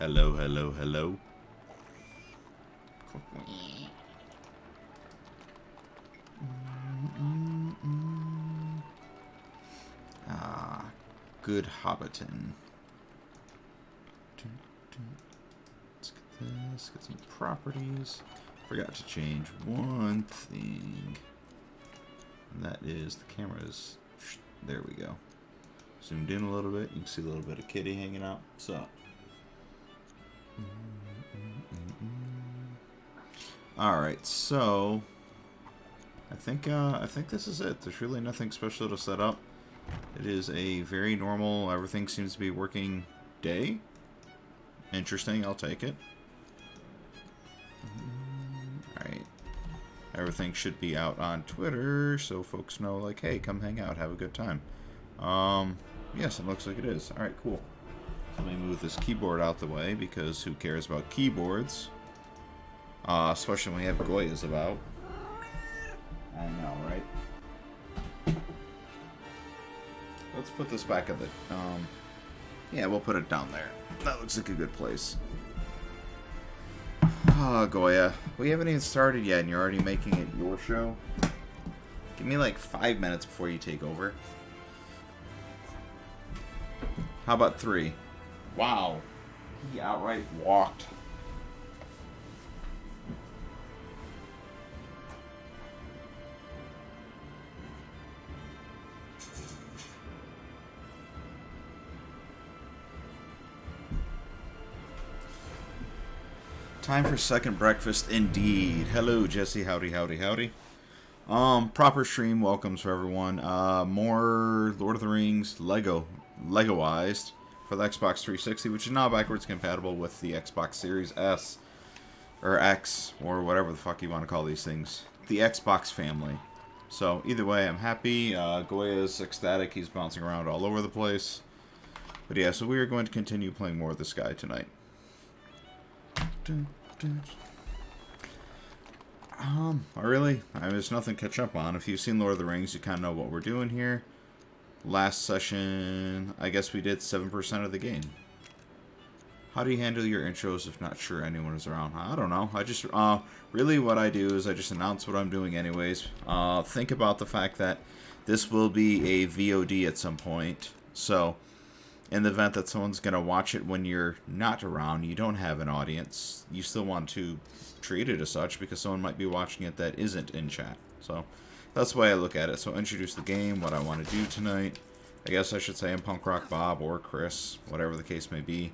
Hello, hello, hello. Ah, good Hobbiton. Let's get this, get some properties. Forgot to change one thing. And that is the cameras. There we go. Zoomed in a little bit. You can see a little bit of Kitty hanging out. So. Alright, so I think this is it. There's really nothing special to set up. It is a very normal, everything seems to be working day. Interesting, I'll take it. Alright. Everything should be out on Twitter, so folks know, like, hey, come hang out, have a good time. Yes, it looks like it is. Alright, cool. So let me move this keyboard out the way, because who cares about keyboards? Especially when we have Goyas about. I know, right? Let's put this back at the, yeah, we'll put it down there. That looks like a good place. Ah, Goya. We haven't even started yet, and you're already making it your show? Give me like 5 minutes before you take over. How about 3? Wow. He outright walked. Time for second breakfast indeed. Hello, Jesse. Howdy, howdy, howdy. Proper stream welcomes for everyone. More Lord of the Rings Legoized for the Xbox 360, which is now backwards compatible with the Xbox Series S or X or whatever the fuck you want to call these things. The Xbox family. So either way, I'm happy. Goya is ecstatic. He's bouncing around all over the place. But yeah, so we are going to continue playing more of this guy tonight. There's nothing to catch up on. If you've seen Lord of the Rings, you kind of know what we're doing here. Last session, I guess we did 7% of the game. How do you handle your intros if not sure anyone is around? I don't know. I just, really what I do is I just announce what I'm doing anyways. Think about the fact that this will be a VOD at some point. So, in the event that someone's going to watch it when you're not around, you don't have an audience, you still want to treat it as such because someone might be watching it that isn't in chat. So that's the way I look at it. So introduce the game, what I want to do tonight. I guess I should say I'm Punk Rock Bob or Chris, whatever the case may be.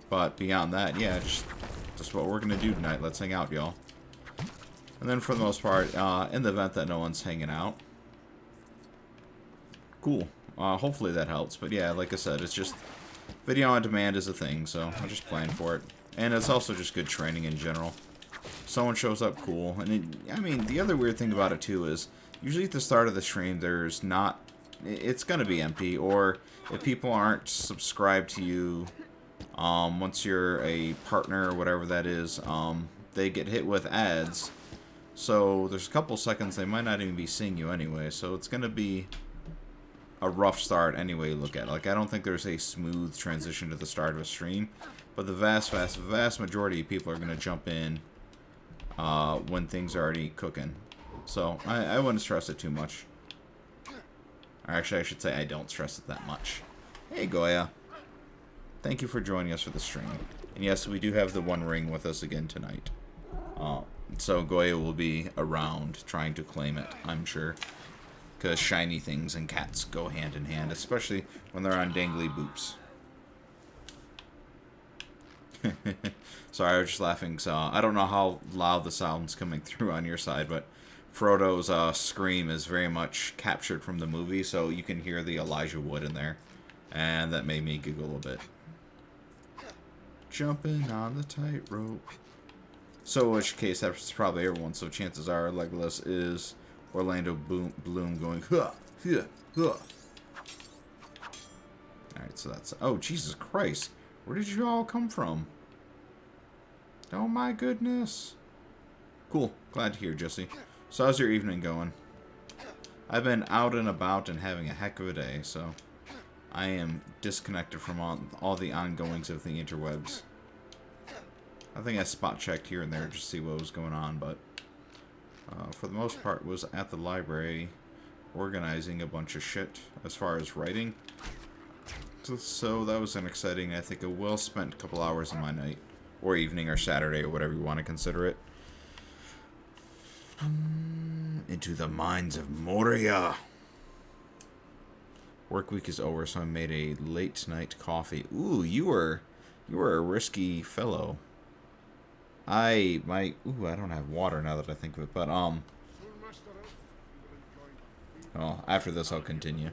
But beyond that, yeah, just what we're going to do tonight. Let's hang out, y'all. And then for the most part, in the event that no one's hanging out, cool. Hopefully that helps, but yeah, like I said, it's just video on demand is a thing, so I'm just playing for it. And it's also just good training in general. Someone shows up, cool. And I mean, the other weird thing about it too is, usually at the start of the stream, there's not, it's gonna be empty, or if people aren't subscribed to you, once you're a partner or whatever that is, they get hit with ads. So there's a couple seconds they might not even be seeing you anyway, so it's gonna be a rough start anyway you look at it. Like, I don't think there's a smooth transition to the start of a stream, but the vast majority of people are going to jump in when things are already cooking. So I wouldn't stress it too much. Or actually, I should say I don't stress it that much. Hey, Goya. Thank you for joining us for the stream. And yes, we do have the One Ring with us again tonight. So Goya will be around trying to claim it, I'm sure. Because shiny things and cats go hand in hand, especially when they're on dangly boops. Sorry, I was just laughing. So I don't know how loud the sound's coming through on your side, but Frodo's scream is very much captured from the movie, so you can hear the Elijah Wood in there. And that made me giggle a bit. Jumping on the tightrope. So in which case, that's probably everyone, so chances are Legolas is Orlando Bloom going, huh, huh, huh. Alright, so that's... Oh, Jesus Christ. Where did you all come from? Oh, my goodness. Cool. Glad to hear, Jesse. So how's your evening going? I've been out and about and having a heck of a day, so I am disconnected from all the ongoings of the interwebs. I think I spot checked here and there just to see what was going on, but for the most part was at the library organizing a bunch of shit as far as writing. So that was an exciting, I think, a well-spent couple hours of my night. Or evening or Saturday or whatever you want to consider it. Into the Mines of Moria. Work week is over, so I made a late night coffee. Ooh, you were a risky fellow. I don't have water now that I think of it, but well, after this I'll continue.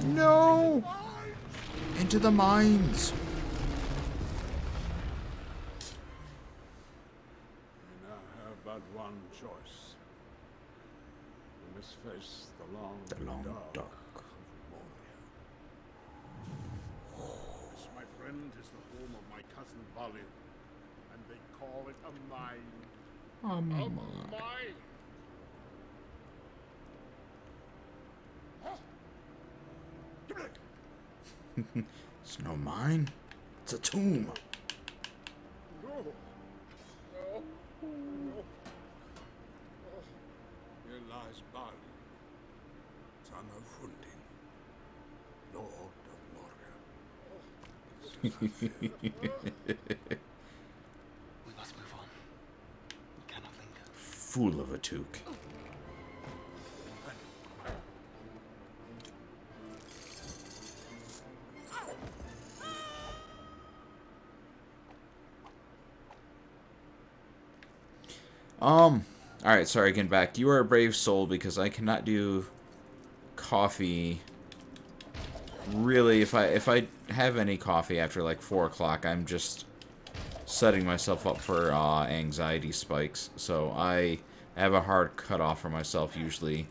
No! Into the mines! We now have but one choice. We must face the long dark of Moria. This, my friend, is the home of my cousin Balin, and they call it a mine. A mine! It's no mine. It's a tomb. No. No. No. Here lies Balin, son of Fundin, Lord of Moria. We must move on. We cannot linger. Fool of a toque. Alright, sorry, again back. You are a brave soul because I cannot do coffee. Really, if I have any coffee after like 4 o'clock, I'm just setting myself up for anxiety spikes. So I have a hard cutoff for myself usually.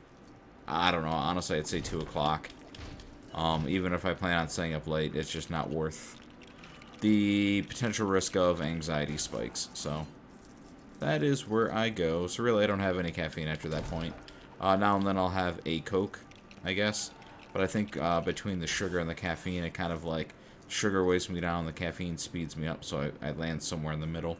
I don't know, honestly I'd say 2 o'clock. Even if I plan on staying up late, it's just not worth the potential risk of anxiety spikes. So that is where I go. So really, I don't have any caffeine after that point. Now and then I'll have a Coke, I guess. But I think between the sugar and the caffeine, it kind of like, sugar weighs me down, the caffeine speeds me up, so I land somewhere in the middle.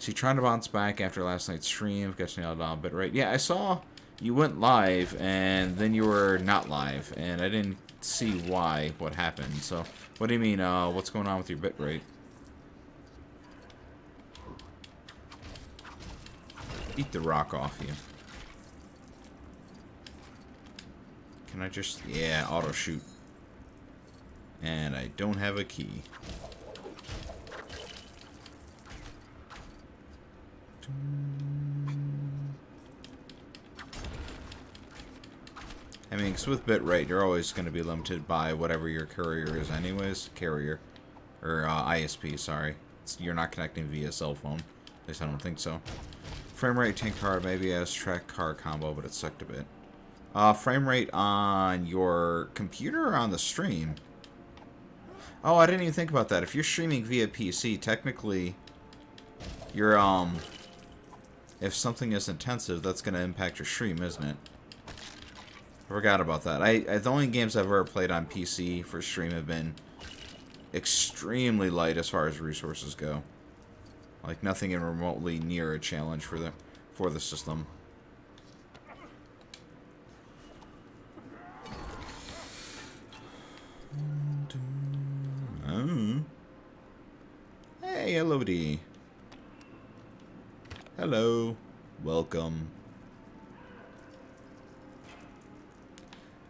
So you're trying to bounce back after last night's stream, got nailed on bitrate. Yeah, I saw you went live, and then you were not live, and I didn't see why, what happened. So, what do you mean, what's going on with your bitrate? Eat the rock off you. Can I just... yeah, auto shoot. And I don't have a key. I mean, because with bitrate, you're always going to be limited by whatever your courier is anyways. Carrier. Or ISP, sorry. You're not connecting via cell phone. At least I don't think so. Frame rate, tank card, maybe as track car combo, but it sucked a bit. Frame rate on your computer or on the stream? Oh, I didn't even think about that. If you're streaming via PC, technically, you're, if something is intensive, that's going to impact your stream, isn't it? I forgot about that. The only games I've ever played on PC for stream have been extremely light as far as resources go. Like nothing in remotely near a challenge for the system. Oh. Hey, Elodie. Hello. Welcome.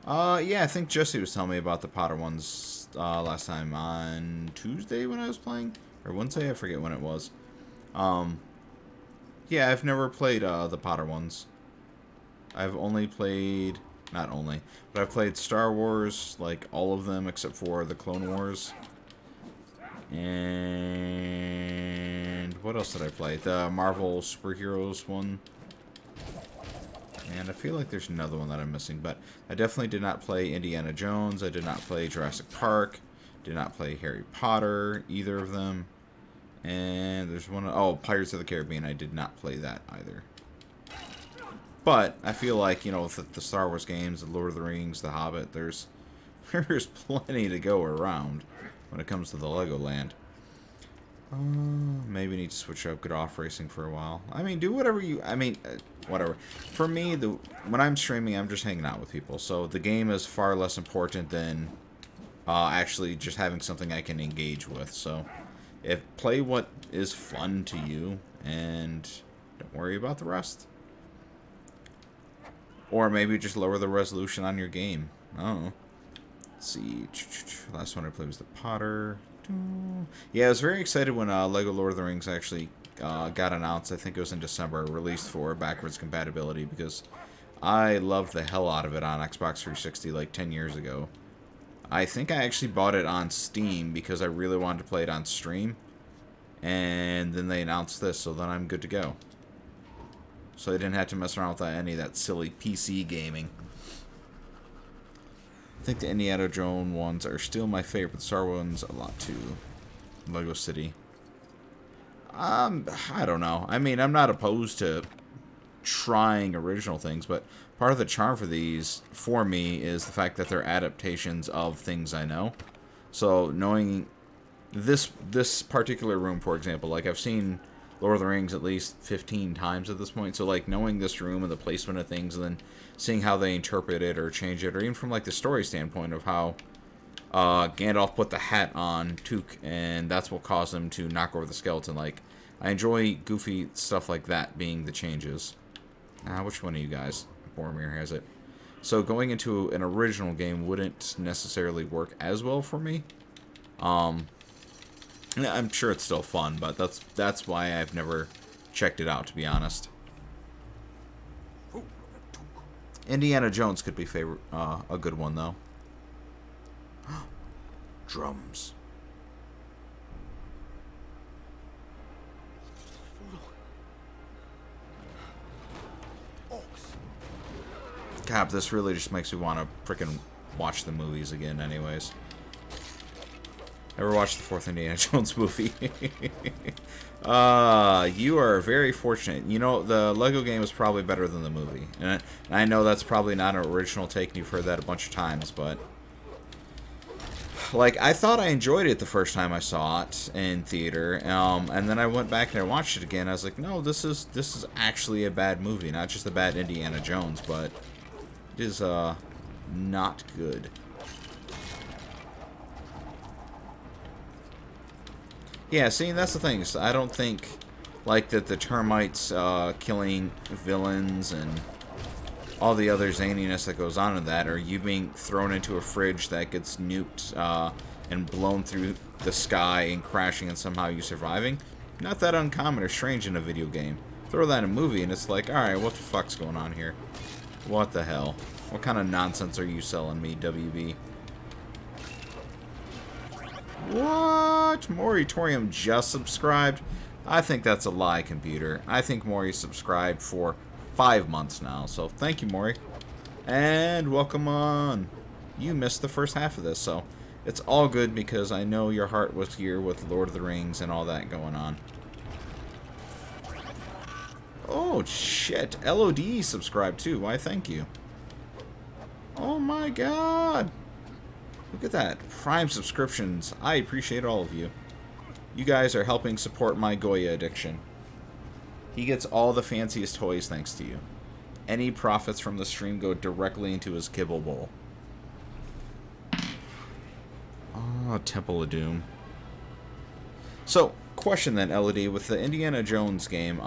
Yeah, I think Jesse was telling me about the Potter ones last time on Tuesday when I was playing, or Wednesday, I forget when it was. Yeah, I've never played the Potter ones. I've only played, not only, but I've played Star Wars, like all of them except for the Clone Wars. And what else did I play? The Marvel Superheroes one. And I feel like there's another one that I'm missing, but I definitely did not play Indiana Jones. I did not play Jurassic Park. Did not play Harry Potter, either of them. And there's one... Oh, Pirates of the Caribbean. I did not play that either. But I feel like, you know, with the Star Wars games, the Lord of the Rings, the Hobbit, there's plenty to go around when it comes to the Legoland. Maybe need to switch up, get off racing for a while. I mean, do whatever you... I mean, whatever. For me, when I'm streaming, I'm just hanging out with people. So the game is far less important than actually just having something I can engage with. So play what is fun to you, and don't worry about the rest. Or maybe just lower the resolution on your game. I don't know. Let's see. Last one I played was the Potter. Yeah, I was very excited when Lego Lord of the Rings actually got announced. I think it was in December, released for backwards compatibility, because I loved the hell out of it on Xbox 360 like 10 years ago. I think I actually bought it on Steam because I really wanted to play it on stream. And then they announced this, so then I'm good to go. So I didn't have to mess around with any of that silly PC gaming. I think the Indiana Jones ones are still my favorite. The Star Wars ones a lot too. Lego City. I don't know. I mean, I'm not opposed to trying original things, but part of the charm for these, for me, is the fact that they're adaptations of things I know. So knowing this particular room, for example, like I've seen Lord of the Rings at least 15 times at this point. So, like, knowing this room and the placement of things, and then seeing how they interpret it or change it, or even from, like, the story standpoint of how Gandalf put the hat on Took, and that's what caused him to knock over the skeleton. Like, I enjoy goofy stuff like that being the changes. Which one of you guys? Boromir has it. So, going into an original game wouldn't necessarily work as well for me. I'm sure it's still fun, but that's why I've never checked it out, to be honest. Indiana Jones could be a good one, though. Drums. God, this really just makes me want to frickin' watch the movies again anyways. Ever watched the fourth Indiana Jones movie? You are very fortunate. You know, the Lego game is probably better than the movie. And I know that's probably not an original take, and you've heard that a bunch of times, but... Like, I thought I enjoyed it the first time I saw it in theater, and then I went back and I watched it again. I was like, no, this is actually a bad movie. Not just a bad Indiana Jones, but it is, not good. Yeah, see, that's the thing. So I don't think, like, that the termites killing villains and all the other zaniness that goes on in that, or you being thrown into a fridge that gets nuked and blown through the sky and crashing and somehow you surviving, not that uncommon or strange in a video game. Throw that in a movie and it's like, alright, what the fuck's going on here? What the hell? What kind of nonsense are you selling me, WB? What? Moratorium just subscribed? I think that's a lie, computer. I think Maury subscribed for 5 months now, so thank you, Maury. And welcome on. You missed the first half of this, so it's all good because I know your heart was here with Lord of the Rings and all that going on. Oh, shit. LOD subscribed too. Why, thank you. Oh my god. Look at that. Prime subscriptions. I appreciate all of you. You guys are helping support my Goya addiction. He gets all the fanciest toys thanks to you. Any profits from the stream go directly into his kibble bowl. Oh, Temple of Doom. So, question then, LOD, with the Indiana Jones game,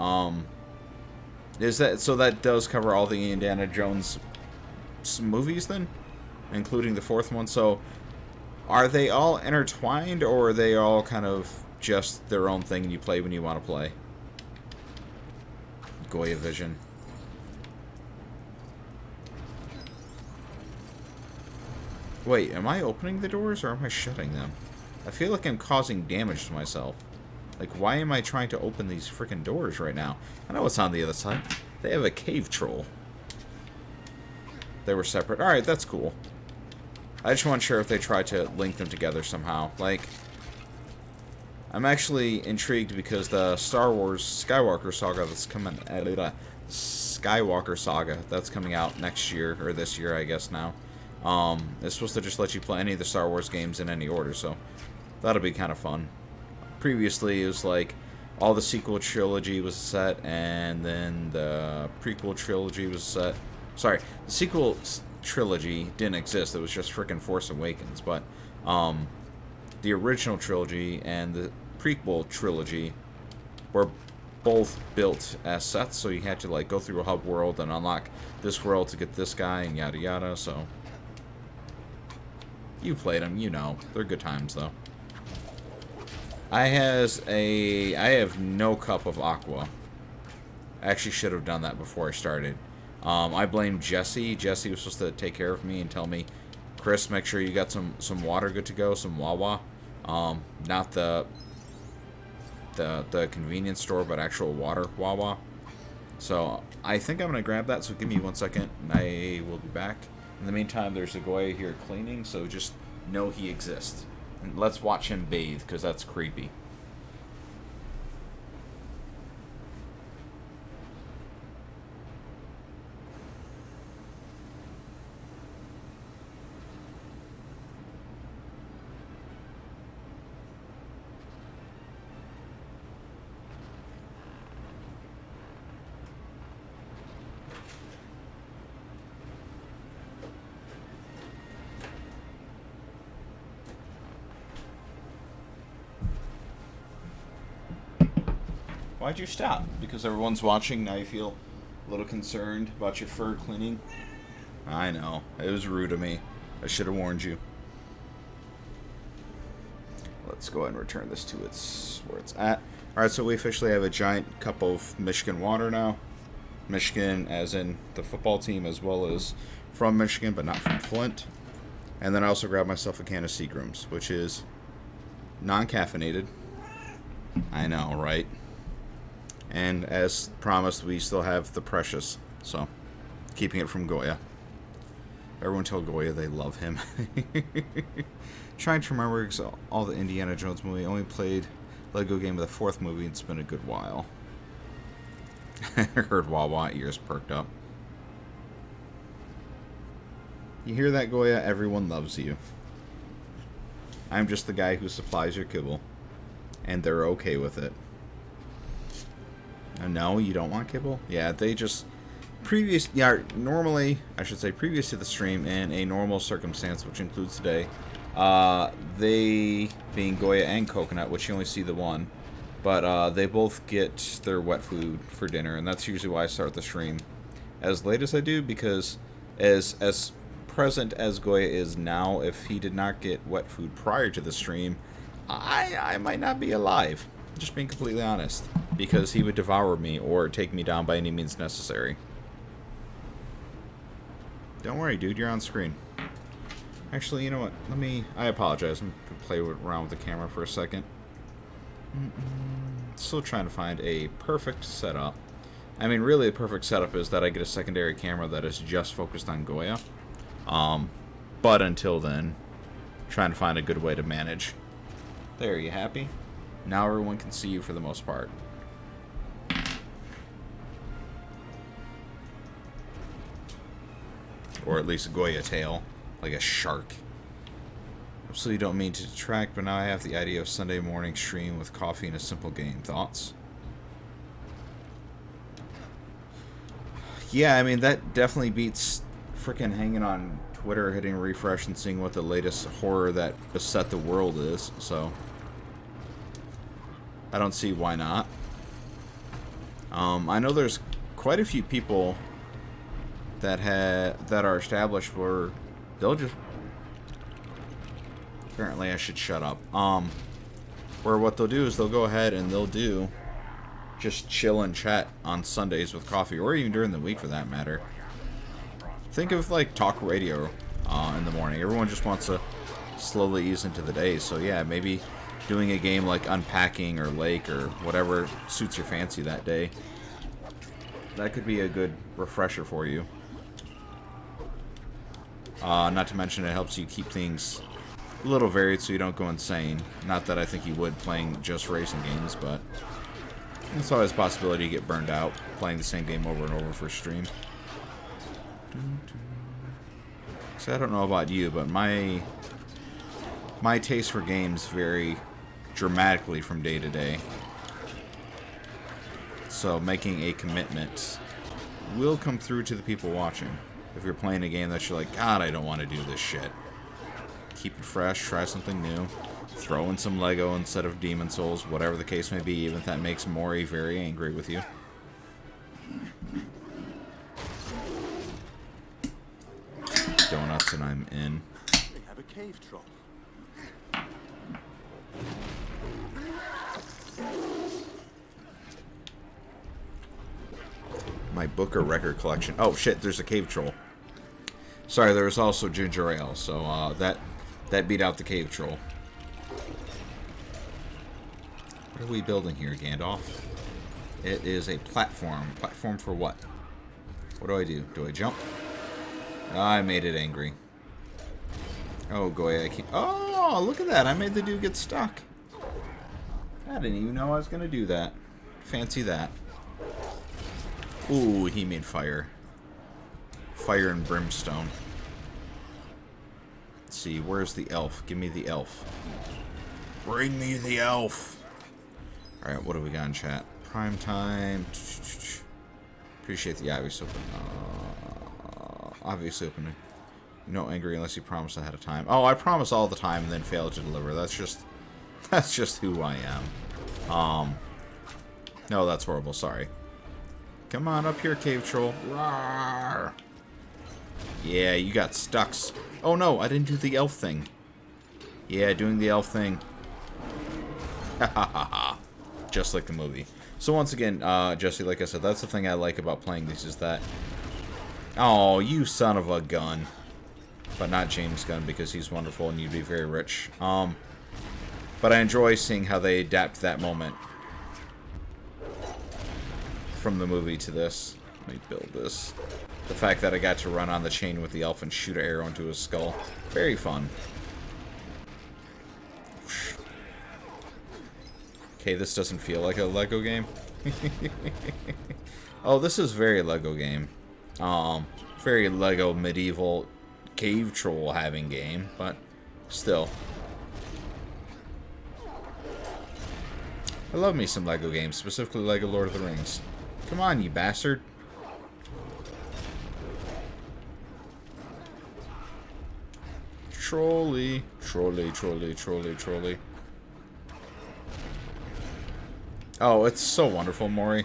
is that, so that does cover all the Indiana Jones movies then? Including the fourth one, so are they all intertwined, or are they all kind of just their own thing and you play when you want to play? Goya Vision. Wait, am I opening the doors or am I shutting them? I feel like I'm causing damage to myself. Like, why am I trying to open these freaking doors right now? I know what's on the other side. They have a cave troll. They were separate. Alright, that's cool. I just wasn't sure if they tried to link them together somehow. Like, I'm actually intrigued because the Star Wars Skywalker Saga that's coming... Skywalker Saga that's coming out next year, or this year, I guess now. It's supposed to just let you play any of the Star Wars games in any order, so that'll be kind of fun. Previously, it was like all the sequel trilogy was set, and then the prequel trilogy was set. Sorry, the sequel trilogy didn't exist. It was just frickin' Force Awakens. But the original trilogy and the prequel trilogy were both built as sets, so you had to like go through a hub world and unlock this world to get this guy and yada yada. So you played them, you know. They're good times though. I have no cup of aqua. I actually should have done that before I started. I blame Jesse. Jesse was supposed to take care of me and tell me, Chris, make sure you got some water good to go, some Wawa. Not the convenience store, but actual water Wawa. So I think I'm gonna grab that. So give me 1 second, and I will be back. In the meantime, there's a Goya here cleaning, so just know he exists. And let's watch him bathe, because that's creepy. Why'd you stop? Because everyone's watching, now you feel a little concerned about your fur cleaning? I know. It was rude of me. I should have warned you. Let's go ahead and return this to where it's at. Alright, so we officially have a giant cup of Michigan water now. Michigan as in the football team, as well as from Michigan, but not from Flint. And then I also grabbed myself a can of Seagram's, which is non-caffeinated. I know, right? And as promised, we still have the Precious, so keeping it from Goya. Everyone tell Goya they love him. Trying to remember all the Indiana Jones movie. I only played Lego game of the fourth movie. It's been a good while. I heard Wawa, ears perked up. You hear that, Goya? Everyone loves you. I'm just the guy who supplies your kibble, and they're okay with it. No, you don't want kibble? Yeah, they just... normally, I should say, previous to the stream, in a normal circumstance, which includes today, they, being Goya and Coconut, which you only see the one, but they both get their wet food for dinner, and that's usually why I start the stream as late as I do, because as present as Goya is now, if he did not get wet food prior to the stream, I might not be alive. Just being completely honest, because he would devour me or take me down by any means necessary. Don't worry, dude, you're on screen. Actually, you know what? I apologize. I'm gonna play around with the camera for a second. Still trying to find a perfect setup. I mean, really, the perfect setup is that I get a secondary camera that is just focused on Goya. But until then, trying to find a good way to manage. There, you happy? Now everyone can see you for the most part. Or at least a Goya tail, like a shark. Absolutely don't mean to detract, but now I have the idea of Sunday morning stream with coffee and a simple game. Thoughts? Yeah, I mean, that definitely beats frickin' hanging on Twitter, hitting refresh, and seeing what the latest horror that beset the world is, so... I don't see why not. I know there's quite a few people that are established where they'll just... Apparently I should shut up. Where what they'll do is they'll go ahead and they'll do just chill and chat on Sundays with coffee, or even during the week for that matter. Think of like talk radio in the morning. Everyone just wants to slowly ease into the day, so yeah, maybe doing a game like Unpacking or Lake or whatever suits your fancy that day. That could be a good refresher for you. Not to mention it helps you keep things a little varied so you don't go insane. Not that I think you would playing just racing games, but it's always a possibility you get burned out playing the same game over and over for a stream. So I don't know about you, but my taste for games vary dramatically from day to day. So making a commitment will come through to the people watching. If you're playing a game that you're like, God, I don't want to do this shit. Keep it fresh, try something new. Throw in some Lego instead of Demon Souls, whatever the case may be, even if that makes Mori very angry with you. Donuts and I'm in. They have a cave troll. My book or record collection. Oh shit, there's a cave troll. Sorry, there was also ginger ale, so that beat out the cave troll. What are we building here, Gandalf? It is a platform. Platform for what? What do I do? Do I jump? I made it angry. Oh, go away. I can't. Oh, look at that. I made the dude get stuck. I didn't even know I was going to do that. Fancy that. Ooh, he made fire. Fire and brimstone. Let's see, where's the elf? Give me the elf. Bring me the elf! Alright, what do we got in chat? Prime time. Appreciate the obvious open. Obviously opening. No angry unless you promise ahead of time. Oh, I promise all the time and then fail to deliver. That's just who I am. No, that's horrible. Sorry. Come on up here, cave troll. Rawr. Yeah, you got stuck. Oh no, I didn't do the elf thing. Yeah, doing the elf thing. Ha ha ha ha. Just like the movie. So once again, Jesse, like I said, that's the thing I like about playing these is that... Oh, you son of a gun. But not James Gunn because he's wonderful and you'd be very rich. But I enjoy seeing how they adapt that moment from the movie to this. Let me build this. The fact that I got to run on the chain with the elf and shoot an arrow into his skull. Very fun. Okay, this doesn't feel like a Lego game. Oh, this is very Lego game. Very Lego medieval cave troll having game, but still. I love me some Lego games, specifically Lego Lord of the Rings. Come on, you bastard. Trolley. Trolley, trolley, trolley, trolley. Oh, it's so wonderful, Mori.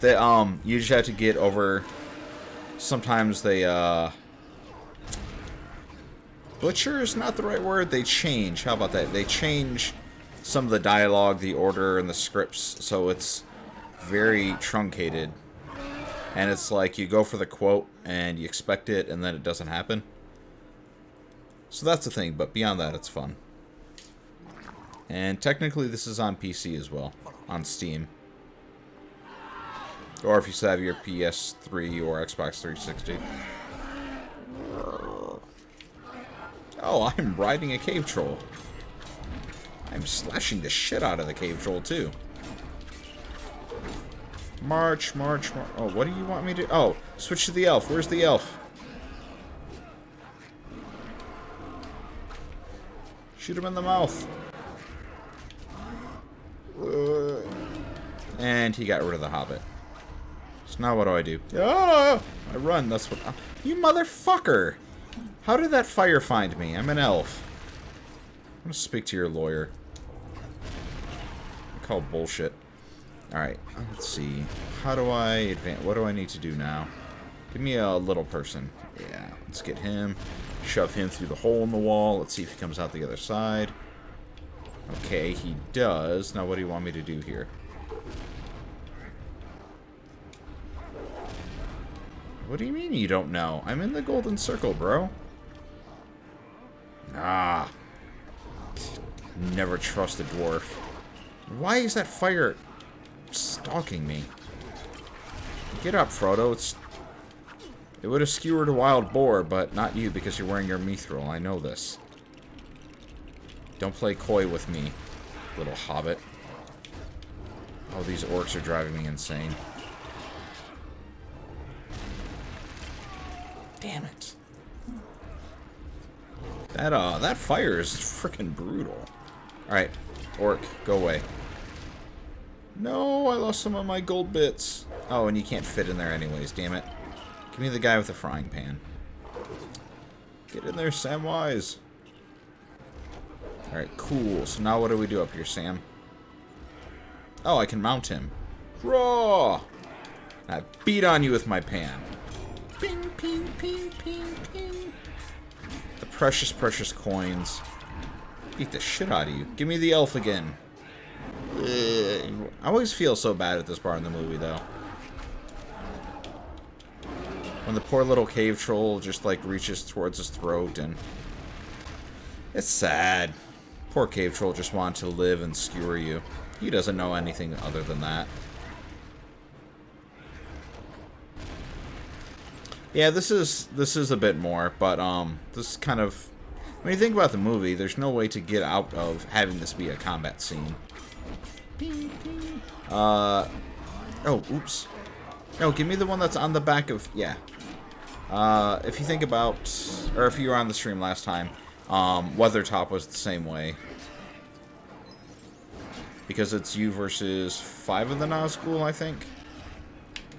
That, you just have to get over... Sometimes they, Butcher is not the right word. They change. How about that? They change some of the dialogue, the order, and the scripts, so it's very truncated. And it's like you go for the quote, and you expect it, and then it doesn't happen. So that's the thing, but beyond that, it's fun. And technically, this is on PC as well, on Steam. Or if you still have your PS3 or Xbox 360. Oh, I'm riding a cave troll. I'm slashing the shit out of the cave troll, too. March, march, march. Oh, what do you want me to... Oh, switch to the elf. Where's the elf? Shoot him in the mouth. And he got rid of the hobbit. So now what do? Ah! I run, that's what... You motherfucker! How did that fire find me? I'm an elf. I'm gonna speak to your lawyer. I call bullshit. Alright, let's see. How do I advance? What do I need to do now? Give me a little person. Yeah, let's get him. Shove him through the hole in the wall. Let's see if he comes out the other side. Okay, he does. Now what do you want me to do here? What do you mean you don't know? I'm in the golden circle, bro. Ah. Never trust a dwarf. Why is that fire stalking me? Get up, Frodo. It's It would have skewered a wild boar, but not you because you're wearing your mithril. I know this. Don't play coy with me, little hobbit. Oh, these orcs are driving me insane. Damn it. That fire is freaking brutal. Alright, orc, go away. No, I lost some of my gold bits. Oh, and you can't fit in there anyways, damn it. Give me the guy with the frying pan. Get in there, Samwise. Alright, cool. So now what do we do up here, Sam? Oh, I can mount him. Raw! I beat on you with my pan. Ping, ping, ping, ping, ping. The precious, precious coins. Beat the shit out of you. Give me the elf again. I always feel so bad at this part in the movie, though. When the poor little cave troll just, like, reaches towards his throat, and... It's sad. Poor cave troll just wanted to live and skewer you. He doesn't know anything other than that. Yeah, this is a bit more, but, this is kind of... When you think about the movie, there's no way to get out of having this be a combat scene. Oh, oops. No, give me the one that's on the back of... Yeah. If you think about... Or if you were on the stream last time, Weathertop was the same way. Because it's you versus 5 of the Nazgul, I think.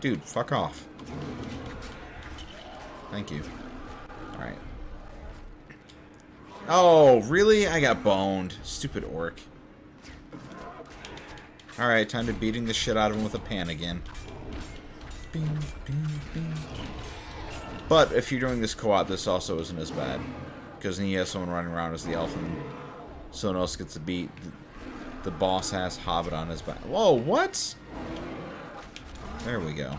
Dude, fuck off. Thank you. Alright. Oh, really? I got boned. Stupid orc. Alright, time to beating the shit out of him with a pan again. Bing, bing, bing. But if you're doing this co-op, this also isn't as bad. Because then you have someone running around as the elf and someone else gets to beat the boss-ass hobbit on his back. Whoa, what? There we go.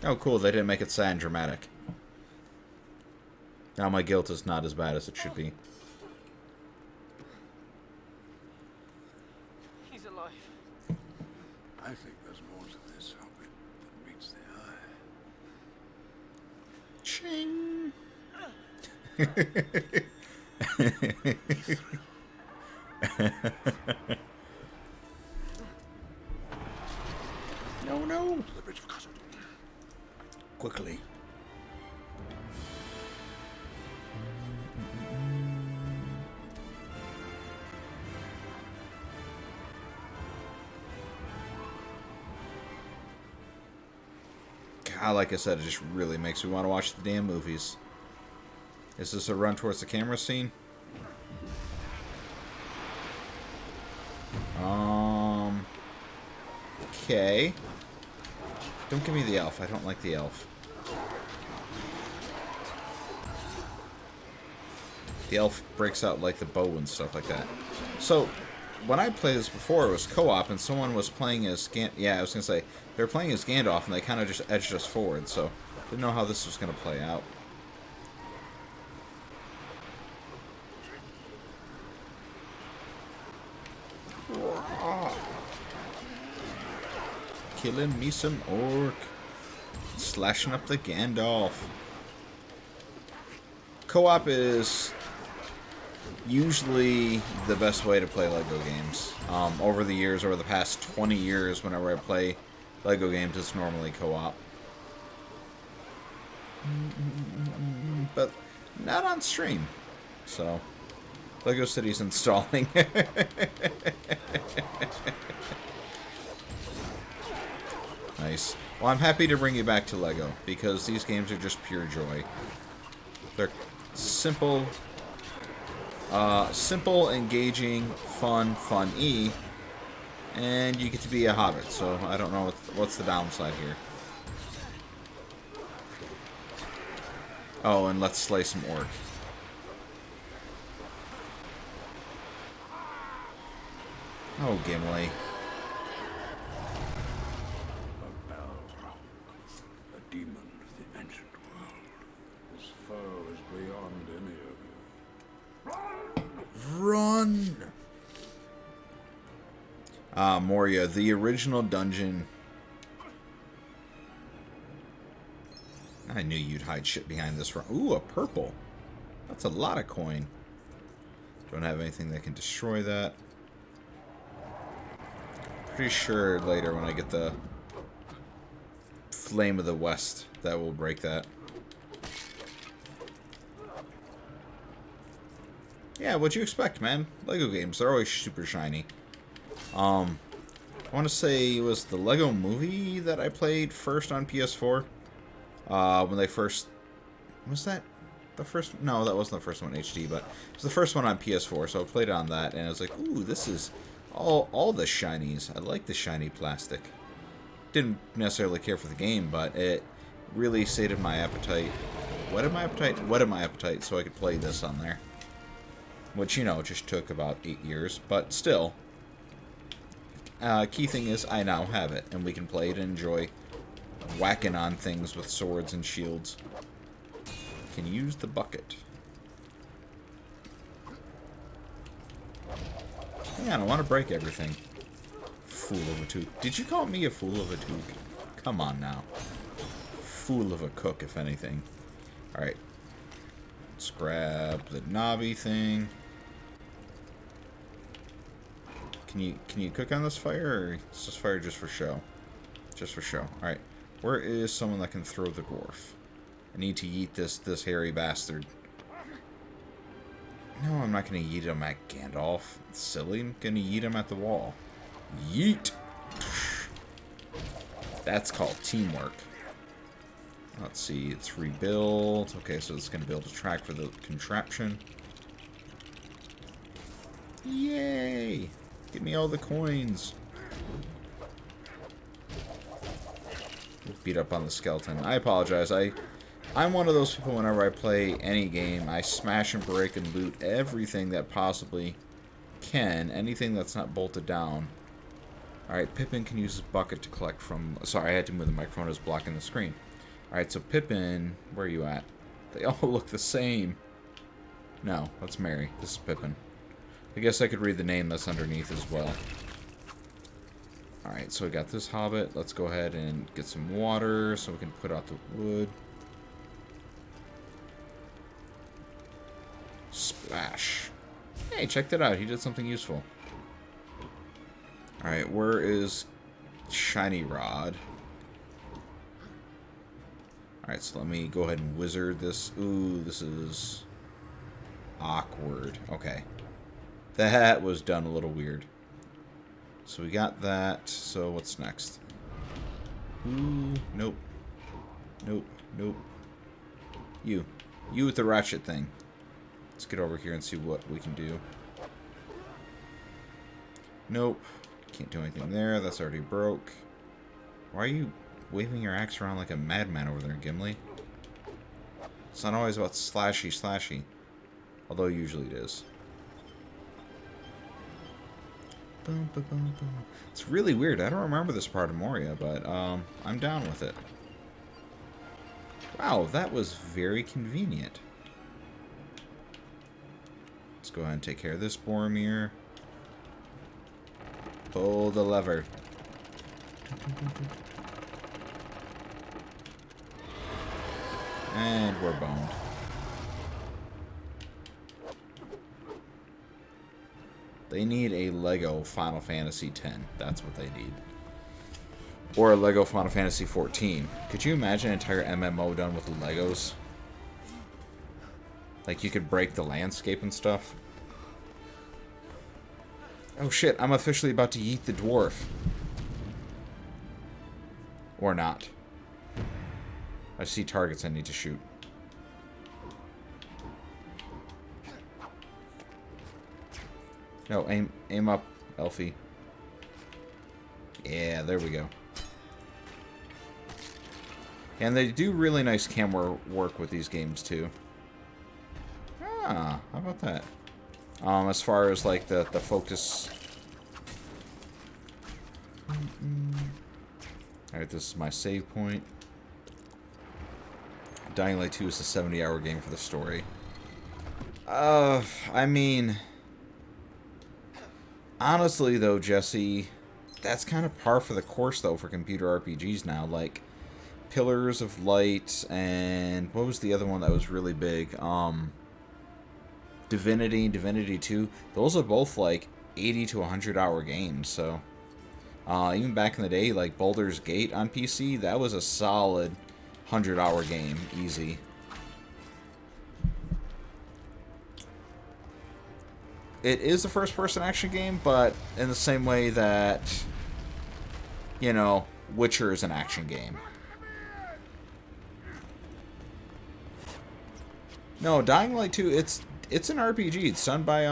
Oh, cool. They didn't make it sad and dramatic. Now my guilt is not as bad as it should be. He's alive. I think there's more to this hobbit than meets the eye. Ching. No, no. The bridge of Castle. Quickly. God, like I said, it just really makes me want to watch the damn movies. Is this a run towards the camera scene? Okay. Don't give me the elf. I don't like the elf. The elf breaks out like the bow and stuff like that. So, when I played this before, it was co-op, and someone was playing as yeah, I was gonna say they were playing as Gandalf, and they kind of just edged us forward. So, didn't know how this was gonna play out. Killing me some orc. Slashing up the Gandalf. Co-op is usually the best way to play LEGO games. Over the years, over the past 20 years, whenever I play LEGO games, it's normally co-op. But not on stream. So, LEGO City's installing. Nice. Well, I'm happy to bring you back to LEGO, because these games are just pure joy. They're simple, engaging, fun-y, and you get to be a hobbit, so I don't know what's the downside here. Oh, and let's slay some orc. Oh, Gimli. A demon of the ancient world. This foe is beyond any of you. Run! Moria, the original dungeon. I knew you'd hide shit behind this rock. Ooh, a purple. That's a lot of coin. Don't have anything that can destroy that. Pretty sure later when I get the Flame of the West, that will break that. Yeah, what'd you expect, man? Lego games, they're always super shiny. I want to say it was the Lego Movie that I played first on PS4. When they first... Was that the first? No, that wasn't the first one in HD, but it was the first one on PS4, so I played it on that, and I was like, ooh, this is all the shinies. I like the shiny plastic. Didn't necessarily care for the game, but it really sated my appetite. Whetted my appetite so I could play this on there. Which, you know, just took about 8 years, but still. Key thing is, I now have it, and we can play it and enjoy whacking on things with swords and shields. Can use the bucket. Yeah, I don't want to break everything. Fool of a toque. Did you call me a fool of a toque? Come on now. Fool of a cook, if anything. Alright. Let's grab the knobby thing. Can you cook on this fire, or is this fire just for show? Just for show. Alright. Where is someone that can throw the dwarf? I need to yeet this hairy bastard. No, I'm not going to yeet him at Gandalf. It's silly. I'm going to yeet him at the wall. Yeet! That's called teamwork. Let's see. It's rebuild. Okay, so it's going to build a track for the contraption. Yay! Give me all the coins. Beat up on the skeleton. I apologize. I'm one of those people, whenever I play any game, I smash and break and loot everything that possibly can. Anything that's not bolted down. Alright, Pippin can use his bucket to collect from... Sorry, I had to move the microphone. It was blocking the screen. Alright, so Pippin... Where are you at? They all look the same. No, that's Mary. This is Pippin. I guess I could read the name that's underneath as well. Alright, so we got this hobbit. Let's go ahead and get some water so we can put out the wood. Splash. Hey, check that out. He did something useful. Alright, where is Shiny Rod? Alright, so let me go ahead and wizard this. Ooh, this is awkward. Okay. That was done a little weird. So we got that. So what's next? Ooh, nope. Nope, nope. You with the ratchet thing. Let's get over here and see what we can do. Nope. Can't do anything there. That's already broke. Why are you waving your axe around like a madman over there, Gimli? It's not always about slashy slashy. Although usually it is. Boom, boom, boom, boom. It's really weird. I don't remember this part of Moria, but I'm down with it. Wow, that was very convenient. Let's go ahead and take care of this Boromir. Pull the lever. And we're boned. They need a Lego Final Fantasy X. That's what they need. Or a Lego Final Fantasy XIV. Could you imagine an entire MMO done with Legos? Like, you could break the landscape and stuff. Oh shit, I'm officially about to yeet the dwarf. Or not. I see targets I need to shoot. No, aim up, Elfie. Yeah, there we go. And they do really nice camera work with these games too. Ah, how about that? As far as like the focus. Alright, this is my save point. Dying Light 2 is a 70-hour game for the story. I mean, honestly though, Jesse, that's kind of par for the course though for computer RPGs now. Like, Pillars of Light, and what was the other one that was really big? Divinity 2. Those are both like 80 to 100 hour games, so even back in the day, like Baldur's Gate on PC, that was a solid 100 hour game, easy. It is a first person action game, but in the same way that, you know, Witcher is an action game. No, Dying Light 2, it's an RPG. It's done by,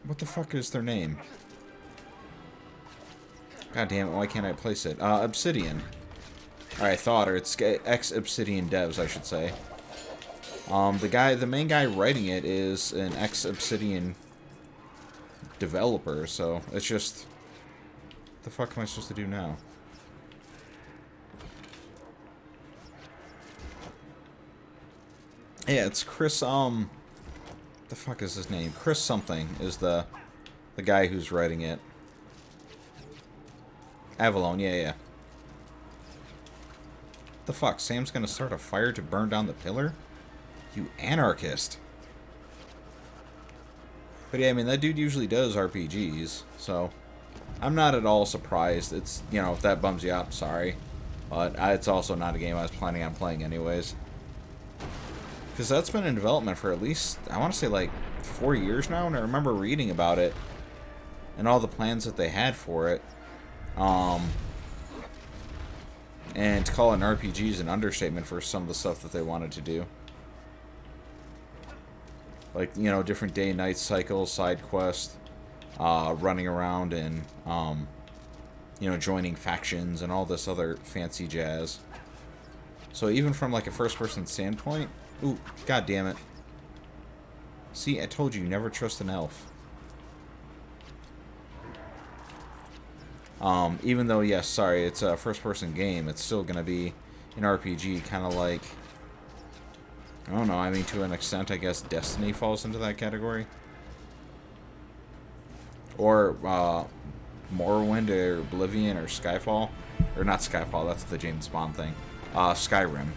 what the fuck is their name? God damn it, why can't I place it? Obsidian. Or I thought, or it's ex-Obsidian devs, I should say. The main guy writing it is an ex-Obsidian developer, so it's just... What the fuck am I supposed to do now? Yeah, it's Chris, the fuck is his name? Chris something is the guy who's writing it. Avalon, yeah. The fuck? Sam's gonna start a fire to burn down the pillar? You anarchist. But yeah, I mean, that dude usually does RPGs, so I'm not at all surprised. It's, you know, if that bums you out, sorry. But it's also not a game I was planning on playing anyways. Because that's been in development for at least, I want to say like 4 years now, and I remember reading about it and all the plans that they had for it. And to call it an RPG is an understatement for some of the stuff that they wanted to do. Like, you know, different day-night cycles, side quests, running around and, you know, joining factions and all this other fancy jazz. So even from like a first-person standpoint, ooh, god damn it. See, I told you, never trust an elf. Even though, yes, sorry, it's a first-person game, it's still gonna be an RPG, kind of like, I don't know, I mean, to an extent, I guess Destiny falls into that category. Or, Morrowind, or Oblivion, or Skyfall. Or not Skyfall, that's the James Bond thing. Skyrim.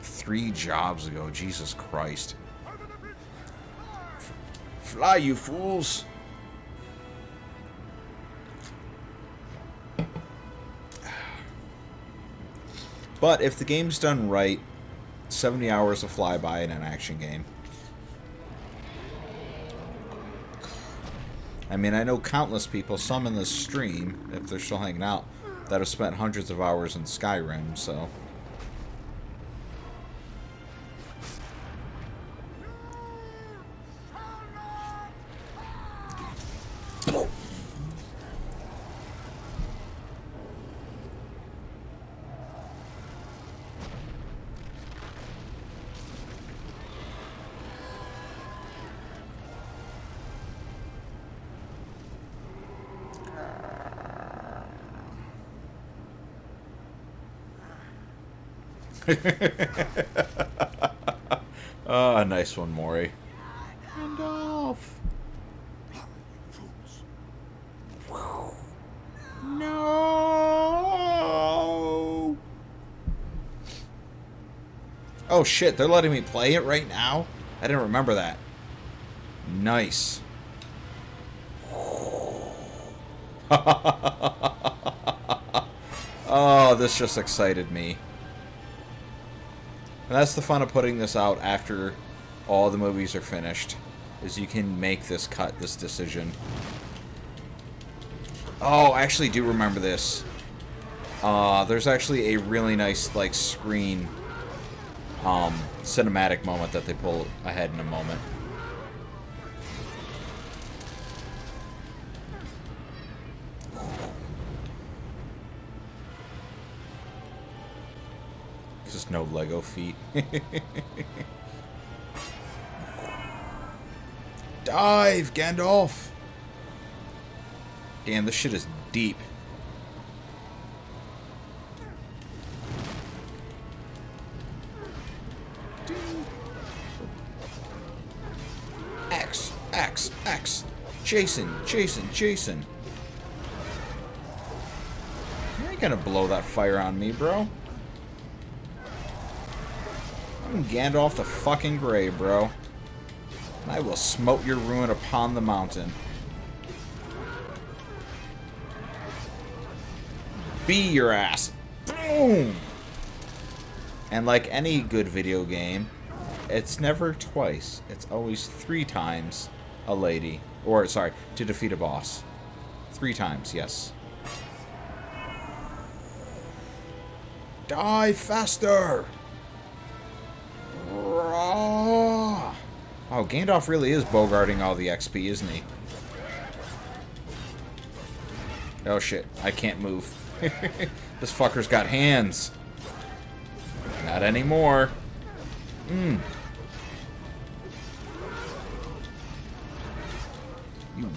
3 jobs ago, Jesus Christ. Fly, you fools! But if the game's done right, 70 hours of flyby in an action game. I mean, I know countless people, some in this stream, if they're still hanging out, that have spent hundreds of hours in Skyrim, so... Ah, nice one, Maury. Gandalf! No! Oh shit, they're letting me play it right now? I didn't remember that. Nice. Oh, this just excited me. And that's the fun of putting this out after all the movies are finished, is you can make this this decision. Oh, I actually do remember this. There's actually a really nice, like, screen, cinematic moment that they pull ahead in a moment. Just no Lego feet. Dive, Gandalf! Damn, this shit is deep. X. Jason. ain't gonna blow that fire on me, bro. I'm Gandalf the fucking Grey, bro. I will smote your ruin upon the mountain. Be your ass. Boom! And like any good video game, it's never twice. It's always 3 times a lady. Or, sorry, to defeat a boss. 3 times, yes. Die faster! Oh, Gandalf really is bogarting all the XP, isn't he? Oh shit, I can't move. This fucker's got hands. Not anymore. You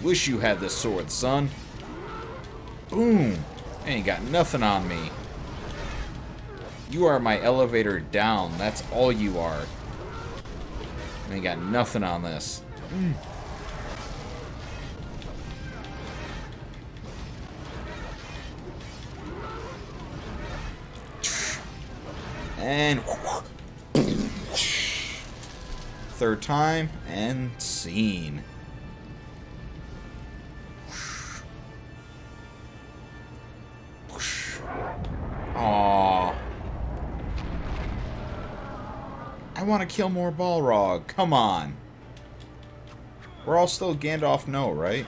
wish you had this sword, son. Boom. Ain't got nothing on me. You are my elevator down. That's all you are. Ain't got nothing on this. And 3rd time and scene. Aww. I want to kill more Balrog. Come on. We're all still Gandalf no, right?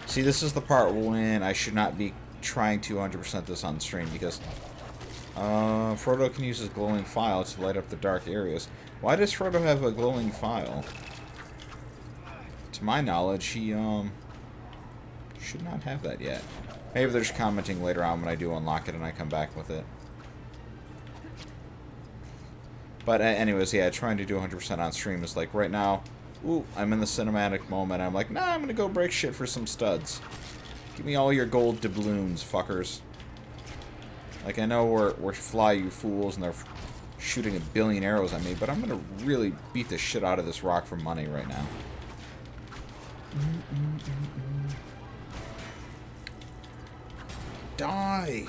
See, this is the part when I should not be trying to 100% this on stream, because Frodo can use his glowing file to light up the dark areas. Why does Frodo have a glowing file? To my knowledge, he should not have that yet. Maybe they're just commenting later on when I do unlock it and I come back with it. But anyways, yeah, trying to do 100% on stream is like right now, ooh, I'm in the cinematic moment. I'm like, nah, I'm going to go break shit for some studs. Give me all your gold doubloons, fuckers. Like, I know we're fly, you fools, and they're shooting 1 billion arrows at me, but I'm going to really beat the shit out of this rock for money right now. Die!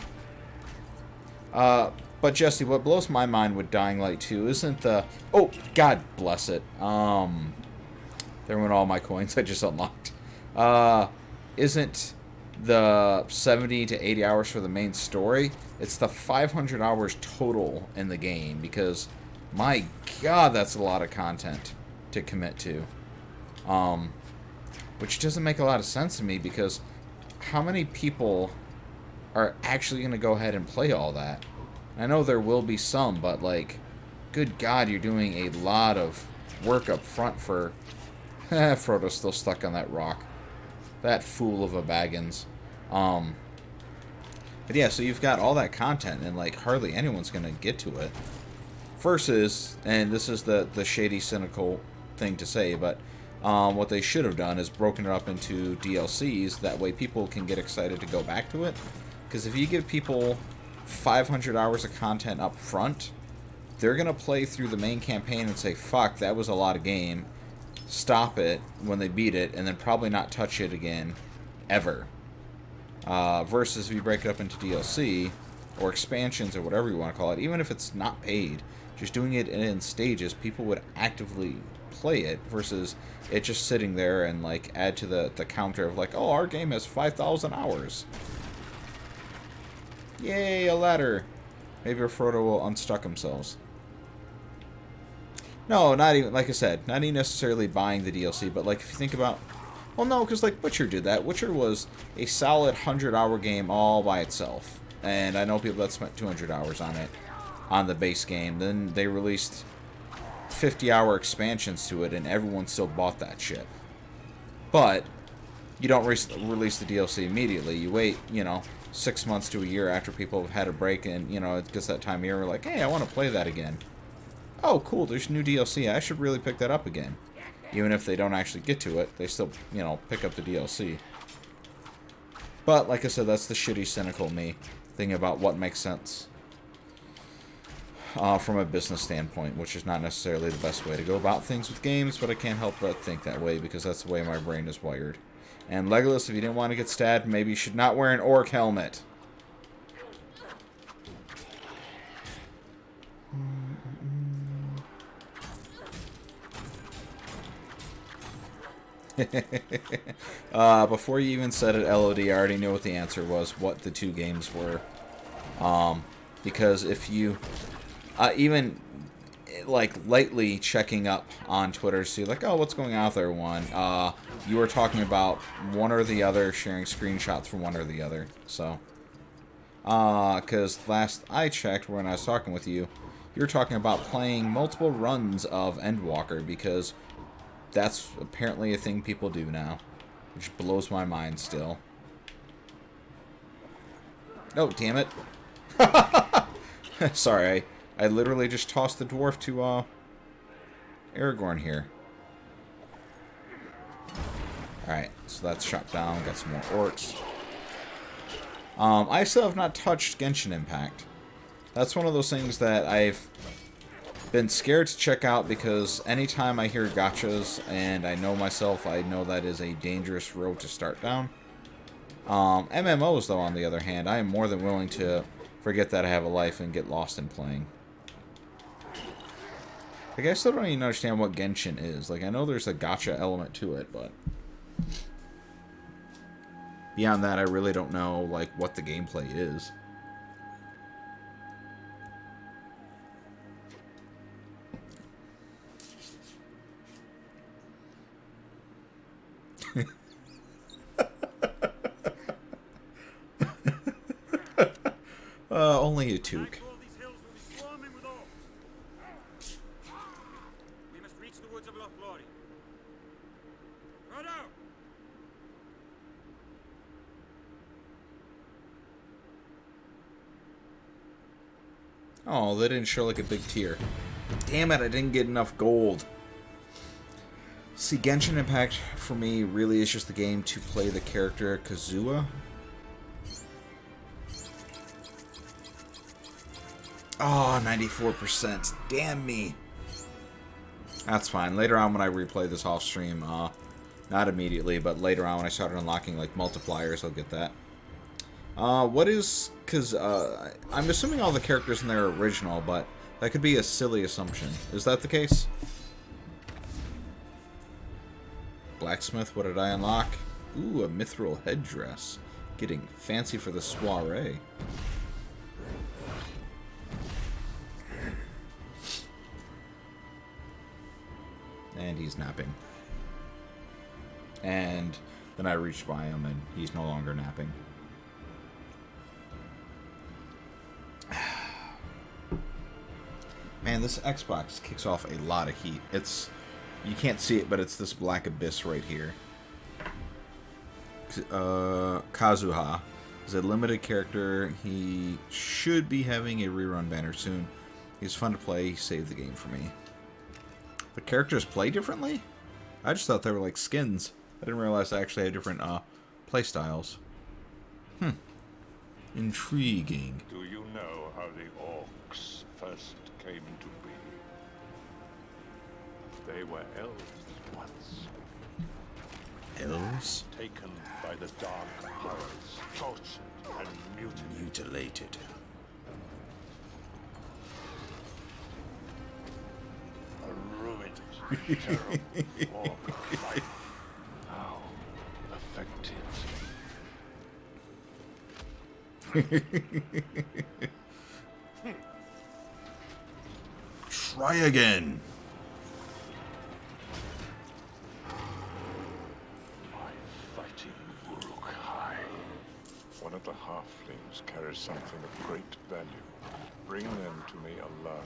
But Jesse, what blows my mind with Dying Light 2 isn't the... Oh, God bless it. There went all my coins I just unlocked. Isn't the 70 to 80 hours for the main story. It's the 500 hours total in the game, because, my God, that's a lot of content to commit to. Which doesn't make a lot of sense to me, because how many people are actually going to go ahead and play all that? I know there will be some, but, like, good God, you're doing a lot of work up front for... Frodo's still stuck on that rock. That fool of a Baggins. But yeah, so you've got all that content, and, like, hardly anyone's going to get to it. Versus, and this is the shady, cynical thing to say, but what they should have done is broken it up into DLCs. That way people can get excited to go back to it. Because if you give people 500 hours of content up front, they're going to play through the main campaign and say, fuck, that was a lot of game. Stop it when they beat it, and then probably not touch it again, ever. Versus if you break it up into DLC, or expansions, or whatever you want to call it, even if it's not paid, just doing it in stages, people would actively play it, versus it just sitting there and, like, add to the counter of, like, oh, our game has 5,000 hours. Yay, a ladder. Maybe Frodo will unstuck themselves. No, not even, like I said, not even necessarily buying the DLC, but, like, if you think about... Well, no, because, like, Witcher did that. Witcher was a solid 100-hour game all by itself. And I know people that spent 200 hours on it, on the base game. Then they released 50-hour expansions to it, and everyone still bought that shit. But you don't release the DLC immediately. You wait, you know, 6 months to a year after people have had a break, and, you know, it gets that time of year, we're like, hey, I want to play that again. Oh, cool, there's new DLC. I should really pick that up again. Even if they don't actually get to it, they still, you know, pick up the DLC. But, like I said, that's the shitty, cynical me thing about what makes sense. from a business standpoint, which is not necessarily the best way to go about things with games, but I can't help but think that way because that's the way my brain is wired. And Legolas, if you didn't want to get stabbed, maybe you should not wear an orc helmet. Before you even said it, LOD, I already knew what the answer was, what the two games were. Because if you, even, like, lightly checking up on Twitter to see, like, oh, what's going on with everyone, you were talking about one or the other, sharing screenshots from one or the other, so. Because last I checked, when I was talking with you, you were talking about playing multiple runs of Endwalker, because that's apparently a thing people do now. Which blows my mind still. Oh, damn it. Sorry, I literally just tossed the dwarf to, Aragorn here. Alright, so that's shot down. Got some more orcs. I still have not touched Genshin Impact. That's one of those things that I've been scared to check out because anytime I hear gachas and I know myself, I know that is a dangerous road to start down. MMOs, though, on the other hand, I am more than willing to forget that I have a life and get lost in playing. Like, I still don't even understand what Genshin is. Like, I know there's a gacha element to it, but beyond that, I really don't know, like, what the gameplay is. Only a toque. We must reach the woods of Lothlorien. Frodo! Oh, they didn't show like a big tear. Damn it, I didn't get enough gold. See, Genshin Impact for me really is just the game to play the character Kazuha. Oh, 94%. Damn me. That's fine. Later on when I replay this off stream, not immediately, but later on when I start unlocking like multipliers, I'll get that. What is... Because I'm assuming all the characters in there are original, but that could be a silly assumption. Is that the case? Blacksmith, what did I unlock? Ooh, a mithril headdress. Getting fancy for the soiree. And he's napping. And then I reached by him and he's no longer napping. Man, this Xbox kicks off a lot of heat. It's... You can't see it, but it's this black abyss right here. Kazuha is a limited character. He should be having a rerun banner soon. He's fun to play. He saved the game for me. The characters play differently? I just thought they were like skins. I didn't realize they actually had different play styles. Intriguing. Do you know how the orcs first came into being? They were elves once. Elves? Taken by the dark powers, tortured and Mutilated. a ruined, terrible orc life. How affected. Try again. My fighting Uruk-hai. One of the halflings carries something of great value. Bring them to me alive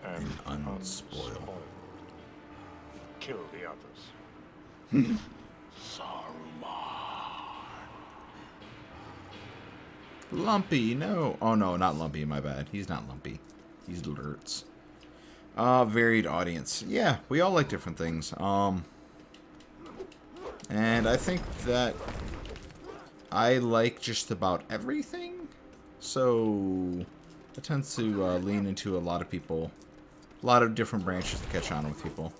and unspoiled. Kill the others. Saruman. Lumpy, no. Oh, no, not Lumpy, my bad. He's not Lumpy. He's Lurtz. Varied audience. Yeah, we all like different things. And I think that I like just about everything. So, It tends to lean into a lot of people, a lot of different branches to catch on with people.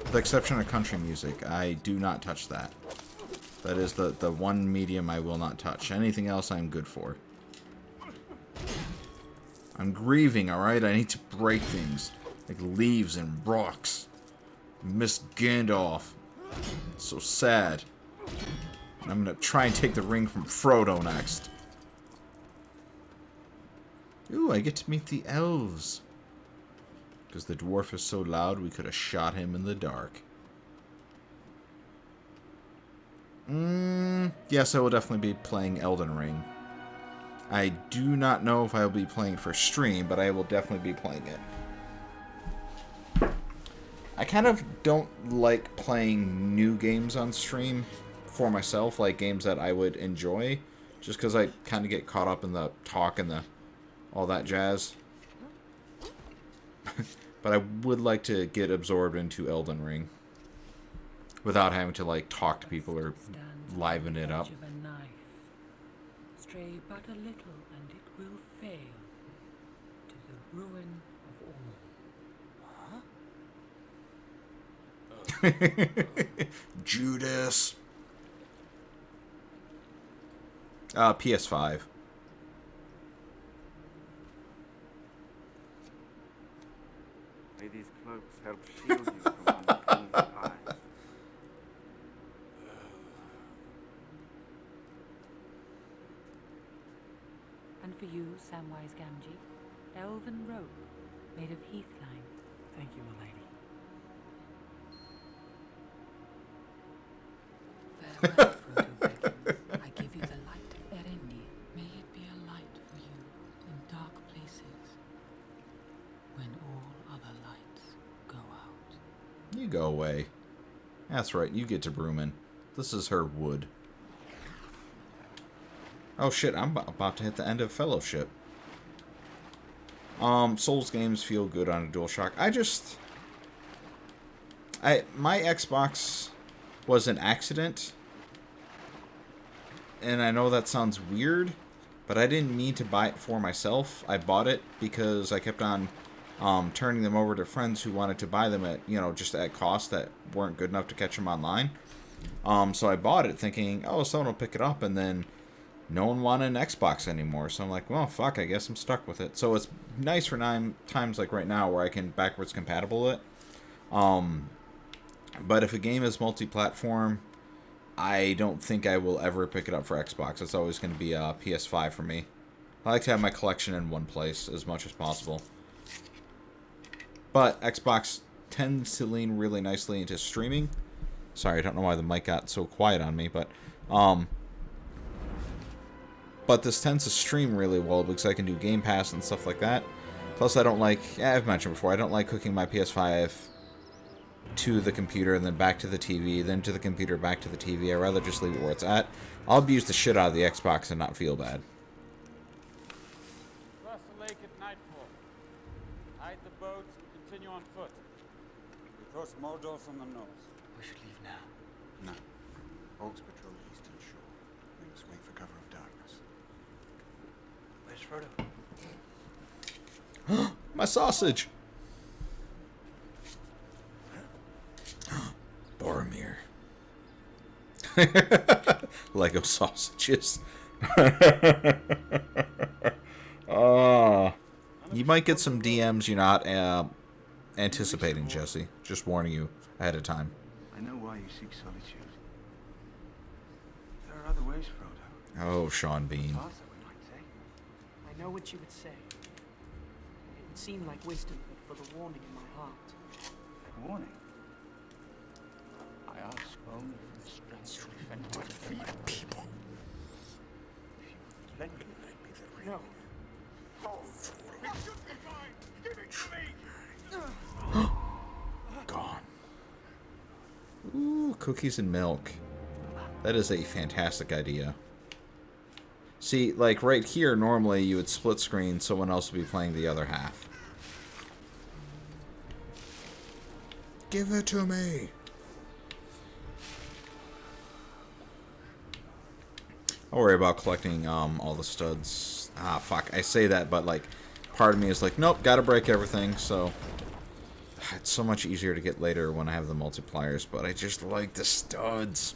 With the exception of country music, I do not touch that. That is the one medium I will not touch. Anything else I'm good for. I'm grieving, alright? I need to break things. Like leaves and rocks. Miss Gandalf. So sad. And I'm gonna try and take the ring from Frodo next. Ooh, I get to meet the elves. Because the dwarf is so loud, we could have shot him in the dark. Yes, I will definitely be playing Elden Ring. I do not know if I will be playing it for stream, but I will definitely be playing it. I kind of don't like playing new games on stream for myself, like games that I would enjoy, just because I kind of get caught up in the talk and the all that jazz. But I would like to get absorbed into Elden Ring without having to like talk to people or liven it up. Stray but a little and it will fail to the ruin of all. Judas. PS5. May these cloaks help shield you from unclean eyes. And for you, Samwise Gamgee, elven rope made of heathline. Thank you, my lady. Farewell, Frodo Baggins. I give you the light of Erendir. May it be a light for you in dark places when all other lights go out. You go away. That's right, you get to Broomin. This is her wood. Oh shit, I'm about to hit the end of Fellowship. Souls games feel good on a DualShock. My Xbox was an accident. And I know that sounds weird, but I didn't mean to buy it for myself. I bought it because I kept on turning them over to friends who wanted to buy them at, just at cost that weren't good enough to catch them online. So I bought it thinking, oh, someone will pick it up, and then no one wanted an Xbox anymore. So I'm like, well, fuck, I guess I'm stuck with it. So it's nice for times like right now where I can backwards compatible it. But if a game is multi-platform, I don't think I will ever pick it up for Xbox. It's always going to be a PS5 for me. I like to have my collection in one place as much as possible. But Xbox tends to lean really nicely into streaming. Sorry, I don't know why the mic got so quiet on me, but this tends to stream really well because I can do Game Pass and stuff like that. Plus, I don't like, I've mentioned before, I don't like hooking my PS5 to the computer and then back to the TV, then to the computer, back to the TV. I'd rather just leave it where it's at. I'll abuse the shit out of the Xbox and not feel bad. Cross the lake at nightfall. Hide the boats and continue on foot. We cross Mordor from the north. We should leave now. No. Orcs patrol the eastern shore. We must wait for cover of darkness. Where's Frodo? My sausage! Boromir. Lego sausages. You might get some DMs you're not anticipating, Jesse. Just warning you ahead of time. I know why you seek solitude. There are other ways, Frodo. Oh, Sean Bean. Faster, we might say. I know what you would say. It would seem like wisdom, but for the warning in my heart. Warning. I ask only for the strength to defend my People. If you would lend me the ring. No. Gone. Ooh, cookies and milk. That is a fantastic idea. See, like right here, normally you would split screen, someone else would be playing the other half. Give it to me. I'll worry about collecting all the studs Ah, fuck. I say that, but, like, part of me is like, nope, gotta break everything, so... It's so much easier to get later when I have the multipliers, but I just like the studs.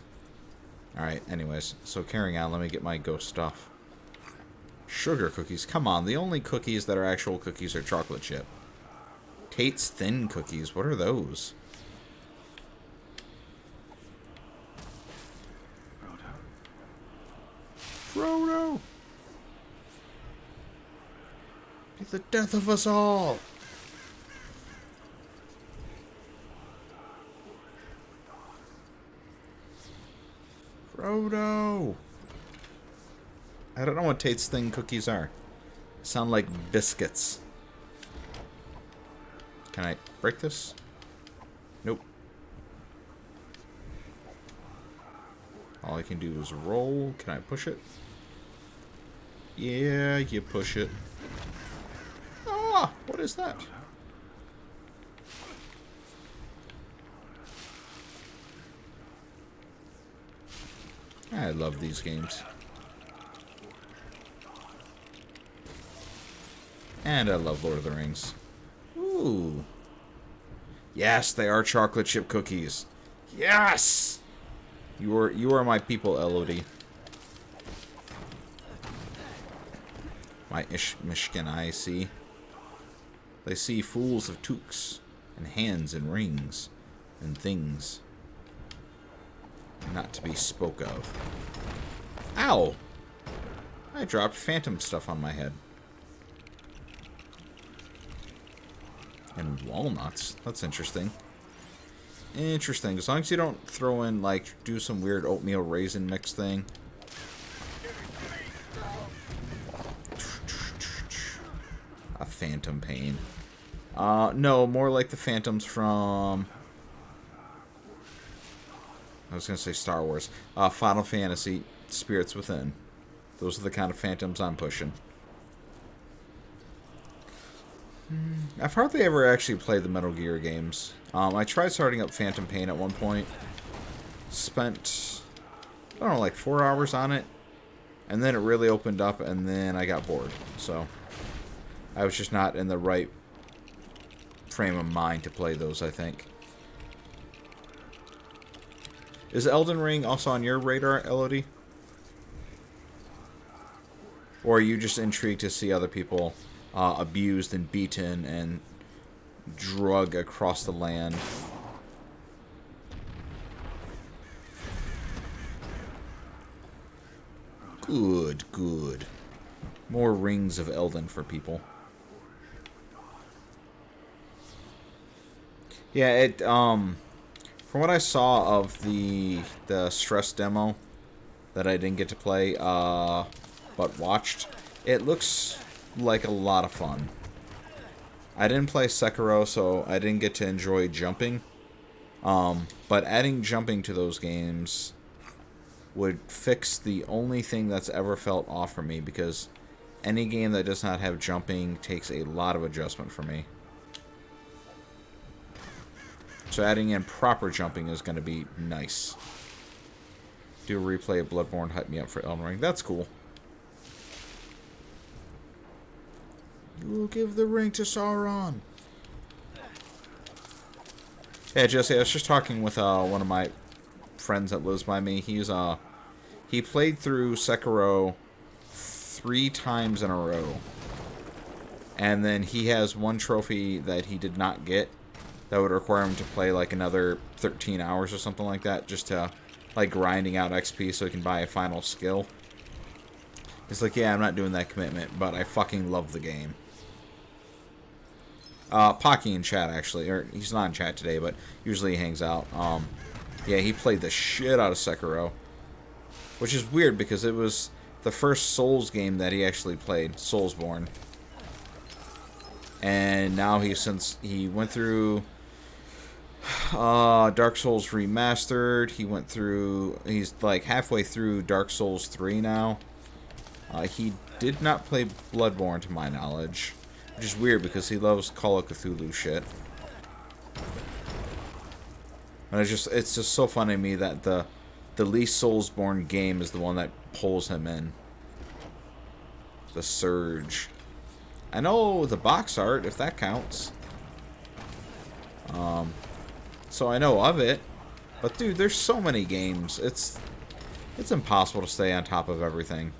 Alright, anyways. So, carrying on, let me get my ghost stuff. Sugar cookies. Come on, the only cookies that are actual cookies are chocolate chip. Tate's Thin Cookies. What are those? Frodo! Be the death of us all! Frodo! I don't know what Tate's Thin Cookies are. Sound like biscuits. Can I break this? Nope. All I can do is roll. Can I push it? Yeah, you push it. Ah, what is that? I love these games. And I love Lord of the Rings. Ooh. Yes, they are chocolate chip cookies. Yes! You are my people, Elodie. My Mishkin I see. They see fools of toques, and hands and rings, and things not to be spoke of. Ow! I dropped phantom stuff on my head. And walnuts. That's interesting. Interesting. As long as you don't throw in, like, do some weird oatmeal raisin mix thing. A phantom pain. No, more like the phantoms from... I was going to say Star Wars. Final Fantasy, Spirits Within. Those are the kind of phantoms I'm pushing. I've hardly ever actually played the Metal Gear games. I tried starting up Phantom Pain at one point. Spent, I don't know, like 4 hours on it. And then it really opened up, and then I got bored. So, I was just not in the right frame of mind to play those, I think. Is Elden Ring also on your radar, Elodie? Or are you just intrigued to see other people abused and beaten and drug across the land? Good, good. More rings of Elden for people. Yeah, it, from what I saw of the stress demo that I didn't get to play, but watched, it looks like a lot of fun. I didn't play Sekiro, so I didn't get to enjoy jumping. But adding jumping to those games would fix the only thing that's ever felt off for me, because any game that does not have jumping takes a lot of adjustment for me. So adding in proper jumping is going to be nice. Do a replay of Bloodborne, hype me up for Elden Ring. That's cool. You will give the ring to Sauron. Yeah, Jesse, I was just talking with one of my friends that lives by me. He played through Sekiro 3 times in a row. And then he has one trophy that he did not get that would require him to play like another 13 hours or something like that, just to, like, grinding out XP so he can buy a final skill. It's like, yeah, I'm not doing that commitment, but I fucking love the game. Pocky in chat, actually, or he's not in chat today, but usually he hangs out. Yeah, he played the shit out of Sekiro, which is weird because it was the first Souls game that he actually played, Soulsborne. And now since he went through Dark Souls Remastered, he's like halfway through Dark Souls 3 now. He did not play Bloodborne to my knowledge, which is weird because he loves Call of Cthulhu shit. And it's just so funny to me that the least Soulsborne game is the one that pulls him in. The Surge. I know the box art, if that counts. So I know of it. But dude, there's so many games. It's impossible to stay on top of everything.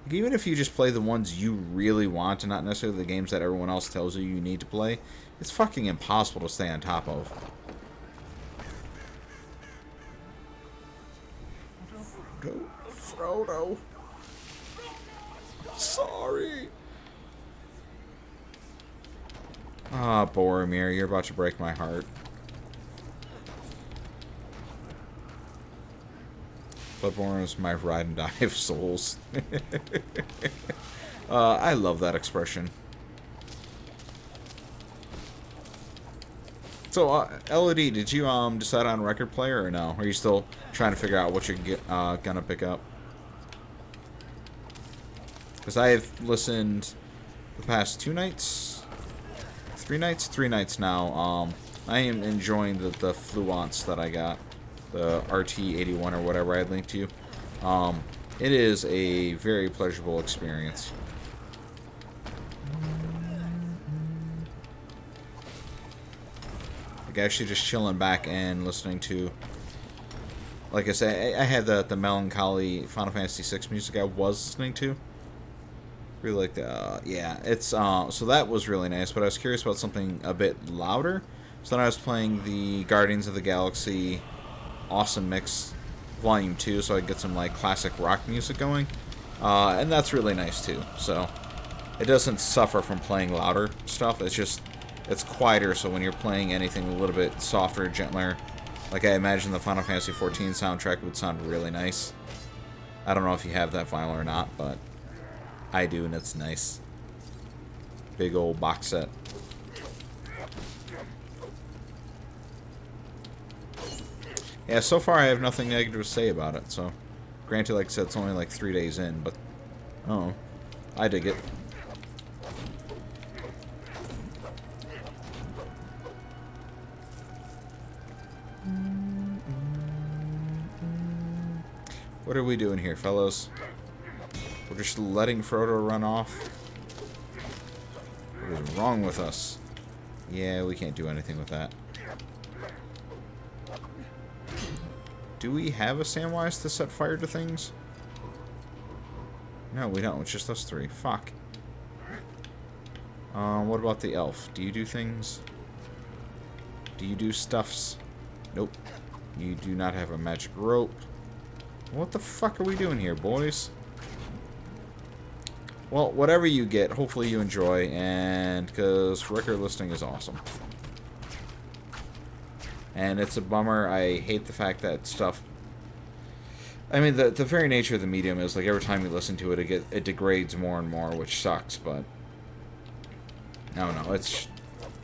Like, even if you just play the ones you really want and not necessarily the games that everyone else tells you need to play, it's fucking impossible to stay on top of. Frodo. Sorry. Ah, Boromir, you're about to break my heart. Bloodborne is my ride and die of souls. I love that expression. So, Elodie, did you decide on record player or no? Are you still trying to figure out what you're gonna pick up? Because I have listened the past 2 nights, 3 nights, 3 nights now. I am enjoying the Fluence that I got, the RT81 or whatever I linked to you. It is a very pleasurable experience. Like actually just chilling back and listening to, like I say, I had the melancholy Final Fantasy VI music I was listening to. Really like the, yeah, it's, so that was really nice, but I was curious about something a bit louder. So then I was playing the Guardians of the Galaxy Awesome Mix Volume 2, so I could get some, like, classic rock music going. And that's really nice, too. So it doesn't suffer from playing louder stuff. It's just, it's quieter, so when you're playing anything a little bit softer, gentler, like I imagine the Final Fantasy XIV soundtrack would sound really nice. I don't know if you have that vinyl or not, but I do, and it's nice. Big old box set. Yeah, so far I have nothing negative to say about it, so... Granted, like I said, it's only like 3 days in, but... Oh, I dig it. What are we doing here, fellows? We're just letting Frodo run off? What is wrong with us? Yeah, we can't do anything with that. Do we have a Samwise to set fire to things? No, we don't. It's just us 3. Fuck. What about the elf? Do you do things? Do you do stuffs? Nope. You do not have a magic rope. What the fuck are we doing here, boys? Well, whatever you get, hopefully you enjoy, and because record listing is awesome. And it's a bummer. I hate the fact that stuff... I mean, the very nature of the medium is, like, every time you listen to it, it degrades more and more, which sucks, but... I don't know, it's...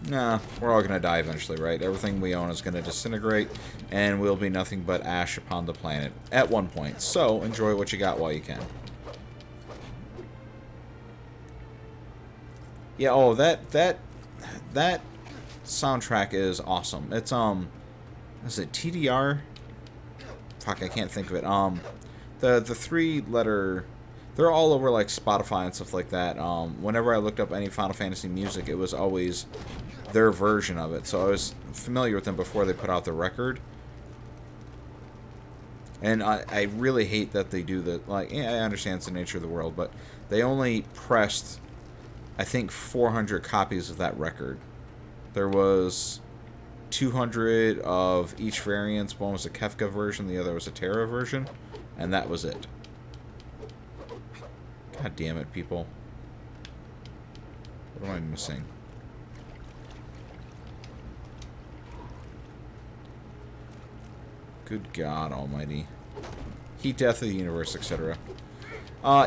Nah, we're all gonna die eventually, right? Everything we own is gonna disintegrate, and we'll be nothing but ash upon the planet at one point. So, enjoy what you got while you can. Yeah, oh, that soundtrack is awesome. It's, is it TDR? Fuck, I can't think of it. The 3-letter... They're all over, like, Spotify and stuff like that. Whenever I looked up any Final Fantasy music, it was always their version of it. So I was familiar with them before they put out the record. And I really hate that they do that. Like, yeah, I understand it's the nature of the world, but they only pressed, I think, 400 copies of that record. There was 200 of each variant. One was a Kefka version, the other was a Terra version, and that was it. God damn it, people. What am I missing? Good God Almighty. Heat, death of the universe, etc.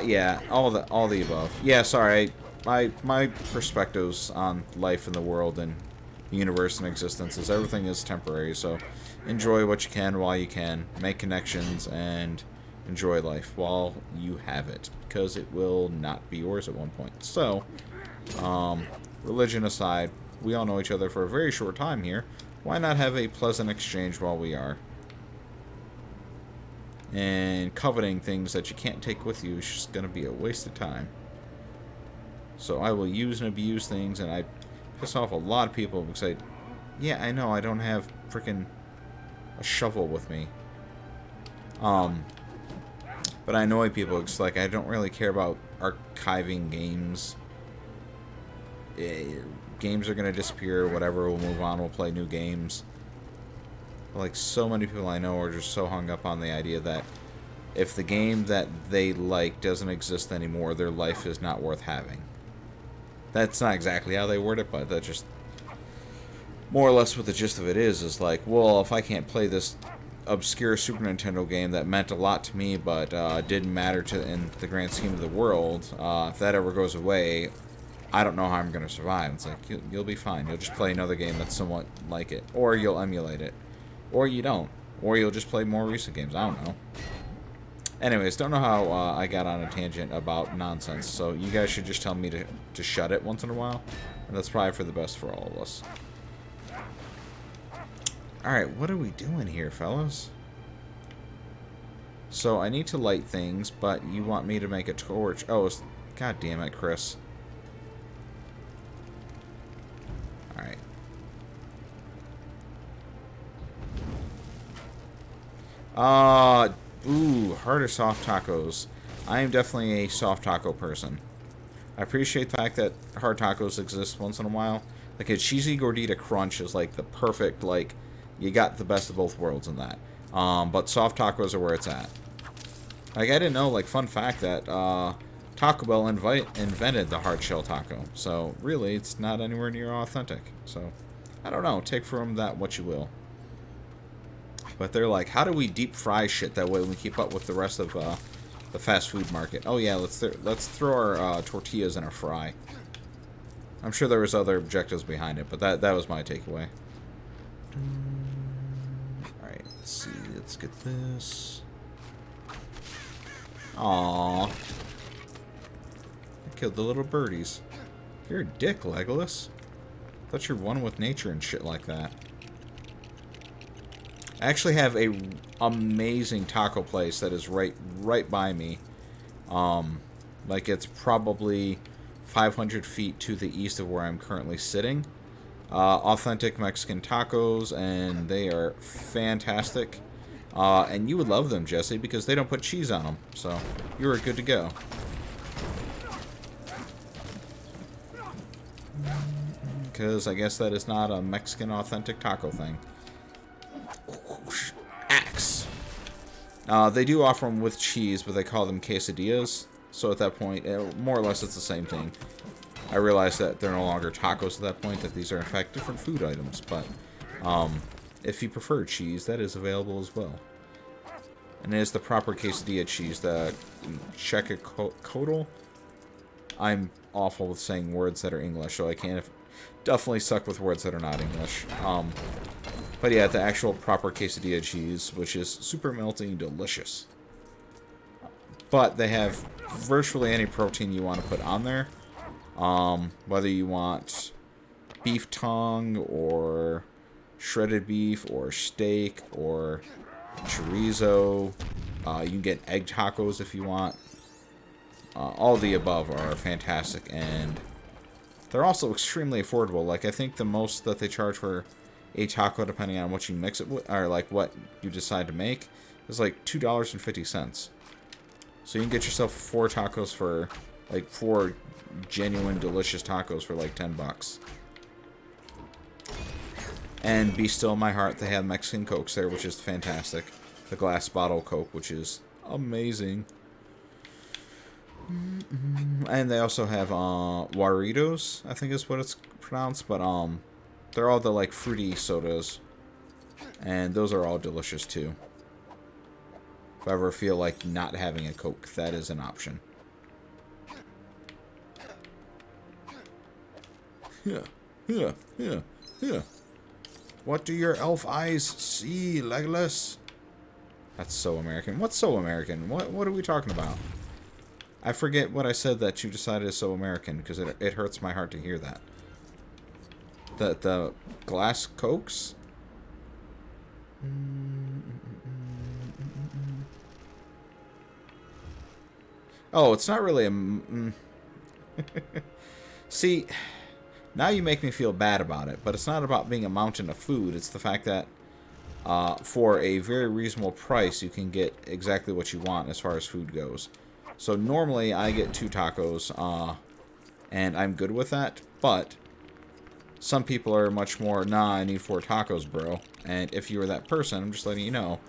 Yeah, all the above. Yeah, sorry. My perspectives on life in the world and the universe and existence is everything is temporary, so enjoy what you can while you can. Make connections and enjoy life while you have it, because it will not be yours at one point. So, religion aside, we all know each other for a very short time here. Why not have a pleasant exchange while we are? And coveting things that you can't take with you is just going to be a waste of time. So I will use and abuse things, and I piss off a lot of people because yeah, I know I don't have freaking a shovel with me. But I annoy people. It's like I don't really care about archiving games. Games are gonna disappear. Whatever. We'll move on. We'll play new games. Like so many people I know are just so hung up on the idea that if the game that they like doesn't exist anymore, their life is not worth having. That's not exactly how they word it, but that's just more or less what the gist of it is like, well, if I can't play this obscure Super Nintendo game that meant a lot to me, but didn't matter in the grand scheme of the world, if that ever goes away, I don't know how I'm going to survive. It's like, you'll be fine. You'll just play another game that's somewhat like it. Or you'll emulate it. Or you don't. Or you'll just play more recent games. I don't know. Anyways, don't know how I got on a tangent about nonsense, so you guys should just tell me to shut it once in a while. And that's probably for the best for all of us. Alright, what are we doing here, fellas? So, I need to light things, but you want me to make a torch. Oh, god damn it, Chris. Alright. Ooh, hard or soft tacos. I am definitely a soft taco person. I appreciate the fact that hard tacos exist once in a while. Like a cheesy gordita crunch is like the perfect, like, you got the best of both worlds in that. But soft tacos are where it's at. Like, I didn't know, like, fun fact that Taco Bell invented the hard shell taco. So, really, it's not anywhere near authentic. So, I don't know. Take from that what you will. But they're like, how do we deep fry shit that way we keep up with the rest of the fast food market? Oh, yeah, let's throw our tortillas in a fry. I'm sure there was other objectives behind it, but that was my takeaway. Alright, let's see. Let's get this. Aww. I killed the little birdies. You're a dick, Legolas. Thought you're one with nature and shit like that. I actually have a amazing taco place that is right by me. Like it's probably 500 feet to the east of where I'm currently sitting. Authentic Mexican tacos, and they are fantastic. And you would love them, Jesse, because they don't put cheese on them. So, you are good to go. Because I guess that is not a Mexican authentic taco thing. Axe. They do offer them with cheese, but they call them quesadillas. So at that point, more or less it's the same thing. I realize that they're no longer tacos at that point, that these are in fact different food items, but if you prefer cheese, that is available as well. And it is the proper quesadilla cheese, the checacotl. I'm awful with saying words that are English, so I can't definitely suck with words that are not English. But yeah, the actual proper quesadilla cheese, which is super melty and delicious. But they have virtually any protein you want to put on there. Whether you want beef tongue or shredded beef or steak or chorizo. You can get egg tacos if you want. All the above are fantastic, and they're also extremely affordable. Like, I think the most that they charge for a taco, depending on what you mix it with, or like what you decide to make, is like $2.50. So you can get yourself 4 tacos for, like, 4 genuine delicious tacos for like $10. And be still in my heart, they have Mexican Cokes there, which is fantastic. The glass bottle Coke, which is amazing. And they also have Guaritos, I think is what it's pronounced, but they're all the like fruity sodas, and those are all delicious too. If I ever feel like not having a Coke, that is an option. Yeah. What do your elf eyes see, Legolas? That's so American. What's so American? What are we talking about? I forget what I said that you decided is so American, because it hurts my heart to hear that. The glass Cokes? Oh, it's not really a... See, now you make me feel bad about it, but it's not about being a mountain of food. It's the fact that for a very reasonable price, you can get exactly what you want as far as food goes. So normally I get 2 tacos, and I'm good with that, but some people are much more, nah, I need 4 tacos, bro. And if you were that person, I'm just letting you know,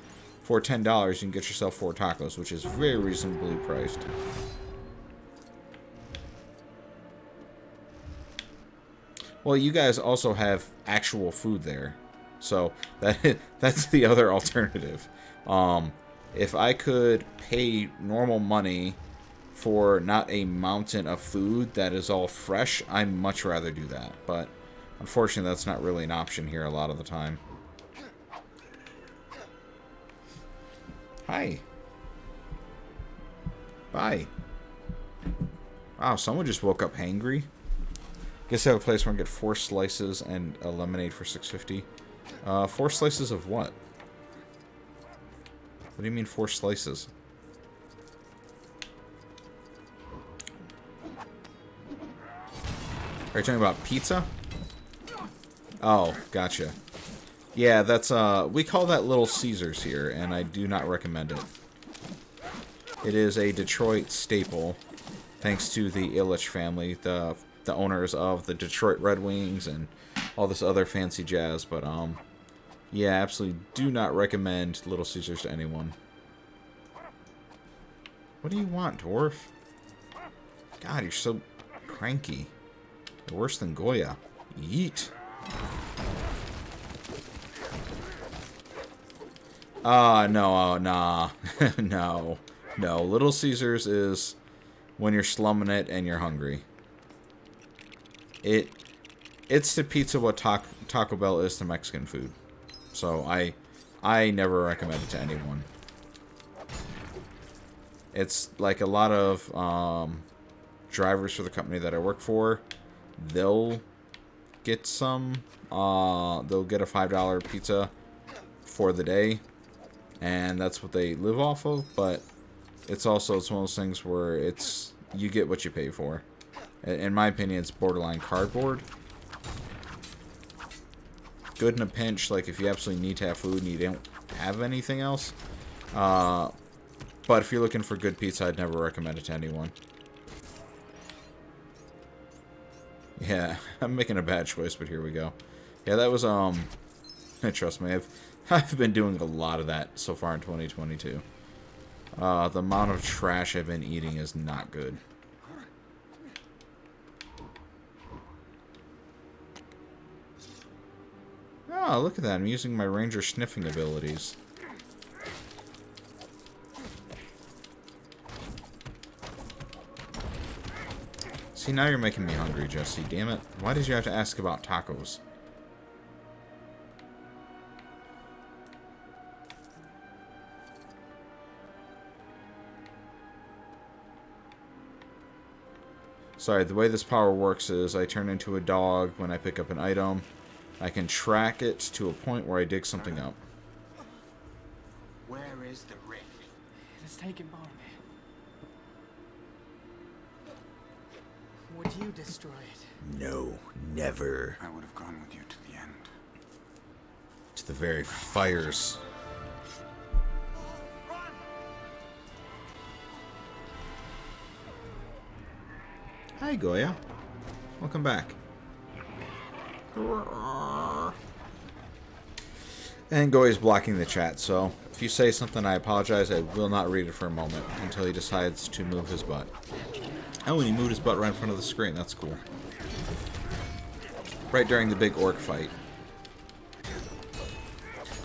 for $10, you can get yourself 4 tacos, which is very reasonably priced. Well, you guys also have actual food there. So that's the other alternative. If I could pay normal money for not a mountain of food that is all fresh, I'd much rather do that. But unfortunately, that's not really an option here a lot of the time. Hi. Bye. Wow, someone just woke up hangry. Guess I have a place where I can get 4 slices and a lemonade for $6.50. 4 slices of what? What do you mean 4 slices? Are you talking about pizza? Oh, gotcha. Yeah, that's, we call that Little Caesars here, and I do not recommend it. It is a Detroit staple, thanks to the Illich family, the owners of the Detroit Red Wings and all this other fancy jazz, but, yeah, absolutely do not recommend Little Caesars to anyone. What do you want, dwarf? God, you're so cranky. You're worse than Goya. Yeet. No, nah. No. No, Little Caesars is when you're slumming it and you're hungry. It's to pizza what Taco Bell is to Mexican food. So I never recommend it to anyone. It's like a lot of drivers for the company that I work for, they'll get some, they'll get a $5 pizza for the day, and that's what they live off of, but it's one of those things where you get what you pay for. In my opinion, it's borderline cardboard. Good in a pinch, like if you absolutely need to have food and you don't have anything else. But if you're looking for good pizza, I'd never recommend it to anyone. Yeah, I'm making a bad choice, but here we go. Yeah, that was, trust me, I've been doing a lot of that so far in 2022. The amount of trash I've been eating is not good. Oh, look at that. I'm using my ranger sniffing abilities. See, now you're making me hungry, Jesse. Damn it. Why did you have to ask about tacos? Sorry, the way this power works is I turn into a dog when I pick up an item. I can track it to a point where I dig something up. Where is the rift? It is taken by me. Would you destroy it? No, never. I would have gone with you to the end. To the very fires. Hi, Goya. Welcome back. And Goya's blocking the chat, so if you say something, I apologize. I will not read it for a moment until he decides to move his butt. Oh, and he moved his butt right in front of the screen. That's cool. Right during the big orc fight.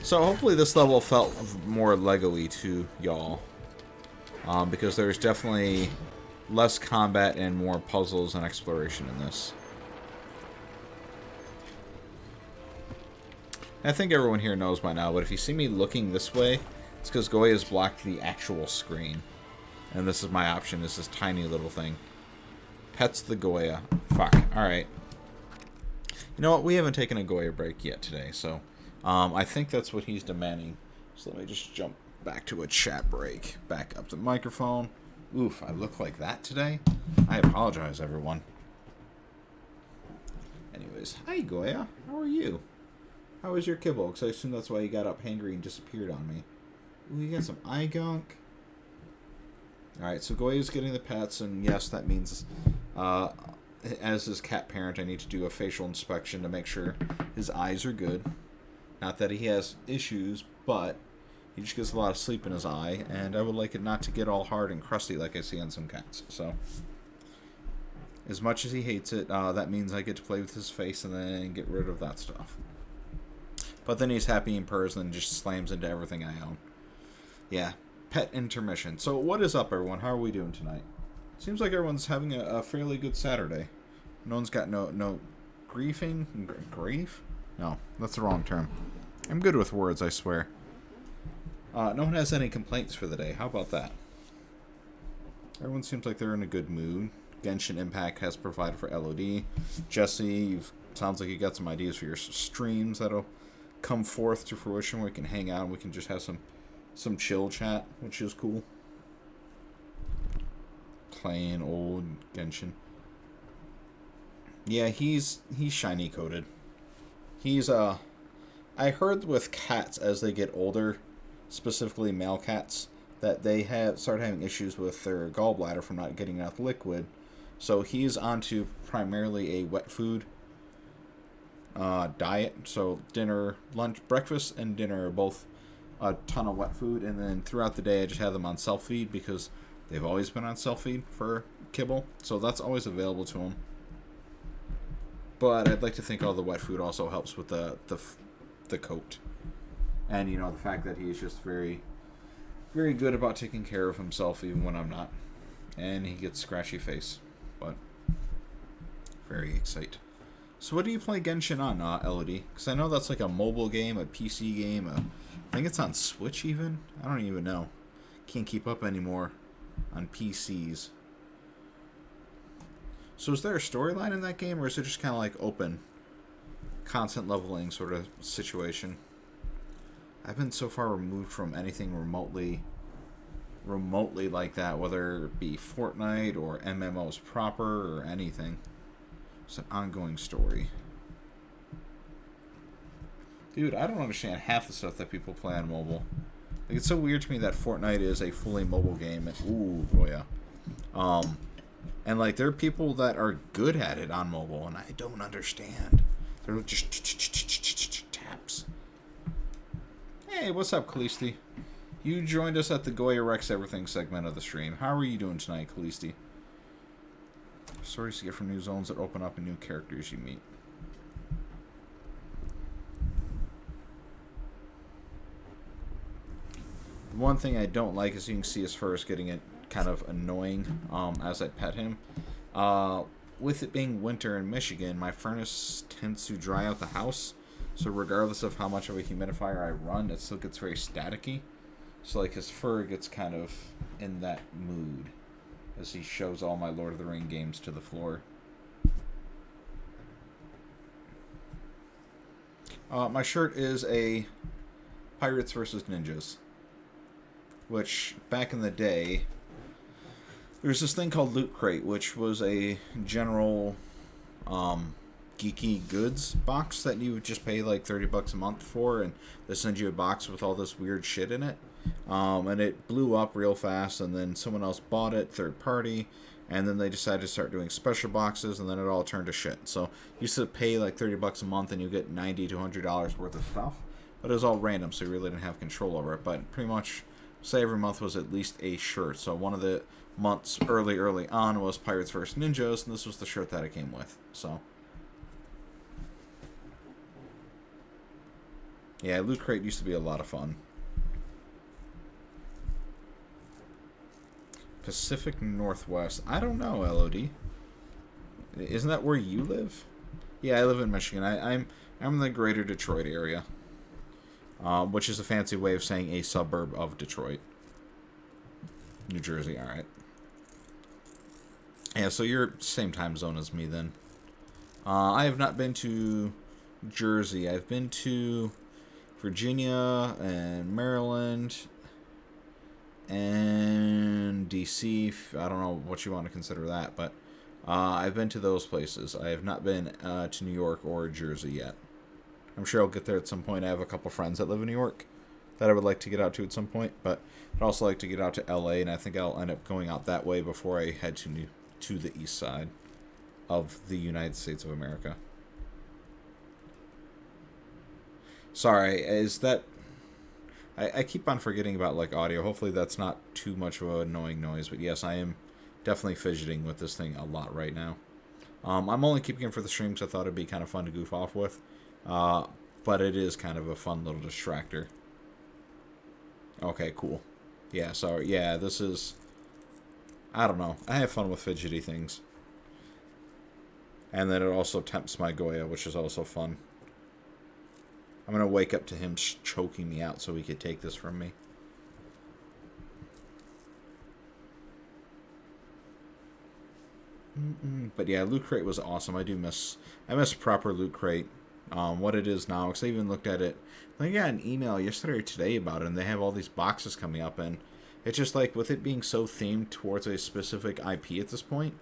So hopefully this level felt more Lego-y to y'all. Because there's definitely less combat and more puzzles and exploration in this. I think everyone here knows by now, but if you see me looking this way, it's because Goya's blocked the actual screen. And this is my option, is this tiny little thing. Pets the Goya. Fuck. Alright. You know what? We haven't taken a Goya break yet today, so I think that's what he's demanding. So let me just jump back to a chat break. Back up the microphone. Oof, I look like that today? I apologize, everyone. Anyways, hi Goya. How are you? How was your kibble? Because I assume that's why you got up hangry and disappeared on me. Ooh, you got some eye gunk. Alright, so Goya's getting the pets, and yes, that means, as his cat parent, I need to do a facial inspection to make sure his eyes are good. Not that he has issues, but he just gets a lot of sleep in his eye, and I would like it not to get all hard and crusty like I see on some cats. So, as much as he hates it, that means I get to play with his face and then get rid of that stuff. But then he's happy and purrs and then just slams into everything I own. Yeah, pet intermission. So what is up, everyone? How are we doing tonight? Seems like everyone's having a fairly good Saturday. No one's got no griefing? Grief? No, that's the wrong term. I'm good with words, I swear. No one has any complaints for the day. How about that? Everyone seems like they're in a good mood. Genshin Impact has provided for LOD. Jesse, sounds like you got some ideas for your streams that'll come forth to fruition. We can hang out and we can just have some chill chat, which is cool. Playing old Genshin. Yeah, he's shiny coated. He's I heard with cats as they get older, specifically male cats, that they start having issues with their gallbladder from not getting enough liquid. So he's onto primarily a wet food diet. So dinner, lunch, breakfast, and dinner are both a ton of wet food. And then throughout the day, I just have them on self-feed because they've always been on self-feed for kibble. So that's always available to them. But I'd like to think all the wet food also helps with the coat. And, you know, the fact that he's just very, very good about taking care of himself even when I'm not. And he gets scratchy face. But very excited. So what do you play Genshin on, Elodie? Because I know that's like a mobile game, a PC game. I think it's on Switch even. I don't even know. Can't keep up anymore on PCs. So is there a storyline in that game, or is it just kind of like open, constant leveling sort of situation? I've been so far removed from anything remotely like that, whether it be Fortnite or MMOs proper or anything. It's an ongoing story. Dude, I don't understand half the stuff that people play on mobile. Like, it's so weird to me that Fortnite is a fully mobile game. And, ooh, boy, yeah. And, like, there are people that are good at it on mobile, and I don't understand. They're just taps. Hey, what's up, Kalisti? You joined us at the Goya Rex Everything segment of the stream. How are you doing tonight, Kalisti? Stories to get from new zones that open up and new characters you meet. The one thing I don't like is you can see his fur is getting it kind of annoying as I pet him. With it being winter in Michigan, my furnace tends to dry out the house. So regardless of how much of a humidifier I run, it still gets very staticky. So like his fur gets kind of in that mood as he shows all my Lord of the Ring games to the floor. My shirt is a Pirates vs. Ninjas. Which, back in the day, there's this thing called Loot Crate, which was a general geeky goods box that you would just pay like $30 a month for, and they send you a box with all this weird shit in it. And it blew up real fast, and then someone else bought it, third party, and then they decided to start doing special boxes, and then it all turned to shit. So you used to pay like $30 a month, and you get $90 to $100 worth of stuff, but it was all random, so you really didn't have control over it. But pretty much, say every month was at least a shirt. So one of the months early on was Pirates vs. Ninjas, and this was the shirt that it came with. So yeah, Loot Crate used to be a lot of fun. Pacific Northwest. I don't know, LOD. Isn't that where you live? Yeah, I live in Michigan. I'm in the greater Detroit area. Which is a fancy way of saying a suburb of Detroit. New Jersey, alright. Yeah, so you're same time zone as me then. I have not been to Jersey. I've been to Virginia and Maryland and DC. I don't know what you want to consider that, but I've been to those places. I have not been to New York or Jersey yet. I'm sure I'll get there at some point. I have a couple friends that live in New York that I would like to get out to at some point, but I'd also like to get out to LA, and I think I'll end up going out that way before I head to the east side of the United States of America. Sorry, is that... I keep on forgetting about, like, audio. Hopefully that's not too much of an annoying noise, but yes, I am definitely fidgeting with this thing a lot right now. I'm only keeping it for the stream because I thought it'd be kind of fun to goof off with, but it is kind of a fun little distractor. Okay, cool. Yeah, so, yeah, this is... I don't know. I have fun with fidgety things. And then it also tempts my Goya, which is also fun. I'm going to wake up to him choking me out so he could take this from me. But yeah, Loot Crate was awesome. I miss proper Loot Crate. What it is now, because I even looked at it. I got an email yesterday or today about it, and they have all these boxes coming up, and it's just like, with it being so themed towards a specific IP at this point,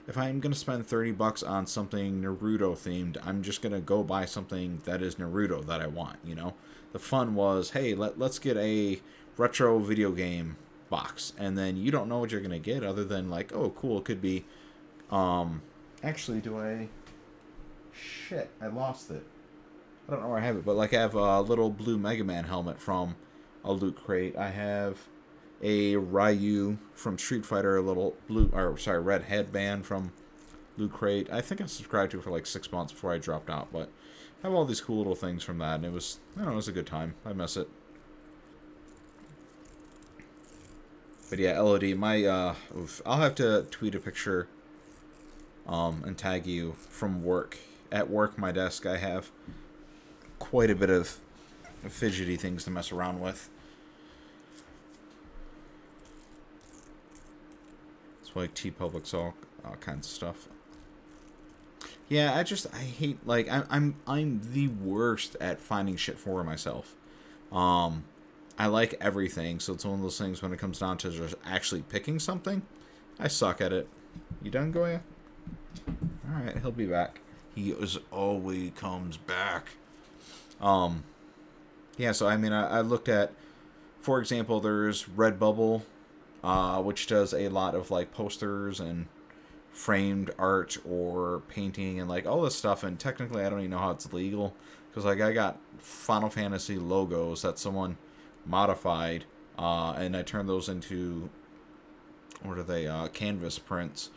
if I'm going to spend $30 on something Naruto themed, I'm just going to go buy something that is Naruto that I want, you know? The fun was, hey, let's get a retro video game box, and then you don't know what you're going to get other than like, oh, cool, it could be, actually, shit, I lost it. I don't know where I have it, but like I have a little blue Mega Man helmet from a Loot Crate. I have a Ryu from Street Fighter, a little red headband from Loot Crate. I think I subscribed to it for like 6 months before I dropped out, but I have all these cool little things from that, and it was, I don't know, it was a good time. I miss it. But yeah, LOD, I'll have to tweet a picture, and tag you from work. At work, my desk, I have quite a bit of fidgety things to mess around with. It's like TeePublic's all kinds of stuff. Yeah, I hate, like, I'm the worst at finding shit for myself. I like everything, so it's one of those things when it comes down to just actually picking something, I suck at it. You done, Goya? Alright, he'll be back. He always comes back. Yeah, so I mean, I looked at, for example, there's Redbubble, which does a lot of like posters and framed art or painting and like all this stuff, and technically I don't even know how it's legal, because like I got Final Fantasy logos that someone modified, and I turned those into, what are they, canvas prints.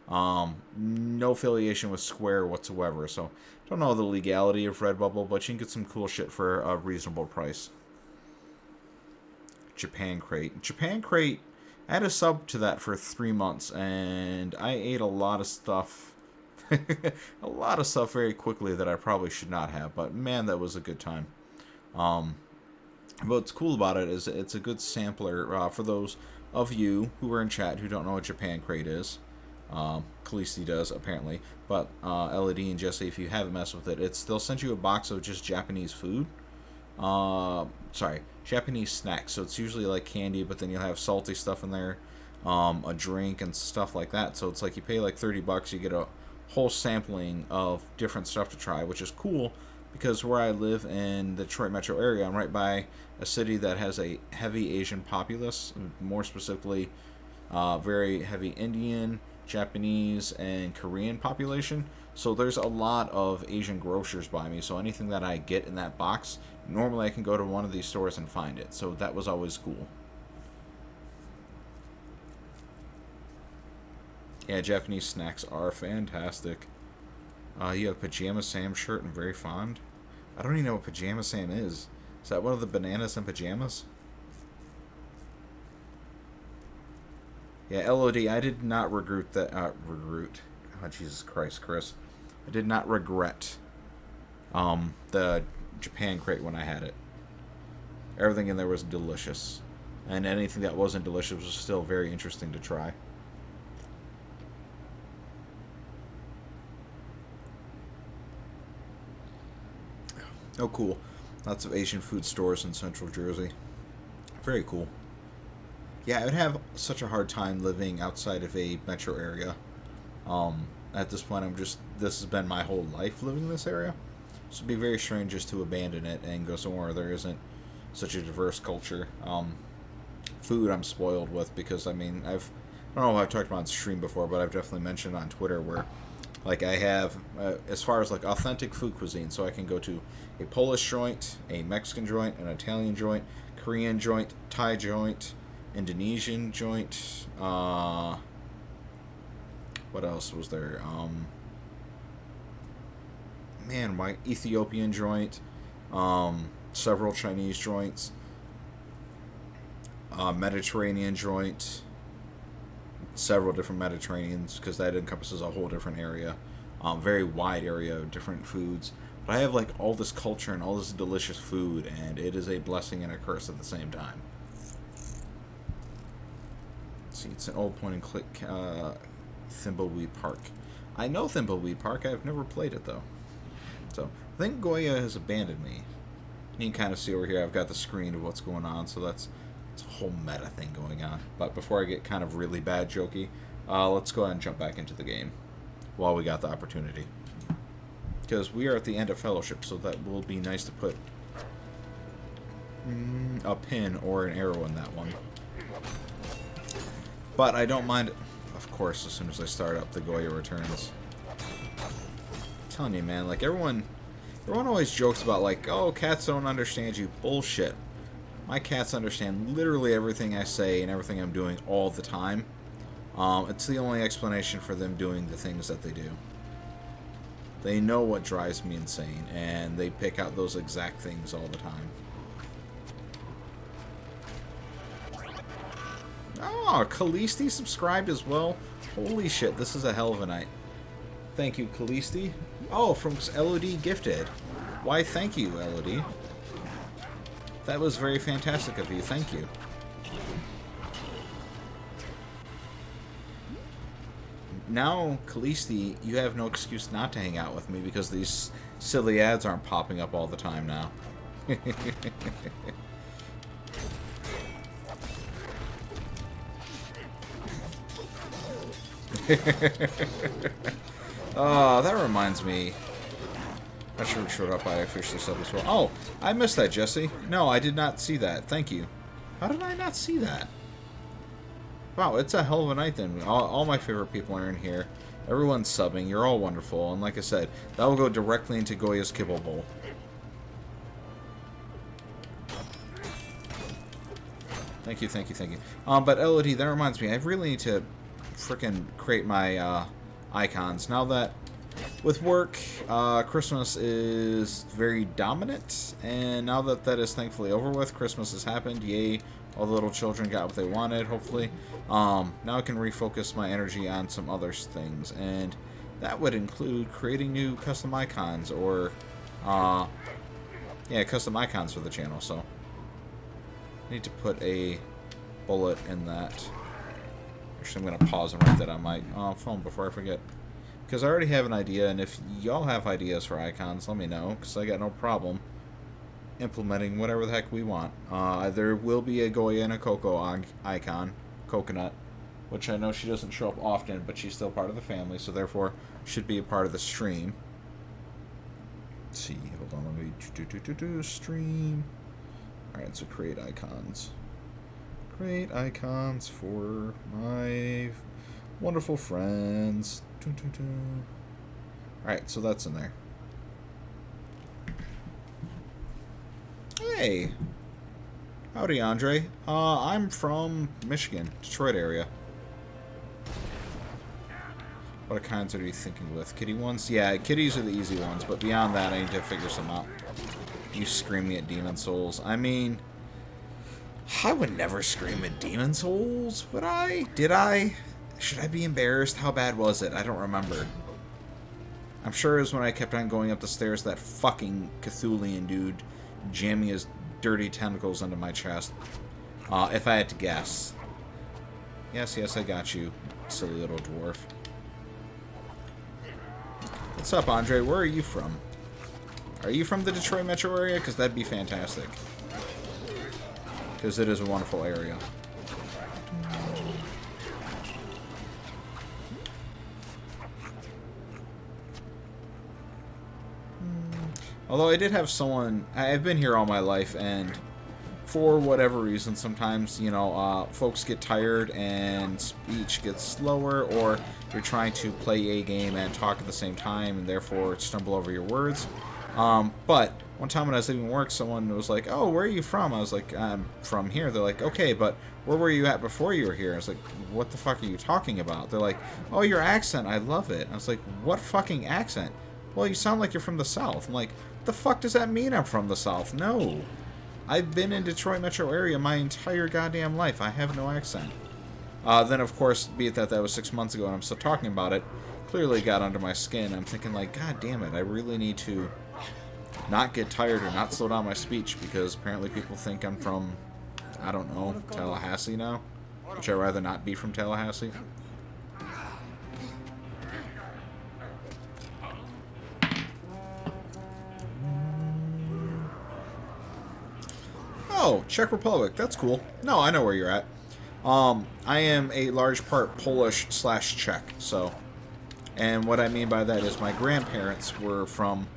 No affiliation with Square whatsoever, so don't know the legality of Redbubble, but you can get some cool shit for a reasonable price. Japan Crate, I had a sub to that for 3 months, and I ate a lot of stuff, a lot of stuff very quickly that I probably should not have, but man, that was a good time. What's cool about it is it's a good sampler, for those of you who are in chat who don't know what Japan Crate is. Khaleesi does, apparently, but LED and Jesse, if you haven't messed with it, they'll send you a box of just Japanese food, Japanese snacks, so it's usually like candy, but then you'll have salty stuff in there, a drink and stuff like that, so it's like you pay like $30, you get a whole sampling of different stuff to try, which is cool, because where I live in the Detroit metro area, I'm right by a city that has a heavy Asian populace, more specifically, very heavy Indian, Japanese, and Korean population. So there's a lot of Asian grocers by me, so anything that I get in that box, normally I can go to one of these stores and find it. So that was always cool. Yeah, Japanese snacks are fantastic. You have Pajama Sam shirt and very fond. I don't even know what Pajama Sam is. Is that one of the bananas and pajamas? Yeah, LOD, I did not regret that, oh, Jesus Christ, Chris. I did not regret, the Japan Crate when I had it. Everything in there was delicious. And anything that wasn't delicious was still very interesting to try. Oh, cool. Lots of Asian food stores in Central Jersey. Very cool. Yeah, I would have such a hard time living outside of a metro area. At this point, this has been my whole life living in this area. So it'd be very strange just to abandon it and go somewhere where there isn't such a diverse culture. Food I'm spoiled with because, I mean, I don't know if I've talked about on stream before, but I've definitely mentioned on Twitter where, like, I have, as far as, like, authentic food cuisine, so I can go to a Polish joint, a Mexican joint, an Italian joint, Korean joint, Thai joint, Indonesian joint, what else was there? My Ethiopian joint, several Chinese joints, Mediterranean joint, several different Mediterraneans, because that encompasses a whole different area, very wide area of different foods. But I have like all this culture and all this delicious food, and it is a blessing and a curse at the same time. Let's see, it's an old point and click Thimbleweed Park. I know Thimbleweed Park, I've never played it though. So I think Goya has abandoned me. You can kind of see over here I've got the screen of what's going on, so it's a whole meta thing going on. But before I get kind of really bad jokey, let's go ahead and jump back into the game while we got the opportunity. Because we are at the end of Fellowship, so that will be nice to put a pin or an arrow in that one. But I don't mind, of course, as soon as I start up, the Goya returns. I'm telling you, man, like everyone always jokes about like, oh, cats don't understand you. Bullshit. My cats understand literally everything I say and everything I'm doing all the time. It's the only explanation for them doing the things that they do. They know what drives me insane, and they pick out those exact things all the time. Oh, Kalisti subscribed as well. Holy shit, this is a hell of a night. Thank you, Kalisti. Oh, from LOD Gifted. Why, thank you, LOD. That was very fantastic of you. Thank you. Now, Kalisti, you have no excuse not to hang out with me because these silly ads aren't popping up all the time now. Oh, that reminds me. I should have showed up. I fished this up as well. Oh, I missed that, Jesse. No, I did not see that. Thank you. How did I not see that? Wow, it's a hell of a night then. All my favorite people are in here. Everyone's subbing. You're all wonderful. And like I said, that will go directly into Goya's Kibble Bowl. Thank you, thank you, thank you. But LOD, that reminds me. I really need to frickin' create my icons. Now that with work, Christmas is very dominant. And now that that is thankfully over with, Christmas has happened. Yay. All the little children got what they wanted, hopefully. Now I can refocus my energy on some other things. And that would include creating new custom icons or, yeah, custom icons for the channel. So I need to put a bullet in that. Actually, I'm going to pause and write that on my phone before I forget. Because I already have an idea, and if y'all have ideas for icons, let me know. Because I got no problem implementing whatever the heck we want. There will be a Goya and a Coco icon, Coconut, which I know she doesn't show up often, but she's still part of the family, so therefore should be a part of the stream. Let's see, hold on, let me stream. Alright, so create icons. Create icons for my wonderful friends. Alright, so that's in there. Hey! Howdy, Andre. I'm from Michigan, Detroit area. What kinds are you thinking with? Kitty ones? Yeah, kitties are the easy ones, but beyond that, I need to figure some out. You screaming at Demon Souls. I mean, I would never scream at Demon Souls, would I? Did I? Should I be embarrassed? How bad was it? I don't remember. I'm sure it was when I kept on going up the stairs, that fucking Cthulian dude jamming his dirty tentacles into my chest. If I had to guess. Yes, yes, I got you, silly little dwarf. What's up, Andre? Where are you from? Are you from the Detroit metro area? Because that'd be fantastic. Because it is a wonderful area. Although I did have someone... I've been here all my life, and for whatever reason, sometimes, you know, folks get tired and speech gets slower, or you're trying to play a game and talk at the same time, and therefore stumble over your words. But one time when I was leaving work, someone was like, "Oh, where are you from?" I was like, "I'm from here." They're like, "Okay, but where were you at before you were here?" I was like, "What the fuck are you talking about?" They're like, "Oh, your accent, I love it." I was like, "What fucking accent?" "Well, you sound like you're from the South." I'm like, "What the fuck does that mean I'm from the South?" No. I've been in Detroit metro area my entire goddamn life. I have no accent. Then, of course, be it that was 6 months ago and I'm still talking about it, clearly got under my skin. I'm thinking, like, God damn it, I really need to not get tired or not slow down my speech, because apparently people think I'm from, I don't know, Tallahassee now, which I'd rather not be from Tallahassee. Oh, Czech Republic, that's cool. No, I know where you're at. I am a large part Polish/Czech, so, and what I mean by that is my grandparents were from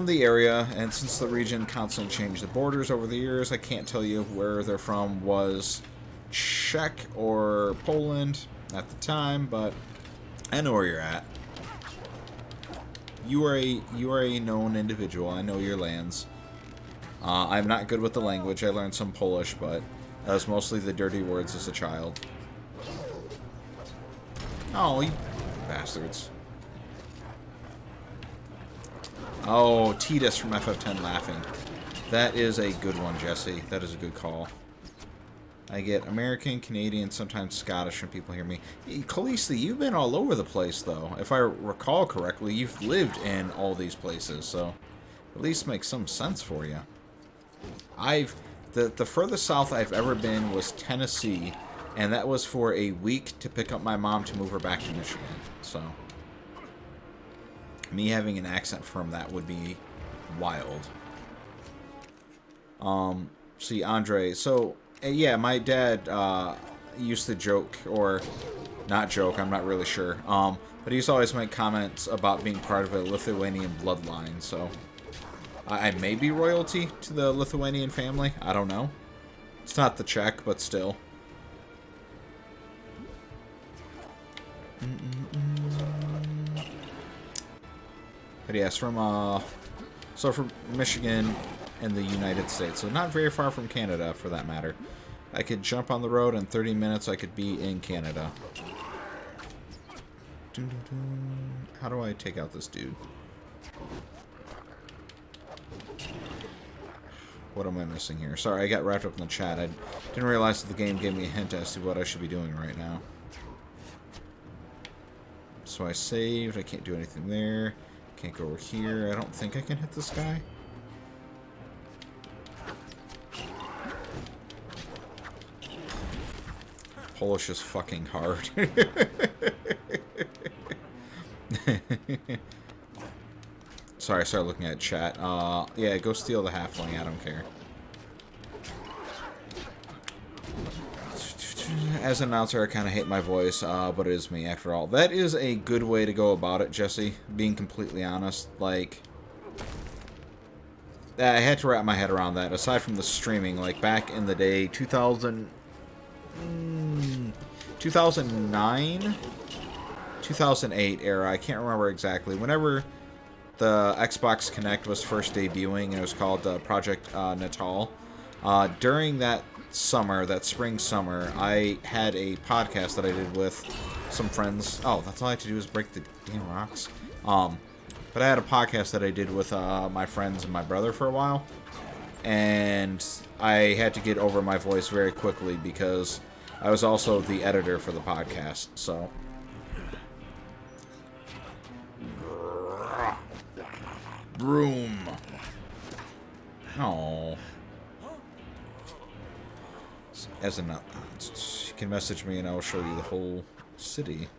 the area, and since the region constantly changed the borders over the years, I can't tell you where they're from was Czech or Poland at the time, but I know where you're at. You are a known individual. I know your lands. I'm not good with the language. I learned some Polish, but that was mostly the dirty words as a child. Oh, you bastards. Oh, Titus from FF10 laughing. That is a good one, Jesse. That is a good call. I get American, Canadian, sometimes Scottish when people hear me. Khaleesi, you've been all over the place, though. If I recall correctly, you've lived in all these places, so at least makes some sense for you. The furthest south I've ever been was Tennessee, and that was for a week to pick up my mom to move her back to Michigan. So me having an accent from that would be wild. See, Andre, so yeah, my dad used to joke, or not joke, I'm not really sure, but he used to always make comments about being part of a Lithuanian bloodline, so I may be royalty to the Lithuanian family. I don't know. It's not the Czech, but still. But yes, from Michigan in the United States, so not very far from Canada, for that matter. I could jump on the road in 30 minutes. I could be in Canada. How do I take out this dude? What am I missing here? Sorry, I got wrapped up in the chat. I didn't realize that the game gave me a hint as to what I should be doing right now. So I saved. I can't do anything there. Can't go over here. I don't think I can hit this guy. Polish is fucking hard. Sorry, I started looking at chat. Yeah, go steal the halfling. I don't care. As an announcer, I kind of hate my voice, but it is me after all. That is a good way to go about it, Jesse. Being completely honest, like, I had to wrap my head around that. Aside from the streaming, like back in the day, 2009, 2008 era. I can't remember exactly. Whenever the Xbox Connect was first debuting, and it was called Project Natal. During that summer, that spring summer, I had a podcast that I did with some friends. Oh, that's all I had to do is break the damn rocks. But I had a podcast that I did with my friends and my brother for a while. And I had to get over my voice very quickly because I was also the editor for the podcast, so... Broom. Oh. As a you can message me and I will show you the whole city.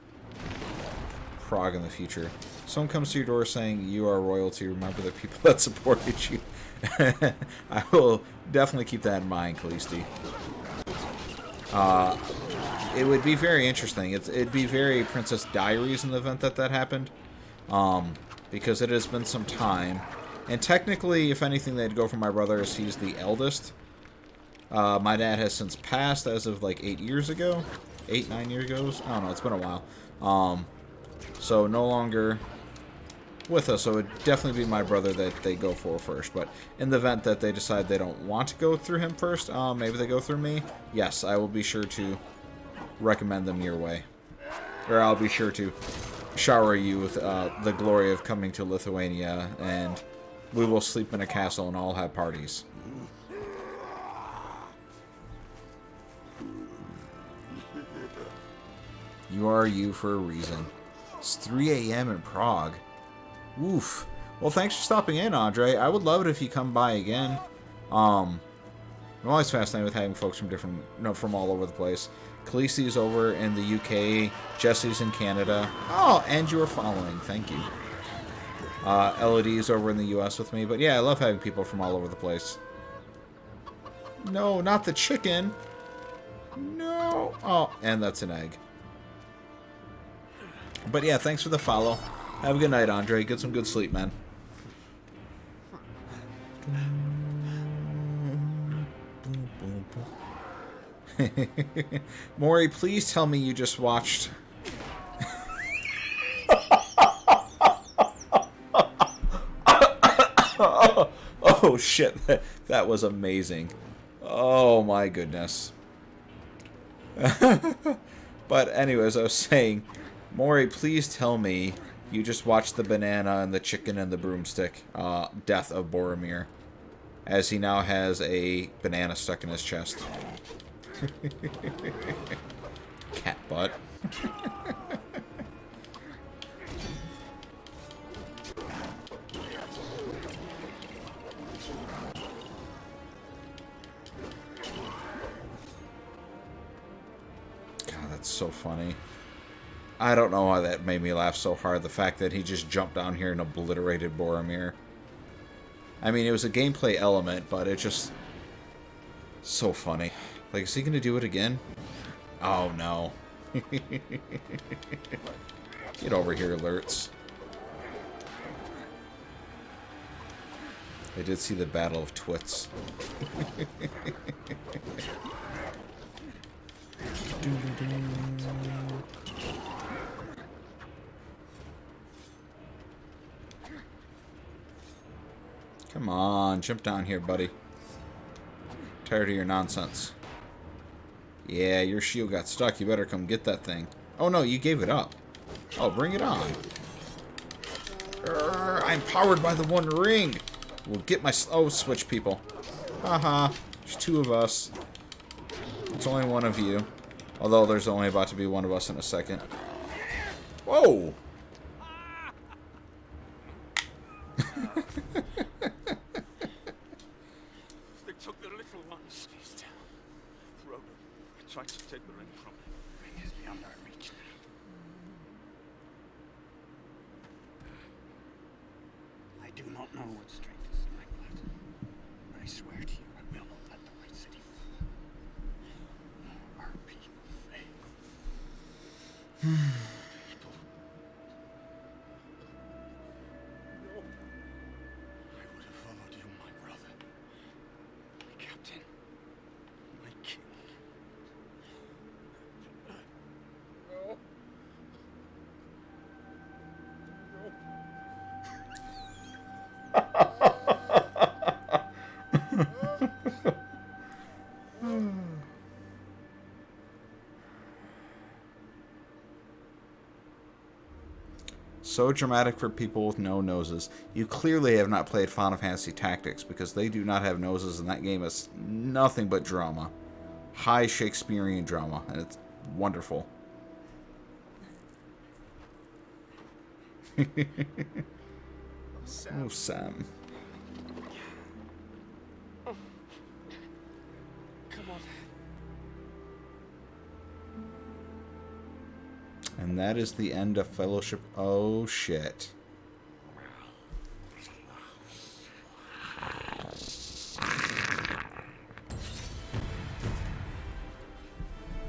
Prague in the future. Someone comes to your door saying you are royalty. Remember the people that supported you. I will definitely keep that in mind, Khaleesi. It would be very interesting. It'd be very Princess Diaries in the event that happened. Because it has been some time. And technically, if anything, they'd go for my brother as he's the eldest. My dad has since passed as of like 8 years ago. 8, 9 years ago? I don't know, it's been a while. So no longer with us, so it would definitely be my brother that they go for first. But in the event that they decide they don't want to go through him first, maybe they go through me, yes, I will be sure to recommend them your way. Or I'll be sure to shower you with the glory of coming to Lithuania, and we will sleep in a castle and all have parties. You are you for a reason. It's 3 a.m. in Prague. Oof. Well, thanks for stopping in, Andre. I would love it if you come by again. I'm always fascinated with having folks from all over the place. Khaleesi's over in the UK. Jesse's in Canada. Oh, and you are following. Thank you. Elodie's over in the US with me. But yeah, I love having people from all over the place. No, not the chicken. No. Oh, and that's an egg. But yeah, thanks for the follow. Have a good night, Andre. Get some good sleep, man. Maury, please tell me you just watched... Oh, shit. That was amazing. Oh, my goodness. But anyways, I was saying... Maury, please tell me you just watched the banana and the chicken and the broomstick death of Boromir, as he now has a banana stuck in his chest. Cat butt. God, that's so funny. I don't know why that made me laugh so hard. The fact that he just jumped down here and obliterated Boromir. I mean, it was a gameplay element, but it just... so funny. Like, is he going to do it again? Oh, no. Get over here, alerts. I did see the Battle of Twits. Come on, jump down here, buddy. Tired of your nonsense. Yeah, your shield got stuck. You better come get that thing. Oh, no, you gave it up. Oh, bring it on. I'm powered by the One Ring. We'll get my... Oh, switch people. Haha. There's two of us. It's only one of you. Although there's only about to be one of us in a second. Whoa! They took the little ones. He's down. Frodo tried to take the ring from him. The ring is beyond our reach now. I do not know what strength is like that. But I swear to you, I will not let the White City fall. Our people fail. People. No. I would have followed you, my brother. My captain. My king. No. So dramatic for people with no noses. You clearly have not played Final Fantasy Tactics, because they do not have noses, and that game is nothing but drama. High Shakespearean drama, and it's wonderful. Sam. Oh, Sam. Come on. And that is the end of Fellowship. Oh, shit.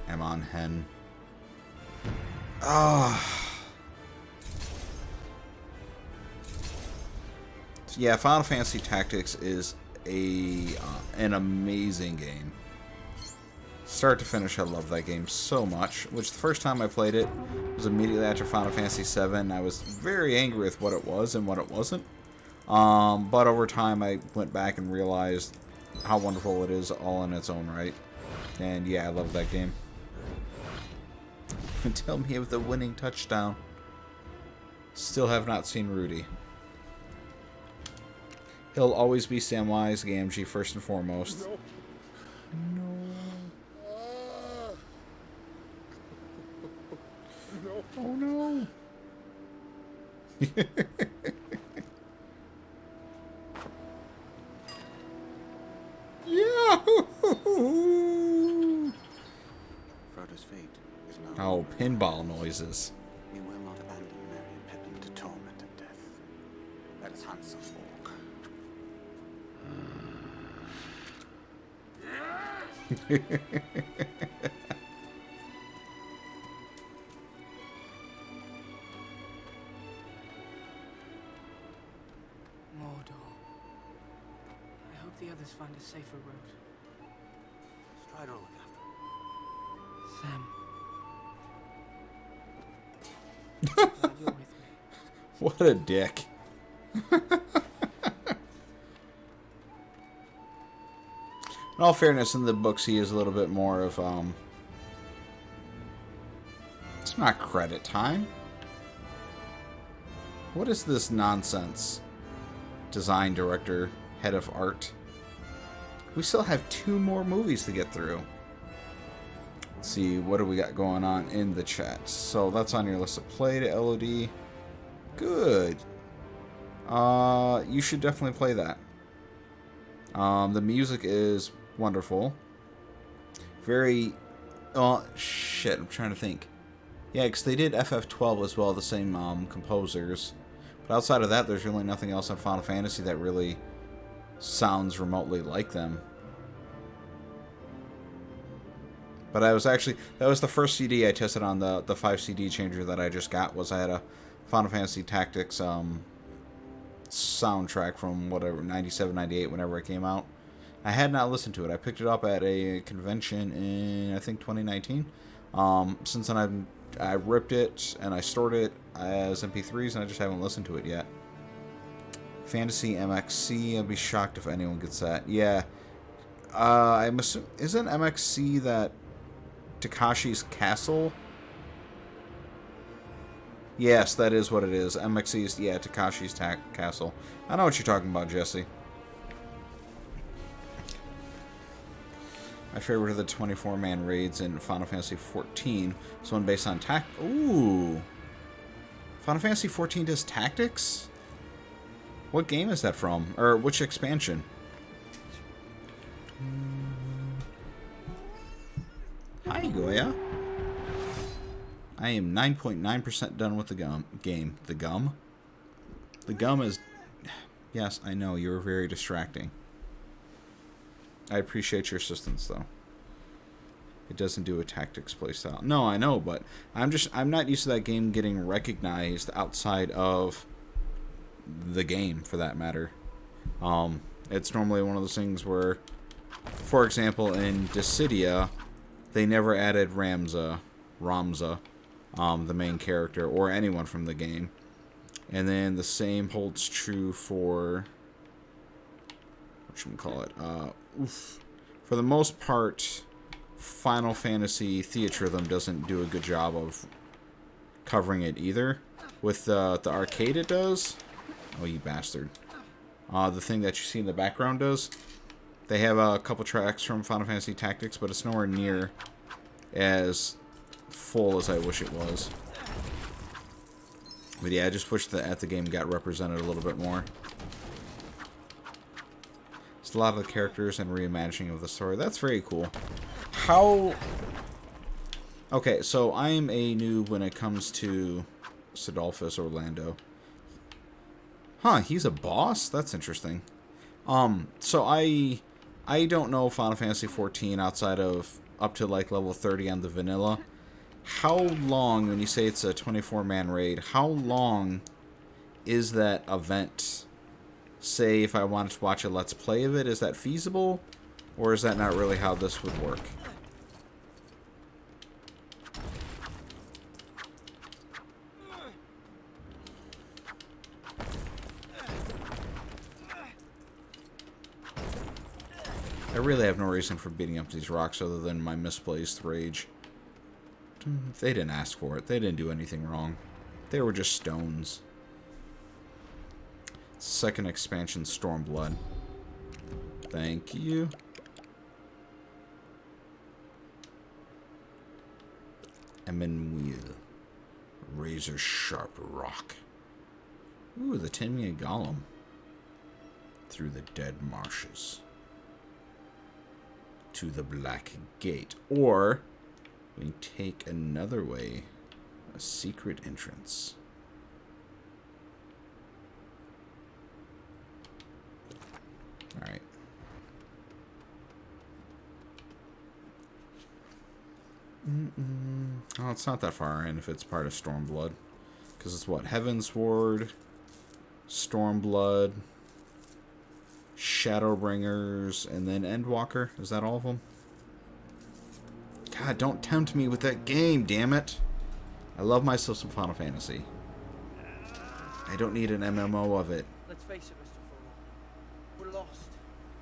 I'm on hen. Ah. Yeah, Final Fantasy Tactics is an amazing game. Start to finish, I love that game so much. Which the first time I played it was immediately after Final Fantasy VII. I was very angry with what it was and what it wasn't. But over time, I went back and realized how wonderful it is all in its own right. And yeah, I love that game. Tell me of the winning touchdown. Still have not seen Rudy. He'll always be Samwise Gamgee first and foremost. No. Oh no. Yahoo! Frodo's fate is known. Oh, pinball noises. We will not abandon Merry and Pippin to torment and death. Let us hunt some orc. Mordor. I hope the others find a safer route. Strider will look after Sam. Glad you're with me. What a dick. In all fairness, in the books, he is a little bit more of, It's not credit time. What is this nonsense? Design director, head of art. We still have 2 more movies to get through. Let's see, what do we got going on in the chat? So that's on your list of play to LOD. Good. You should definitely play that. The music is wonderful. Very... Oh, shit, I'm trying to think. Yeah, because they did FF12 as well, the same composers. But outside of that, there's really nothing else in Final Fantasy that really sounds remotely like them. But I was actually... That was the first CD I tested on the 5 CD changer that I just got. Was I had a Final Fantasy Tactics soundtrack from whatever, 97, 98, whenever it came out. I had not listened to it. I picked it up at a convention in, I think, 2019. Since then, I ripped it and I stored it as MP3s, and I just haven't listened to it yet. Fantasy MXC, I'd be shocked if anyone gets that. Yeah. I'm assuming, isn't MXC that Takashi's Castle? Yes, that is what it is. MXC is, yeah, Takashi's Castle. I know what you're talking about, Jesse. My favorite are the 24-man raids in Final Fantasy XIV. So one based on Ooh. Final Fantasy XIV does tactics? What game is that from? Or which expansion? Hi, Goya. I am 9.9% done with the game. The gum? The gum is... Yes, I know, you were very distracting. I appreciate your assistance, though. It doesn't do a tactics playstyle. No, I know, but I'm not used to that game getting recognized outside of the game, for that matter. It's normally one of those things where, for example, in Dissidia, they never added Ramza, the main character, or anyone from the game. And then the same holds true for... whatchamacallit? For the most part, Final Fantasy Theatrhythm doesn't do a good job of covering it either. With the arcade it does. Oh, you bastard. The thing that you see in the background does. They have a couple tracks from Final Fantasy Tactics, but it's nowhere near as full as I wish it was. But yeah, I just wish that the game got represented a little bit more. It's a lot of the characters and reimagining of the story. That's very cool. How... Okay, so I am a noob when it comes to Sidolphus Orlando. Huh, he's a boss? That's interesting. So I don't know Final Fantasy XIV outside of up to like level 30 on the vanilla. How long, when you say it's a 24-man raid, how long is that event say if I wanted to watch a Let's Play of it, is that feasible? Or is that not really how this would work? I really have no reason for beating up these rocks other than my misplaced rage. They didn't ask for it. They didn't do anything wrong. They were just stones. Second expansion, Stormblood. Thank you. Emmanuel. Razor sharp rock. Ooh, the Timia Golem. Through the dead marshes. To the Black Gate. Or we take another way. A secret entrance. Alright. Oh, it's not that far in if it's part of Stormblood. Because it's what? Heavensward, Stormblood, Shadowbringers, and then Endwalker. Is that all of them? God, don't tempt me with that game, damn it. I love myself some Final Fantasy. I don't need an MMO of it. Let's face it, Mr. Furlong. We're lost.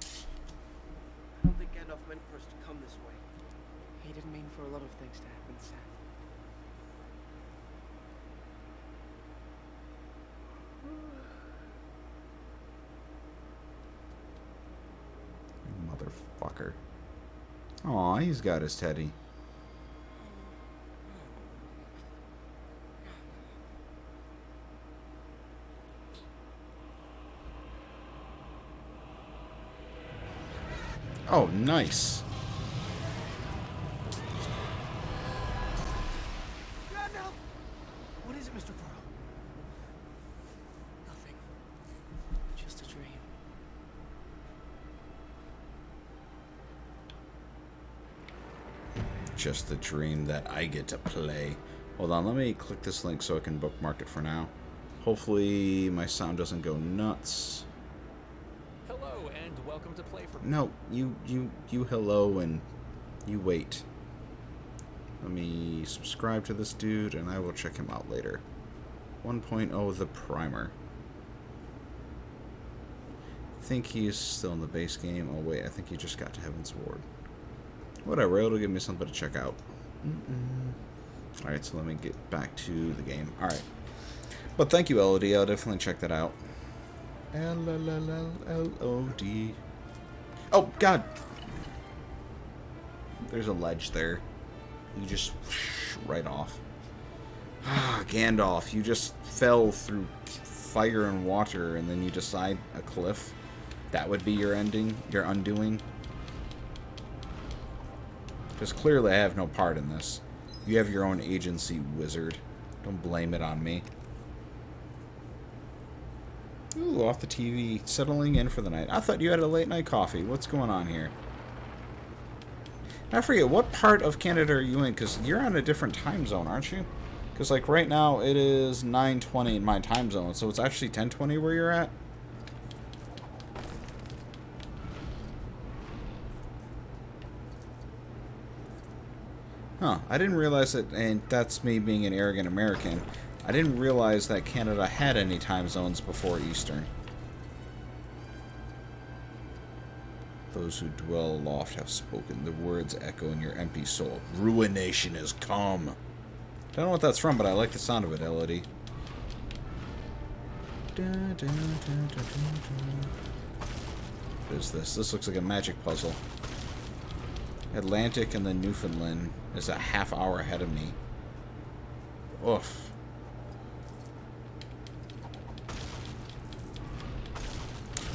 I don't think Gandalf meant for us to come this way. He didn't mean for a lot of things to happen, Sam. Motherfucker. Aw, he's got his teddy. Oh, nice. Gandalf! What is it, Mr. Furlong? Nothing. Just a dream. Just the dream that I get to play. Hold on, let me click this link so I can bookmark it for now. Hopefully my sound doesn't go nuts. Hello and welcome to Play for... No, you hello and you wait. Let me subscribe to this dude and I will check him out later. 1.0 the primer. I think he's still in the base game. Oh wait, I think he just got to Heavensward. Whatever, it'll give me something to check out. Alright, so let me get back to the game. Alright. But thank you, LOD. I'll definitely check that out. LOD. Oh, God! There's a ledge there. You just right off. Ah, Gandalf, you just fell through fire and water and then you decide a cliff. That would be your ending, your undoing. Because clearly I have no part in this. You have your own agency, wizard. Don't blame it on me. Ooh, off the TV, settling in for the night. I thought you had a late night coffee. What's going on here? I forget, what part of Canada are you in? Because you're on a different time zone, aren't you? Because, like, right now it is 9:20 in my time zone, so it's actually 10:20 where you're at? Huh, I didn't realize that, and that's me being an arrogant American, I didn't realize that Canada had any time zones before Eastern. Those who dwell aloft have spoken. The words echo in your empty soul. Ruination is come. Don't know what that's from, but I like the sound of it, Elodie. What is this? This looks like a magic puzzle. Atlantic and then Newfoundland is a half hour ahead of me. Oof.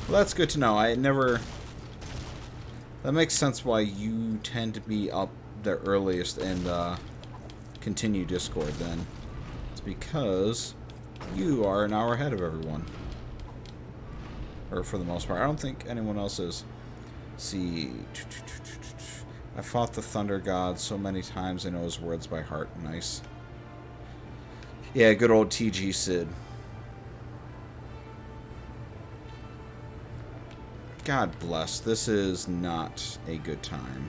Well, that's good to know. I never... That makes sense why you tend to be up the earliest in the continue Discord then. It's because you are an hour ahead of everyone. Or for the most part. I don't think anyone else is. Let's see... I fought the Thunder God so many times I know his words by heart. Nice. Yeah, good old TG Sid. God bless. This is not a good time.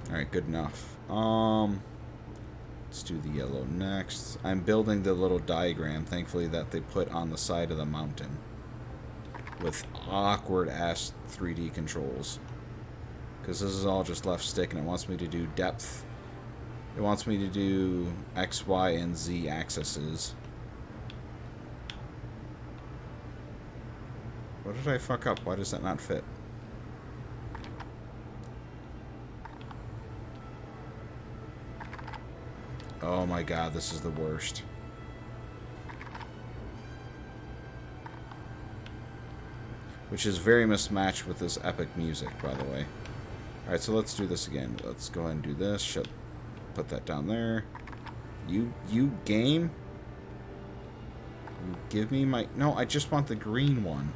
Alright, good enough. Let's do the yellow next. I'm building the little diagram, thankfully, that they put on the side of the mountain. With awkward-ass 3D controls. Because this is all just left stick, and it wants me to do depth. It wants me to do X, Y, and Z axes. What did I fuck up? Why does that not fit? Oh my god, this is the worst. Which is very mismatched with this epic music, by the way. Alright, so let's do this again. Let's go ahead and do this. Put that down there. You game? You give me my... No, I just want the green one.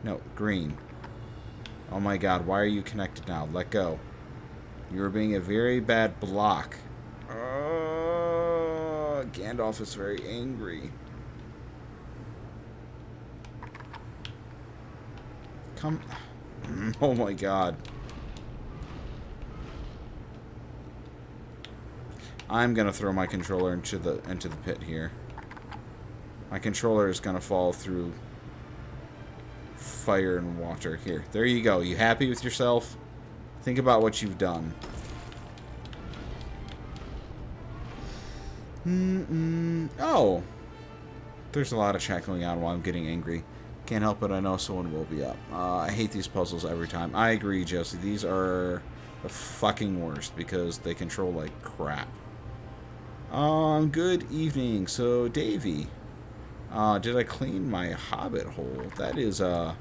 No, green. Oh my god, why are you connected now? Let go. You are being a very bad block. Gandalf is very angry. Come... Oh my god. I'm gonna throw my controller into the pit here. My controller is gonna fall through fire and water. Here, there you go. You happy with yourself? Think about what you've done. Oh, there's a lot of chat going on while I'm getting angry. Can't help it. I know someone will be up. I hate these puzzles every time. I agree, Josie. These are the fucking worst because they control like crap. Good evening. So, Davey, did I clean my hobbit hole? That is a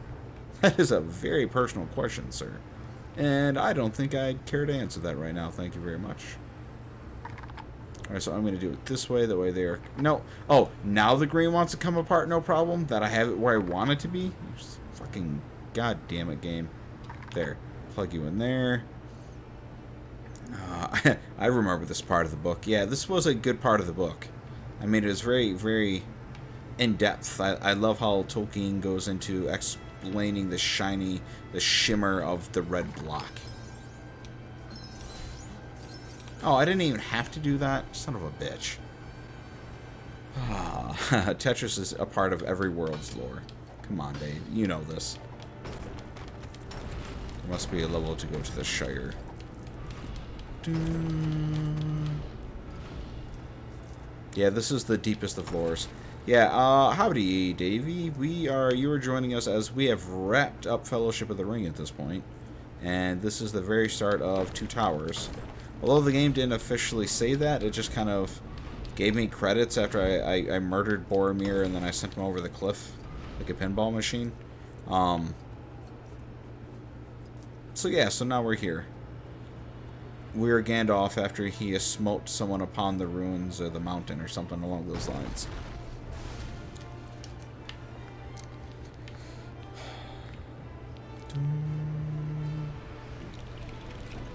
very personal question, sir. And I don't think I'd care to answer that right now. Thank you very much. Alright, so I'm going to do it this way. That way they are... No. Oh, now the green wants to come apart, no problem. That I have it where I want it to be. You fucking goddamn it, game. There. Plug you in there. I remember this part of the book. Yeah, this was a good part of the book. I mean, it was very, very in-depth. I love how Tolkien goes into explaining the shimmer of the red block. Oh, I didn't even have to do that? Son of a bitch. Tetris is a part of every world's lore. Come on, Dave. You know this. There must be a level to go to the Shire. Yeah, this is the deepest of lores. Yeah, howdy, Davey. You are joining us as we have wrapped up Fellowship of the Ring at this point. And this is the very start of Two Towers. Although the game didn't officially say that, it just kind of gave me credits after I murdered Boromir and then I sent him over the cliff like a pinball machine. So yeah, so now we're here. We're Gandalf after he has smote someone upon the ruins of the mountain or something along those lines.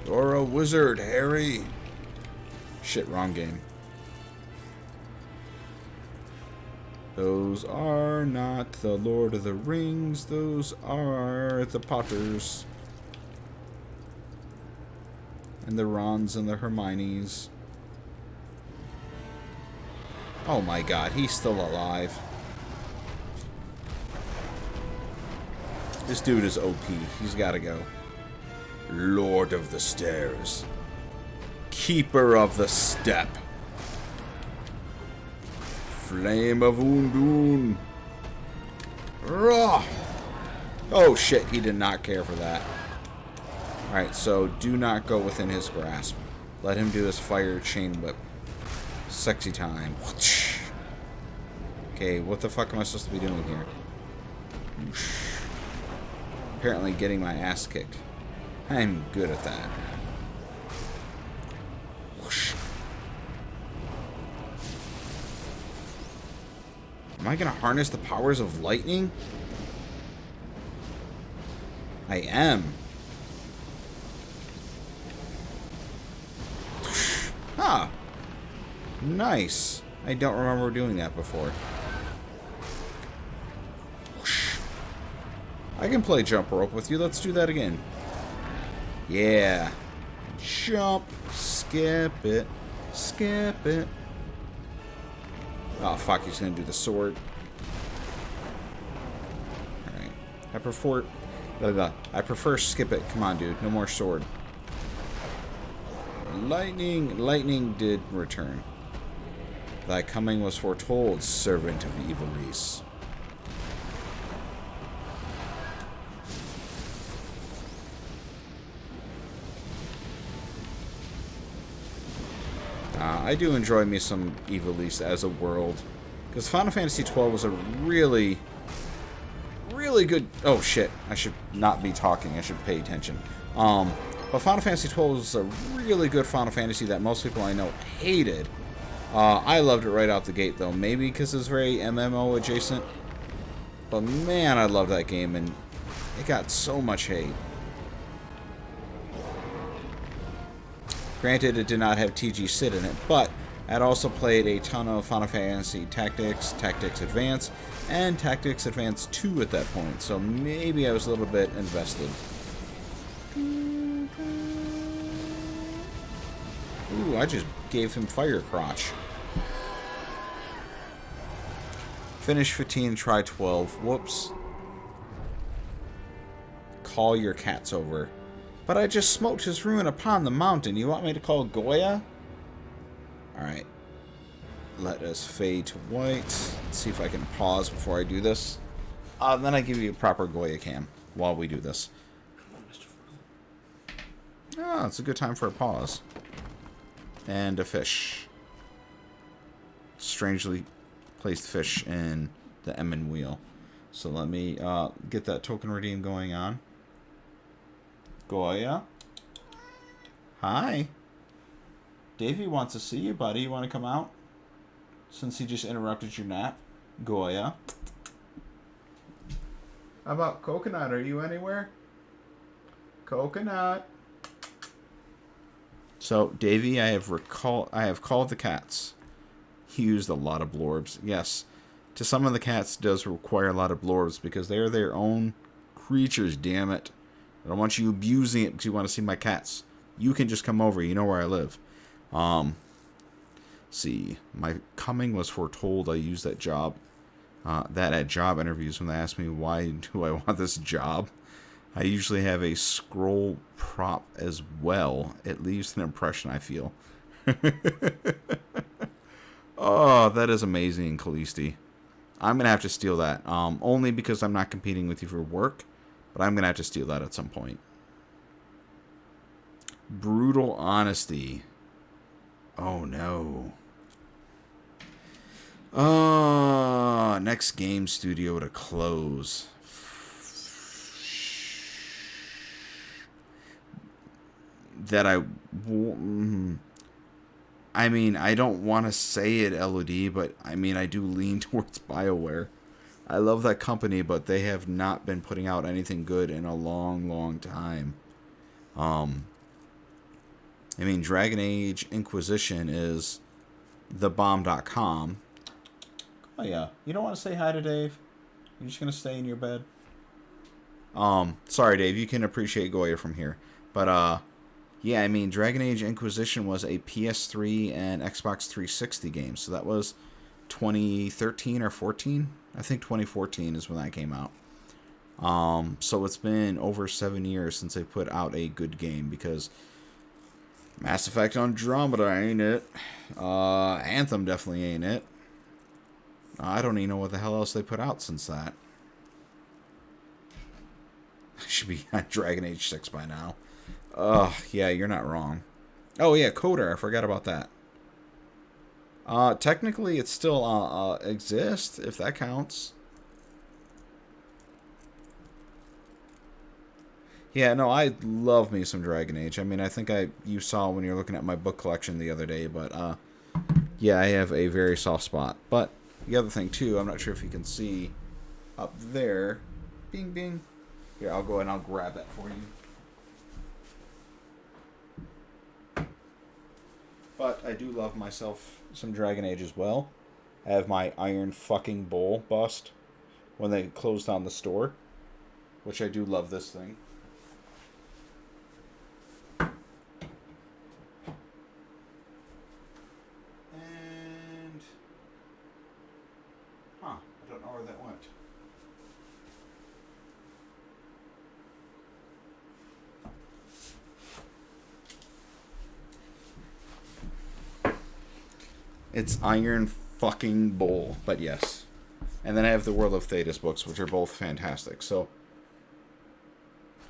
You're a wizard, Harry. Shit, wrong game. Those are not the Lord of the Rings. Those are the Potters. And the Rons and the Hermiones. Oh my god, he's still alive. This dude is OP. He's gotta go. Lord of the Stairs. Keeper of the Step. Flame of Undun. Oh shit, he did not care for that. Alright, so do not go within his grasp. Let him do his fire chain whip. Sexy time. Okay, what the fuck am I supposed to be doing here? Apparently getting my ass kicked. I'm good at that. Whoosh. Am I going to harness the powers of lightning? I am. Ah! Nice. I don't remember doing that before. Whoosh. I can play jump rope with you. Let's do that again. Yeah. Jump. Skip it. Skip it. Oh, fuck. He's going to do the sword. Alright. I prefer skip it. Come on, dude. No more sword. Lightning did return. Thy coming was foretold, servant of Evilise. I do enjoy me some Evilise as a world. Because Final Fantasy XII was a really good... Oh, shit. I should not be talking. I should pay attention. But Final Fantasy XII was a really good Final Fantasy that most people I know hated. I loved it right out the gate, though. Maybe because it was very MMO adjacent. But man, I loved that game, and it got so much hate. Granted, it did not have TG Sid in it, but I'd also played a ton of Final Fantasy Tactics, Tactics Advance, and Tactics Advance 2 at that point, so maybe I was a little bit invested. Ooh, I just gave him fire crotch. Finish 15, try 12. Whoops. Call your cats over. But I just smoked his ruin upon the mountain. You want me to call Goya? Alright. Let us fade to white. Let's see if I can pause before I do this. Then I give you a proper Goya cam while we do this. Ah, it's a good time for a pause. And a fish. Strangely placed fish in the M wheel. So let me get that token redeem going on. Goya? Hi. Davey wants to see you, buddy. You want to come out? Since he just interrupted your nap. Goya. How about Coconut? Are you anywhere? Coconut. So, Davey, I have called the cats. He used a lot of blorbs. Yes. To some of the cats, it does require a lot of blorbs because they are their own creatures, damn it. I don't want you abusing it because you want to see my cats. You can just come over. You know where I live. See. My coming was foretold. I used that job. That at job interviews when they ask me why do I want this job. I usually have a scroll prop as well. It leaves an impression, I feel. Oh, that is amazing, Callisti. I'm going to have to steal that. Only because I'm not competing with you for work. But I'm going to have to steal that at some point. Brutal honesty. Oh, no. Next game studio to close. That I mean, I don't want to say it, LOD, but I mean, I do lean towards BioWare. I love that company, but they have not been putting out anything good in a long, long time. I mean, Dragon Age Inquisition is thebomb.com. Oh, yeah. You don't want to say hi to Dave? You're just going to stay in your bed? Sorry, Dave. You can appreciate Goya from here. But, yeah, I mean, Dragon Age Inquisition was a PS3 and Xbox 360 game. So that was 2013 or 14? I think 2014 is when that came out. So it's been over 7 years since they put out a good game because Mass Effect Andromeda ain't it. Anthem definitely ain't it. I don't even know what the hell else they put out since that. I should be on Dragon Age 6 by now. Yeah, you're not wrong. Oh, yeah, Coder. I forgot about that. Technically, it still exists, if that counts. Yeah, no, I love me some Dragon Age. I mean, I think you saw when you were looking at my book collection the other day, but, yeah, I have a very soft spot. But the other thing, too, I'm not sure if you can see up there. Bing, bing. Here, I'll go ahead and I'll grab that for you. But I do love myself some Dragon Age as well. I have my Iron fucking Bull bust when they closed down the store, which I do love this thing. And I don't know where that went. It's Iron fucking Bull, but yes. And then I have the World of Thetis books, which are both fantastic. So,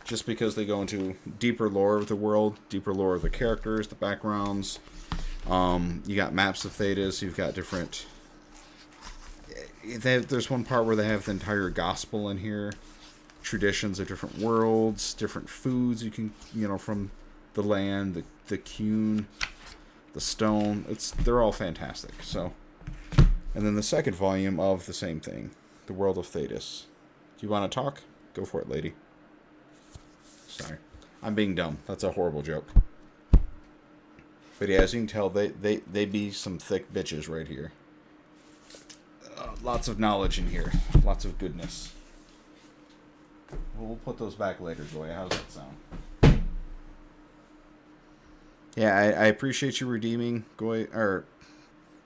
just because they go into deeper lore of the world, deeper lore of the characters, the backgrounds, you got maps of Thetis, you've got different... There's one part where they have the entire gospel in here. Traditions of different worlds, different foods you can, from the land, the cune, the stone. They're all fantastic. So, and then the second volume of the same thing, the World of Thetis. Do you want to talk? Go for it, lady. Sorry, I'm being dumb. That's a horrible joke. But yeah, as you can tell, they be some thick bitches right here. Lots of knowledge in here. Lots of goodness. We'll put those back later, Goya. How's that sound? Yeah, I appreciate you redeeming Goya, or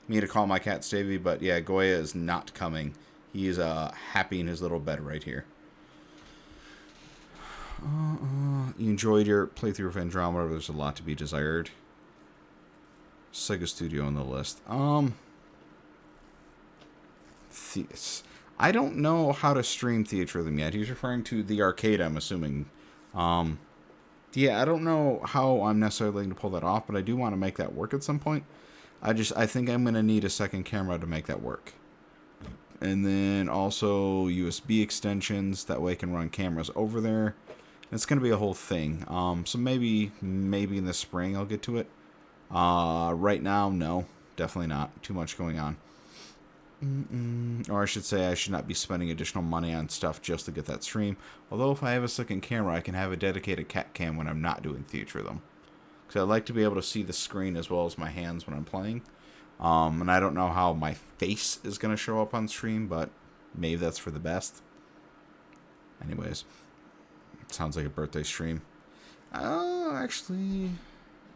me to call my cat Stavey, but yeah, Goya is not coming. He is happy in his little bed right here. You enjoyed your playthrough of Andromeda. There's a lot to be desired. Sega Studio on the list. I don't know how to stream Theatrhythm yet. He's referring to the arcade, I'm assuming. Yeah, I don't know how I'm necessarily going to pull that off, but I do want to make that work at some point. I think I'm going to need a second camera to make that work. And then also USB extensions. That way I can run cameras over there. It's going to be a whole thing. So maybe in the spring I'll get to it. Right now, no. Definitely not. Too much going on. Or I should say I should not be spending additional money on stuff just to get that stream. Although if I have a second camera, I can have a dedicated cat cam when I'm not doing Theatrhythm. Because I like to be able to see the screen as well as my hands when I'm playing. And I don't know how my face is going to show up on stream, but maybe that's for the best. Anyways, it sounds like a birthday stream. Actually,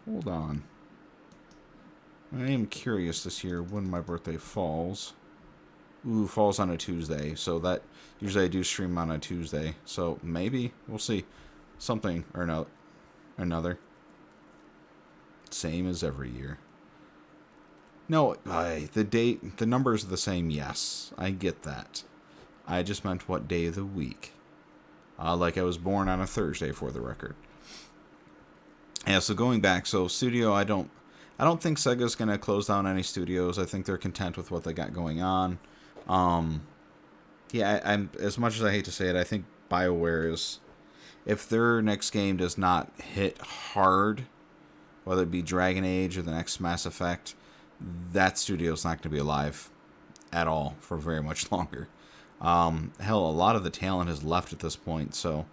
hold on. I am curious this year when my birthday falls. Ooh, falls on a Tuesday. So that usually I do stream on a Tuesday. So maybe we'll see. Something or another. Same as every year. No, the numbers are the same. Yes, I get that. I just meant what day of the week. Like I was born on a Thursday, for the record. Yeah. So going back, so studio, I don't think Sega's gonna close down any studios. I think they're content with what they got going on. Yeah, I'm as much as I hate to say it, I think BioWare is, if their next game does not hit hard, whether it be Dragon Age or the next Mass Effect, that studio's not going to be alive at all for very much longer. Hell, a lot of the talent has left at this point, so,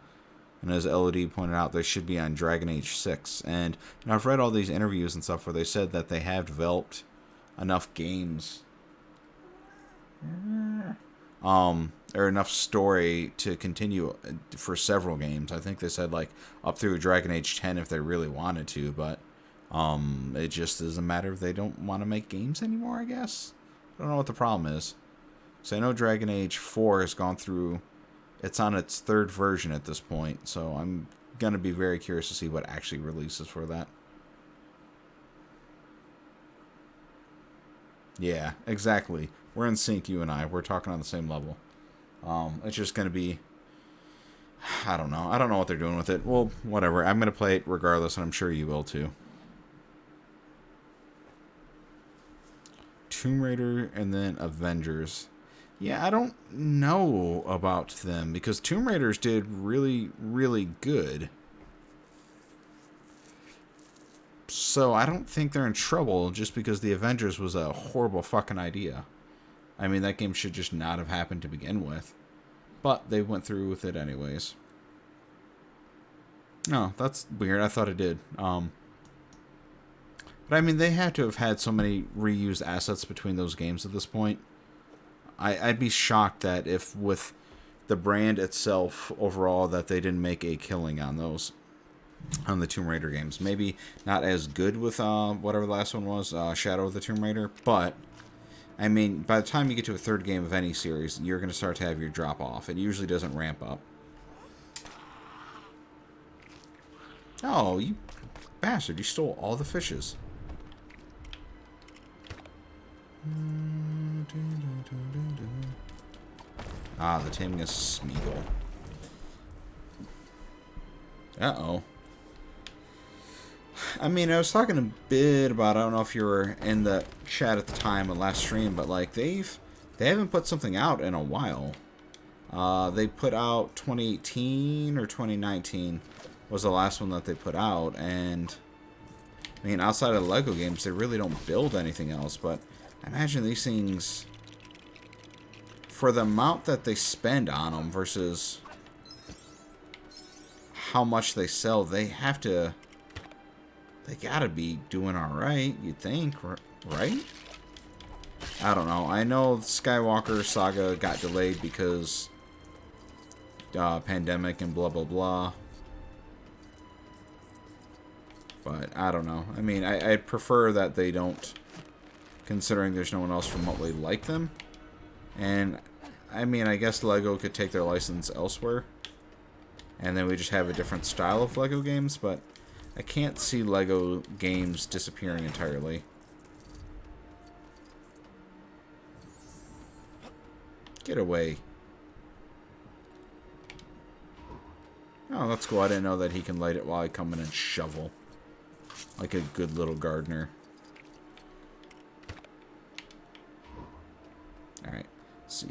and as LOD pointed out, they should be on Dragon Age 6. And I've read all these interviews and stuff where they said that they have developed enough games, or enough story to continue for several games. I think they said like up through Dragon Age 10 if they really wanted to, but it just is a matter of they don't want to make games anymore, I guess. I don't know what the problem is. So I know Dragon Age 4 has gone through, it's on its third version at this point, so I'm going to be very curious to see what actually releases for that. Yeah, exactly. We're in sync, you and I. We're talking on the same level. It's just going to be, I don't know. I don't know what they're doing with it. Well, whatever. I'm going to play it regardless, and I'm sure you will too. Tomb Raider and then Avengers. Yeah, I don't know about them because Tomb Raiders did really, really good. So I don't think they're in trouble just because the Avengers was a horrible fucking idea. I mean, that game should just not have happened to begin with. But they went through with it anyways. No, that's weird. I thought it did. But I mean, they had to have had so many reused assets between those games at this point. I'd be shocked that if with the brand itself overall that they didn't make a killing on those, on the Tomb Raider games. Maybe not as good with whatever the last one was, Shadow of the Tomb Raider, but I mean, by the time you get to a third game of any series, you're going to start to have your drop off. It usually doesn't ramp up. Oh, you bastard, you stole all the fishes. Ah, the taming of Smeagol. Uh-oh. I mean, I was talking a bit about, I don't know if you were in the chat at the time of last stream, but like they haven't put something out in a while. They put out 2018 or 2019 was the last one that they put out, and I mean, outside of Lego games, they really don't build anything else, but I imagine these things, for the amount that they spend on them versus how much they sell, they gotta be doing alright, you'd think, right? I don't know. I know Skywalker Saga got delayed because pandemic and blah blah blah. But I don't know. I mean, I'd prefer that they don't, considering there's no one else remotely like them. And I mean, I guess Lego could take their license elsewhere, and then we just have a different style of Lego games, but I can't see Lego games disappearing entirely. Get away. Oh, that's cool. I didn't know that he can light it while I come in and shovel. Like a good little gardener. Alright. Let's see.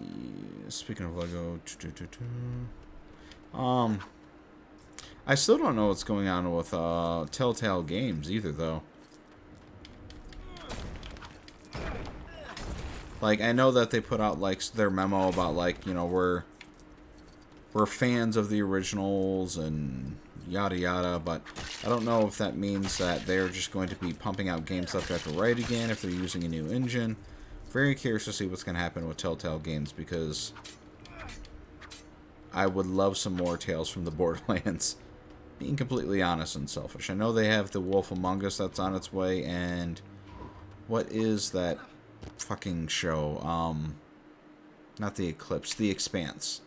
Speaking of Lego. I still don't know what's going on with Telltale Games either, though. Like, I know that they put out, like, their memo about, like, you know, we're fans of the originals and yada yada, but I don't know if that means that they're just going to be pumping out games left, right, and right again, if they're using a new engine. Very curious to see what's going to happen with Telltale Games, because I would love some more Tales from the Borderlands. Being completely honest and selfish. I know they have The Wolf Among Us that's on its way, and what is that fucking show? Not The Eclipse, The Expanse.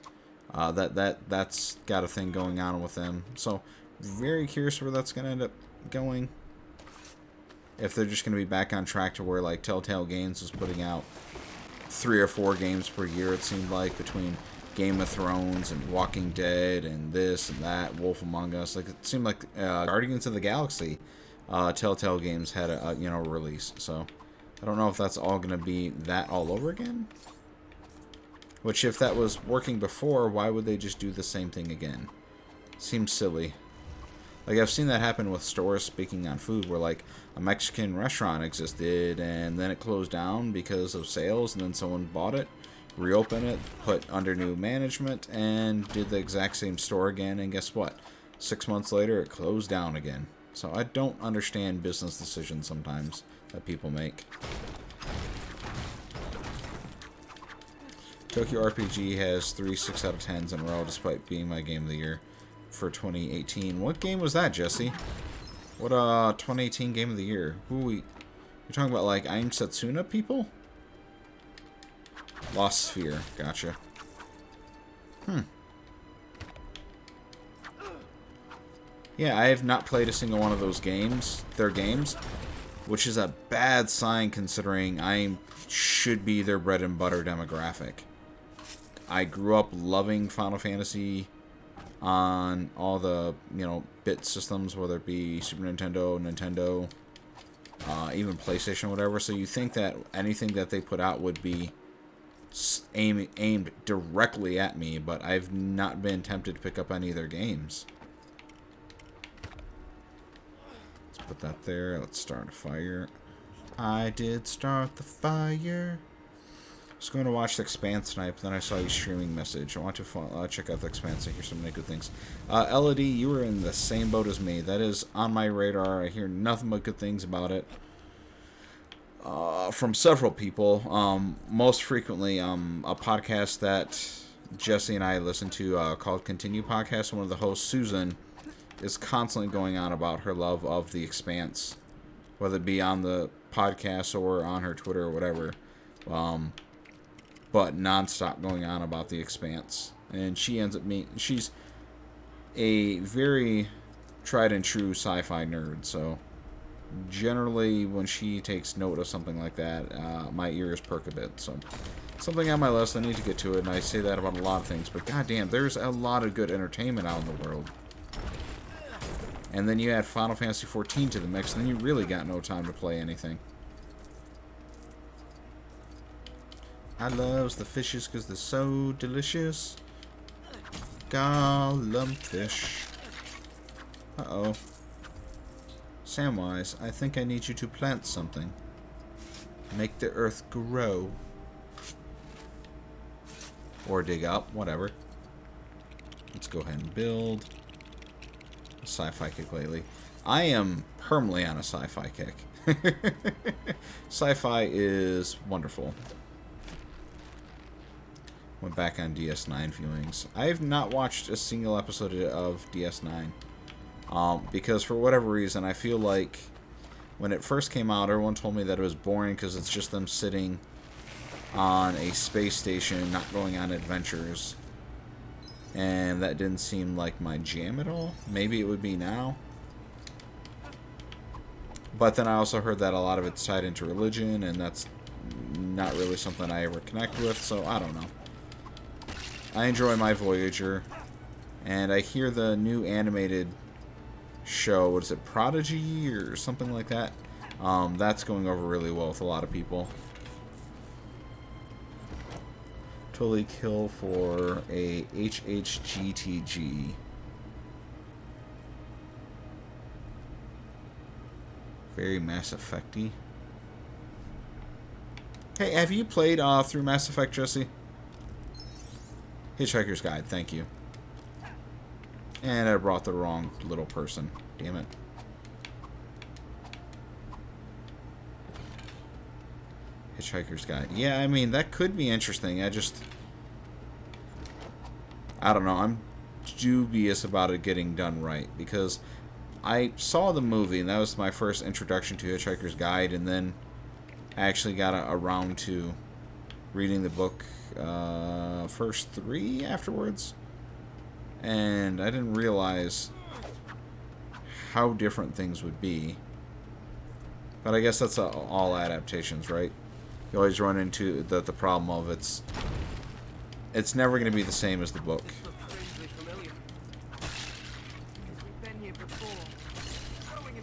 That's got a thing going on with them. So, very curious where that's going to end up going. If they're just going to be back on track to where, like, Telltale Games was putting out 3 or 4 games per year, it seemed like, between Game of Thrones and Walking Dead and this and that, Wolf Among Us. Like, it seemed like Guardians of the Galaxy, Telltale Games had a release. So, I don't know if that's all going to be that all over again. Which, if that was working before, why would they just do the same thing again? Seems silly. Like, I've seen that happen with stores, speaking on food, where, like, a Mexican restaurant existed, and then it closed down because of sales, and then someone bought it, reopened it, put under new management, and did the exact same store again, and guess what? 6 months later, it closed down again. So I don't understand business decisions sometimes that people make. Tokyo RPG has 3 6 out of 10s in a row, despite being my game of the year for 2018. What game was that, Jesse? What 2018 game of the year? You're talking about, like, Aim Setsuna people? Lost Sphere, gotcha. Yeah, I have not played a single one of those games, their games, which is a bad sign considering I should be their bread and butter demographic. I grew up loving Final Fantasy on all the, bit systems, whether it be Super Nintendo, Nintendo, even PlayStation, whatever. So you think that anything that they put out would be aimed directly at me, but I've not been tempted to pick up any of their games. Let's put that there. Let's start a fire. I did start the fire. I was going to watch The Expanse tonight, but then I saw your streaming message. I want to check out The Expanse. I hear so many good things. Elodie, you were in the same boat as me. That is on my radar. I hear nothing but good things about it. from several people. Most frequently, a podcast that Jesse and I listen to called Continue Podcast. One of the hosts, Susan, is constantly going on about her love of The Expanse, whether it be on the podcast or on her Twitter or whatever. But nonstop going on about The Expanse. And she ends up she's a very tried and true sci-fi nerd, so generally when she takes note of something like that, my ears perk a bit. So something on my list, I need to get to it, and I say that about a lot of things, but goddamn, there's a lot of good entertainment out in the world. And then you add Final Fantasy XIV to the mix, and then you really got no time to play anything. I loves the fishes because they're so delicious. Gollum fish. Uh-oh. Samwise, I think I need you to plant something. Make the earth grow. Or dig up, whatever. Let's go ahead and build. Sci-fi kick lately. I am permanently on a sci-fi kick. Sci-fi is wonderful. Went back on DS9 viewings. I have not watched a single episode of DS9. Because for whatever reason, I feel like when it first came out, everyone told me that it was boring because it's just them sitting on a space station, not going on adventures. And that didn't seem like my jam at all. Maybe it would be now. But then I also heard that a lot of it's tied into religion, and that's not really something I ever connect with, so I don't know. I enjoy my Voyager, and I hear the new animated show, what is it, Prodigy or something like that? That's going over really well with a lot of people. Totally kill for a HHGTG. Very Mass Effect-y. Hey, have you played through Mass Effect, Jesse? Hitchhiker's Guide, thank you. And I brought the wrong little person. Damn it. Hitchhiker's Guide. Yeah, I mean, that could be interesting. I don't know. I'm dubious about it getting done right. Because I saw the movie, and that was my first introduction to Hitchhiker's Guide, and then I actually got around to reading the book first 3 afterwards. And I didn't realize how different things would be. But I guess that's all adaptations, right? You always run into the problem of it's never going to be the same as the book.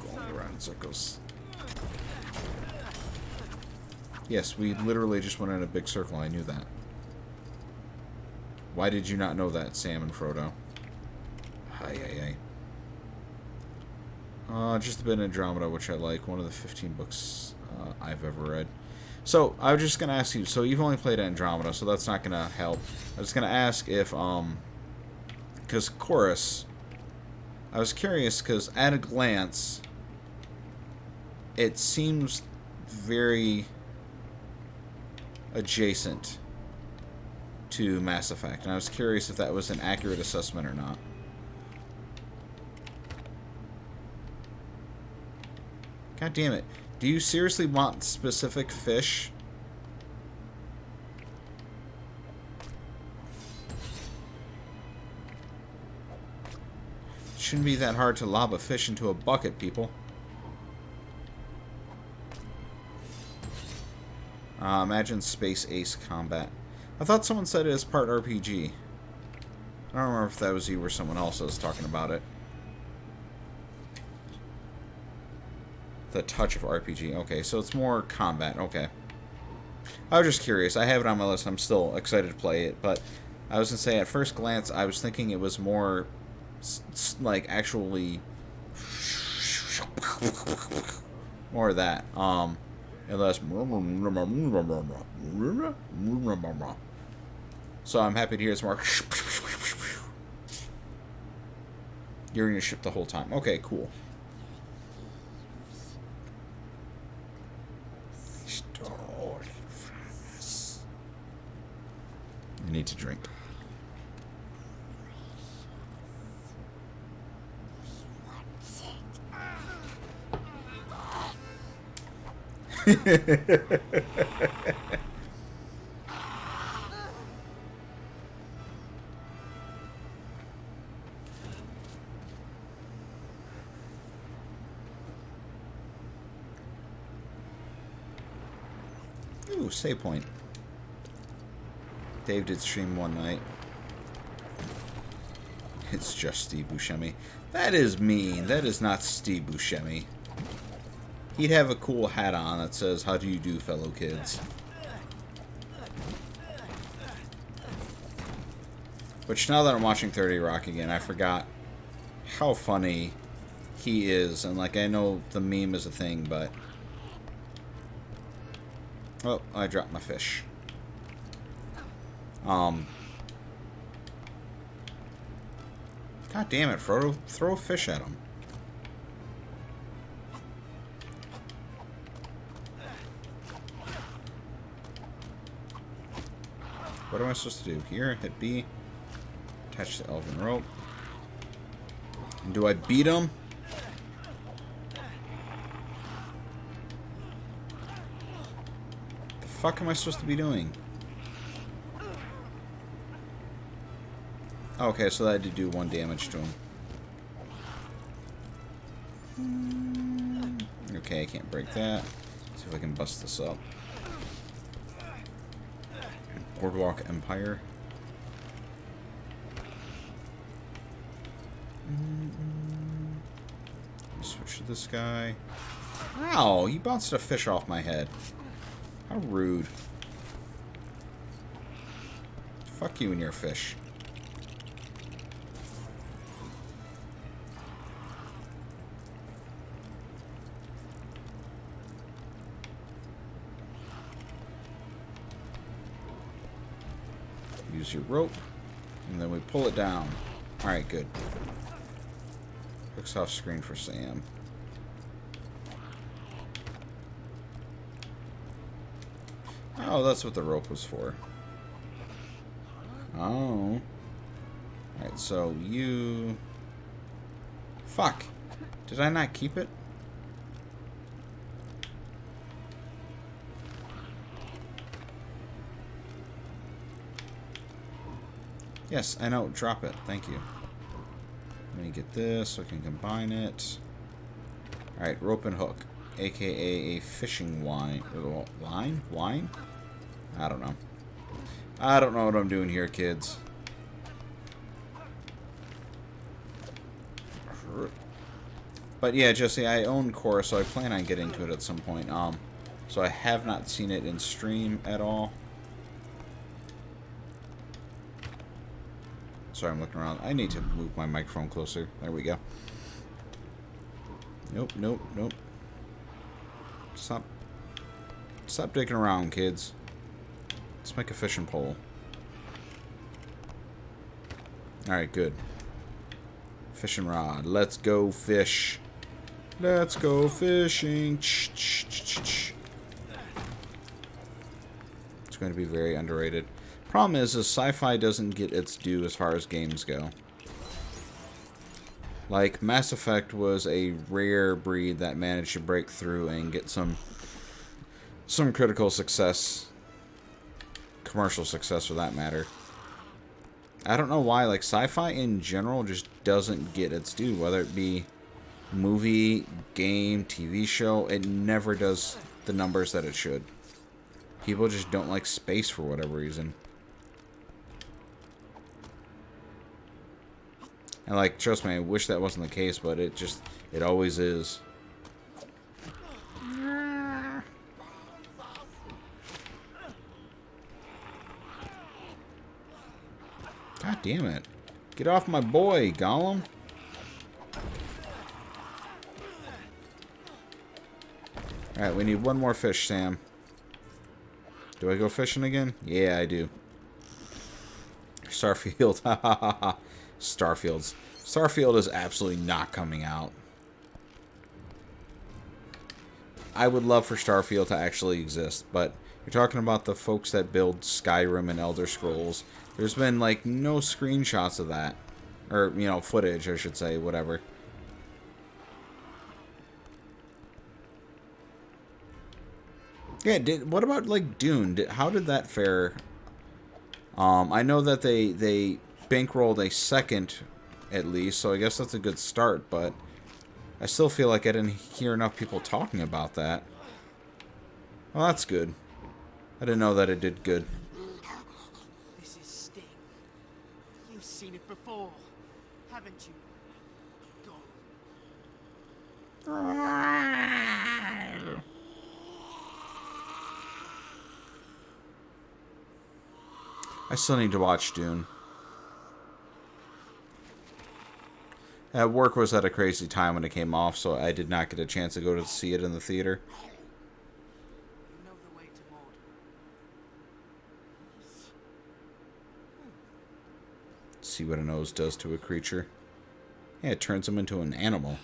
Going around in circles. Yes, we literally just went in a big circle. I knew that. Why did you not know that, Sam and Frodo? Just a bit of Andromeda, which I like. One of the 15 books I've ever read. So, I was just going to ask you, so you've only played Andromeda, so that's not going to help. I was going to ask if, because Chorus, I was curious, because at a glance, it seems very adjacent to Mass Effect, and I was curious if that was an accurate assessment or not. God damn it. Do you seriously want specific fish? It shouldn't be that hard to lob a fish into a bucket, people. Imagine Space Ace combat. I thought someone said it is part RPG. I don't remember if that was you or someone else that was talking about it. The touch of RPG. Okay, so it's more combat. Okay. I was just curious. I have it on my list. I'm still excited to play it. But I was going to say, at first glance, I was thinking it was more, like, actually... more of that. Unless... So I'm happy to hear it's more... You're in your ship the whole time. Okay, cool. need to drink. Ooh, save point. Dave did stream one night. It's just Steve Buscemi. That is mean. That is not Steve Buscemi. He'd have a cool hat on that says, "How do you do, fellow kids?" Which, now that I'm watching 30 Rock again, I forgot how funny he is. And, like, I know the meme is a thing, but... Oh, I dropped my fish. God damn it, Frodo. Throw a fish at him. What am I supposed to do? Here, hit B. Attach the elven rope. And do I beat him? The fuck am I supposed to be doing? Okay, so that did do 1 damage to him. Okay, I can't break that. See if I can bust this up. Boardwalk Empire. Switch to this guy. Ow! He bounced a fish off my head. How rude. Fuck you and your fish. Use your rope, and then we pull it down. Alright, good. Looks off screen for Sam. Oh, that's what the rope was for. Oh. Alright, so you... Fuck. Did I not keep it? Yes, I know. Drop it. Thank you. Let me get this so I can combine it. Alright, rope and hook. AKA a fishing line. Line? Wine? I don't know. I don't know what I'm doing here, kids. But yeah, Jesse, I own Core, so I plan on getting to it at some point. So I have not seen it in stream at all. Sorry, I'm looking around. I need to move my microphone closer. There we go. Nope, nope, nope. Stop digging around, kids. Let's make a fishing pole. Alright, good. Fishing rod. Let's go fish. Let's go fishing. It's going to be very underrated. Problem is sci-fi doesn't get its due as far as games go. Like, Mass Effect was a rare breed that managed to break through and get some critical success. Commercial success, for that matter. I don't know why, like, sci-fi in general just doesn't get its due. Whether it be movie, game, TV show, it never does the numbers that it should. People just don't like space for whatever reason. And, like, trust me, I wish that wasn't the case, but it always is. God damn it. Get off my boy, Gollum. Alright, we need one more fish, Sam. Do I go fishing again? Yeah, I do. Starfield. Ha ha ha ha. Starfield is absolutely not coming out. I would love for Starfield to actually exist, but You're talking about the folks that build Skyrim and Elder Scrolls. There's been, like, no screenshots of that. Or, you know, footage, I should say, whatever. Yeah, what about, like, Dune? How did that fare? I know that they bankrolled a second, at least, so I guess that's a good start, but I still feel like I didn't hear enough people talking about that. Well, that's good. I didn't know that it did good. This is Sting. You've seen it before, haven't you? Go. I still need to watch Dune. Work was at a crazy time when it came off, so I did not get a chance to go to see it in the theater. You know the way to Mordor. See what a nose does to a creature. Yeah, it turns him into an animal.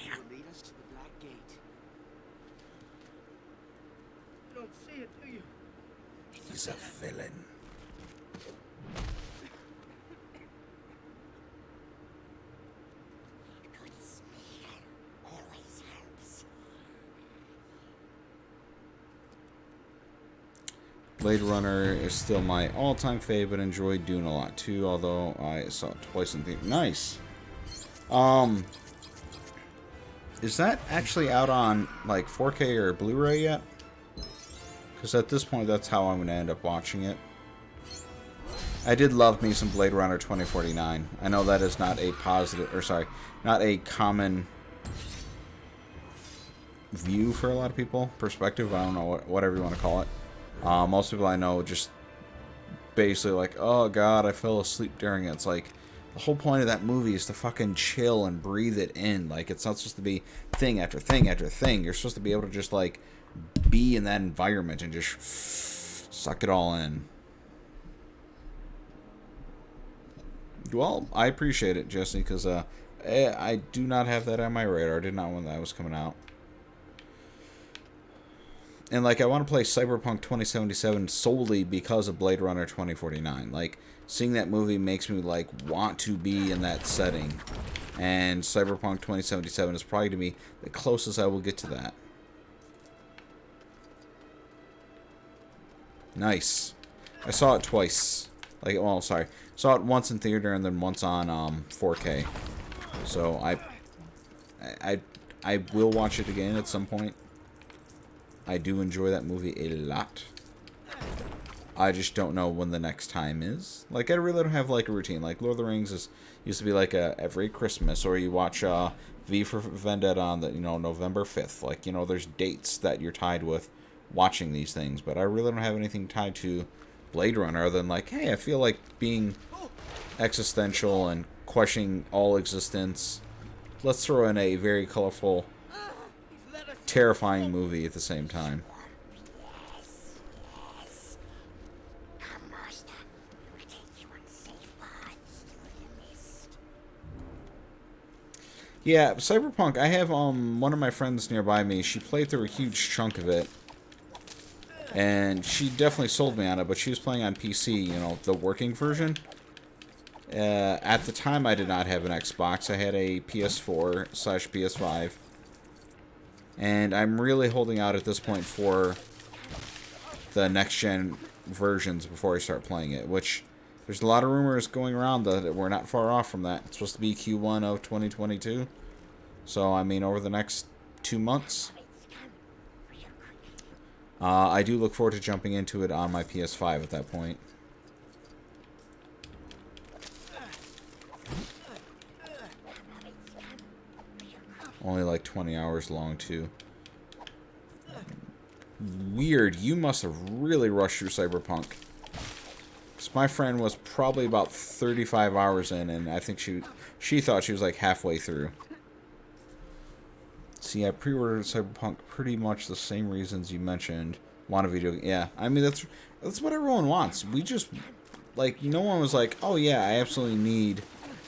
You will lead us to the Black Gate. You don't see it, do you? He's a villain. Blade Runner is still my all-time fave, but enjoyed Dune a lot too, although I saw it twice in theater. Nice. Is that actually out on, like, 4K or Blu-ray yet? Because at this point, that's how I'm going to end up watching it. I did love me some Blade Runner 2049. I know that is not a positive, or sorry, not a common view for a lot of people. Perspective, I don't know, whatever you want to call it. Most people I know just basically like, oh god, I fell asleep during it. It's like, the whole point of that movie is to fucking chill and breathe it in. Like, it's not supposed to be thing after thing after thing. You're supposed to be able to just, like, be in that environment and just suck it all in. Well, I appreciate it, Jesse, because I do not have that on my radar. I did not when that was coming out. And, like, I want to play Cyberpunk 2077 solely because of Blade Runner 2049. Like, seeing that movie makes me, like, want to be in that setting. And Cyberpunk 2077 is probably going to be the closest I will get to that. Nice. I saw it twice. Like, well, sorry. Saw it once in theater and then once on 4K. So, I will watch it again at some point. I do enjoy that movie a lot. I just don't know when the next time is. Like, I really don't have, like, a routine. Like, Lord of the Rings used to be, like, every Christmas. Or you watch V for Vendetta on, the, you know, November 5th. Like, you know, there's dates that you're tied with watching these things. But I really don't have anything tied to Blade Runner other than, like, hey, I feel like being existential and questioning all existence. Let's throw in a very colorful, terrifying movie at the same time. Yeah, Cyberpunk, I have one of my friends nearby me. She played through a huge chunk of it. And she definitely sold me on it, but she was playing on PC, you know, the working version. At the time, I did not have an Xbox. I had a PS4/PS5. And I'm really holding out at this point for the next-gen versions before I start playing it, which there's a lot of rumors going around that we're not far off from that. It's supposed to be Q1 of 2022. So, I mean, over the next 2 months. I do look forward to jumping into it on my PS5 at that point. Only like 20 hours long, too. Weird. You must have really rushed through Cyberpunk. Because my friend was probably about 35 hours in, and I think she thought she was like halfway through. See, I pre-ordered Cyberpunk pretty much the same reasons you mentioned. Want a video? Yeah, I mean that's what everyone wants. We just, like, no one was like, oh yeah, I absolutely need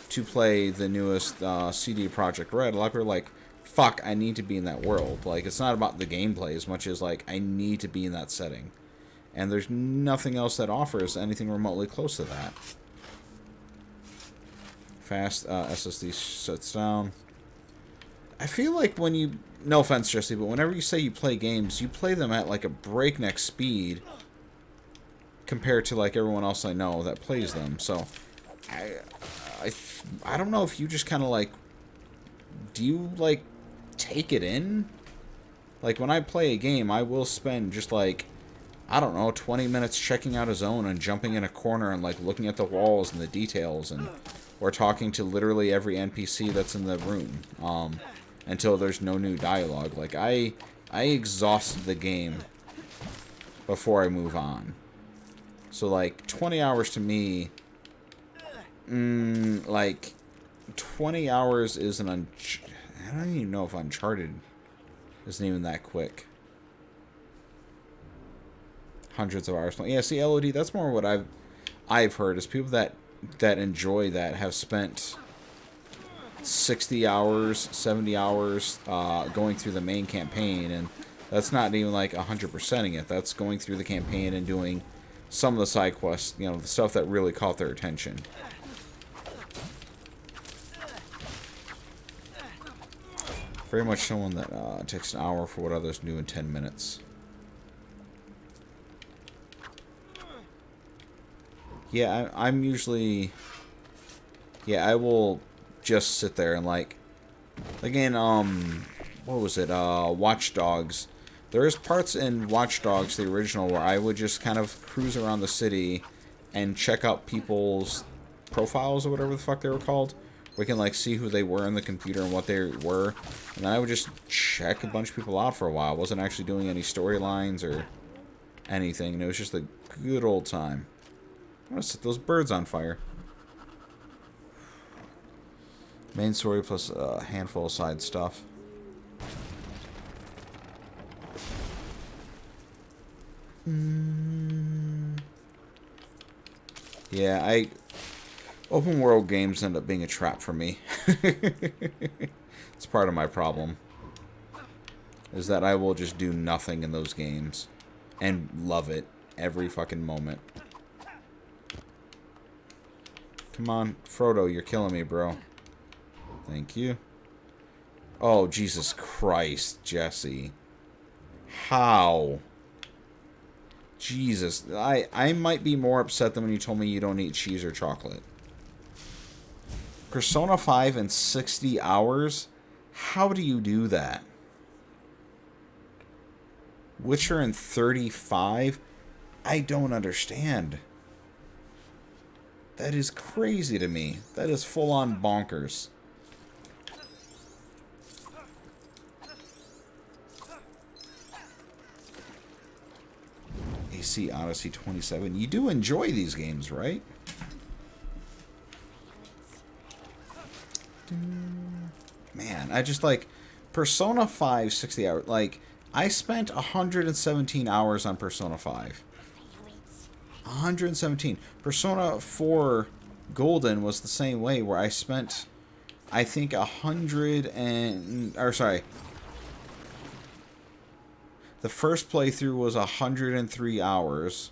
to play the newest CD Projekt Red. A lot of people are like, fuck, I need to be in that world. Like, it's not about the gameplay as much as, like, I need to be in that setting. And there's nothing else that offers anything remotely close to that. Fast SSD shuts down. I feel like when you... No offense, Jesse, but whenever you say you play games, you play them at, like, a breakneck speed compared to, like, everyone else I know that plays them. So, I don't know if you just kind of, like... Do you, like, take it in? Like, when I play a game, I will spend just, like... I don't know, 20 minutes checking out a zone and jumping in a corner and, like, looking at the walls and the details and... Or talking to literally every NPC that's in the room. Until there's no new dialogue. Like, I exhaust the game before I move on. So, like, 20 hours to me... like, 20 hours is an... I don't even know if Uncharted isn't even that quick. Hundreds of hours. Yeah, see, LOD, that's more what I've heard, is people that enjoy that have spent 60 hours, 70 hours going through the main campaign, and that's not even like 100%ing it. That's going through the campaign and doing some of the side quests, you know, the stuff that really caught their attention. Very much someone that takes an hour for what others do in 10 minutes. Yeah, I'm usually... Yeah, I will just sit there and, like... Again, what was it? Watch Dogs. There is parts in Watch Dogs, the original, where I would just kind of cruise around the city and check out people's profiles or whatever the fuck they were called. We can, like, see who they were in the computer and what they were. And then I would just check a bunch of people out for a while. I wasn't actually doing any storylines or anything. It was just a good old time. I'm gonna set those birds on fire. Main story plus a handful of side stuff. Yeah, open world games end up being a trap for me. It's part of my problem. Is that I will just do nothing in those games. And love it every fucking moment. Come on, Frodo, you're killing me, bro. Thank you. Oh, Jesus Christ, Jesse. How? Jesus. I might be more upset than when you told me you don't eat cheese or chocolate. Persona 5 in 60 hours? How do you do that? Witcher in 35? I don't understand. That is crazy to me. That is full-on bonkers. AC Odyssey 27. You do enjoy these games, right? Man, I just like... Persona 5, 60 hours. Like, I spent 117 hours on Persona 5. 117. Persona 4 Golden was the same way, where I spent, I think, 100 and... Or, sorry. The first playthrough was 103 hours.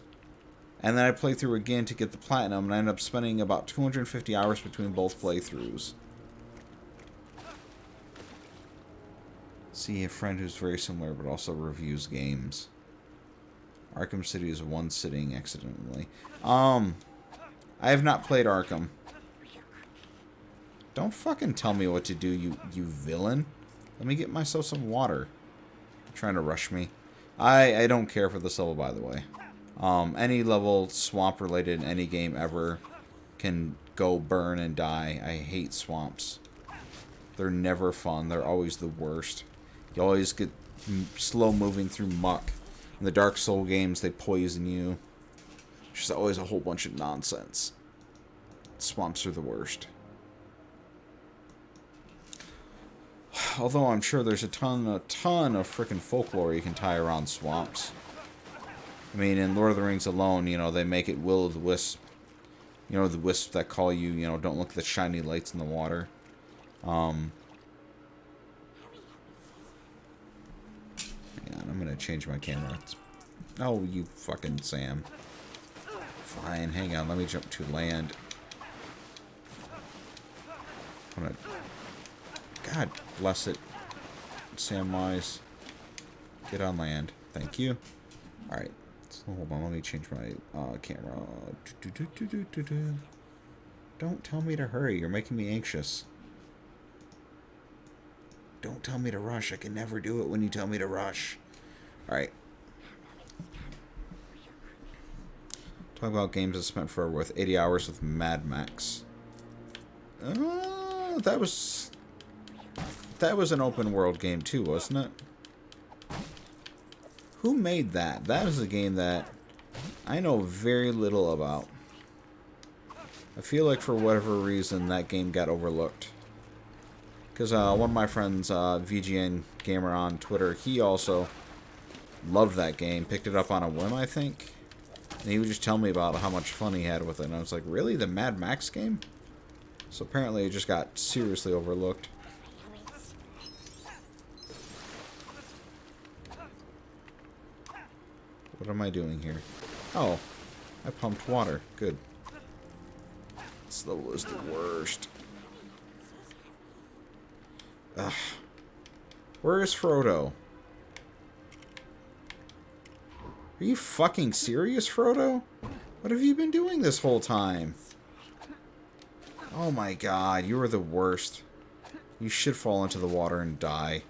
And then I played through again to get the platinum, and I ended up spending about 250 hours between both playthroughs. See a friend who's very similar, but also reviews games. Arkham City is one sitting accidentally. I have not played Arkham. Don't fucking tell me what to do, you villain. Let me get myself some water. You're trying to rush me. I don't care for this level, by the way. Any level swamp related in any game ever can go burn and die. I hate swamps. They're never fun. They're always the worst. You always get slow moving through muck. In the Dark Soul games, they poison you. It's just always a whole bunch of nonsense. Swamps are the worst. Although I'm sure there's a ton of freaking folklore you can tie around swamps. I mean, in Lord of the Rings alone, you know, they make it will-o'-the-wisp. You know, the wisps that call you, you know, don't look at the shiny lights in the water. Hang on, I'm gonna change my camera. Oh, you fucking Sam. Fine, hang on, let me jump to land. I'm gonna... God bless it. Samwise. Get on land. Thank you. Alright. So hold on, let me change my camera. Don't tell me to hurry. You're making me anxious. Don't tell me to rush. I can never do it when you tell me to rush. Alright. Talk about games I spent forever with. 80 hours with Mad Max. That was an open world game too, wasn't it? Who made that? That is a game that I know very little about. I feel like for whatever reason that game got overlooked. Because one of my friends, VGN Gamer on Twitter, he also loved that game. Picked it up on a whim, I think. And he would just tell me about how much fun he had with it. And I was like, really? The Mad Max game? So apparently it just got seriously overlooked. What am I doing here? Oh, I pumped water. Good. This level is the worst. Ugh. Where is Frodo? Are you fucking serious, Frodo? What have you been doing this whole time? Oh my god, you are the worst. You should fall into the water and die.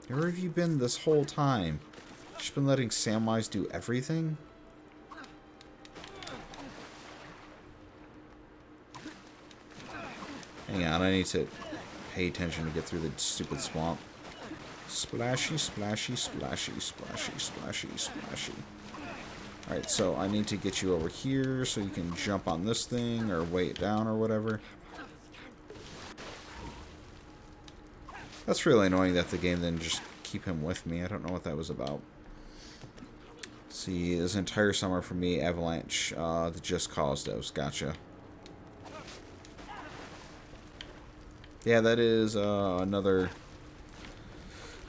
Where have you been this whole time? Just been letting Samwise do everything? Hang on, I need to pay attention to get through the stupid swamp. Splashy, splashy, splashy, splashy, splashy, splashy. Alright, so I need to get you over here so you can jump on this thing or weigh it down or whatever. That's really annoying that the game didn't just keep him with me. I don't know what that was about. See, this entire summer for me, Avalanche, the Just Cause devs. Gotcha. Yeah, that is another...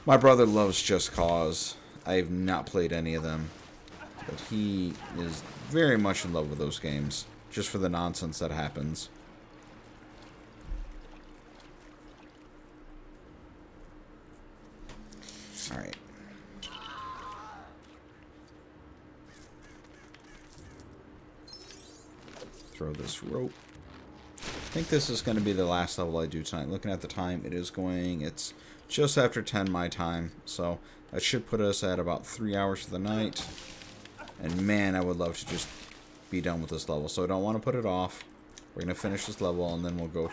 My brother loves Just Cause. I have not played any of them. But he is very much in love with those games. Just for the nonsense that happens. Alright. Throw this rope. I think this is going to be the last level I do tonight. Looking at the time, it's just after 10 my time. So that should put us at about 3 hours of the night. And man, I would love to just be done with this level. So I don't want to put it off. We're going to finish this level and then we'll go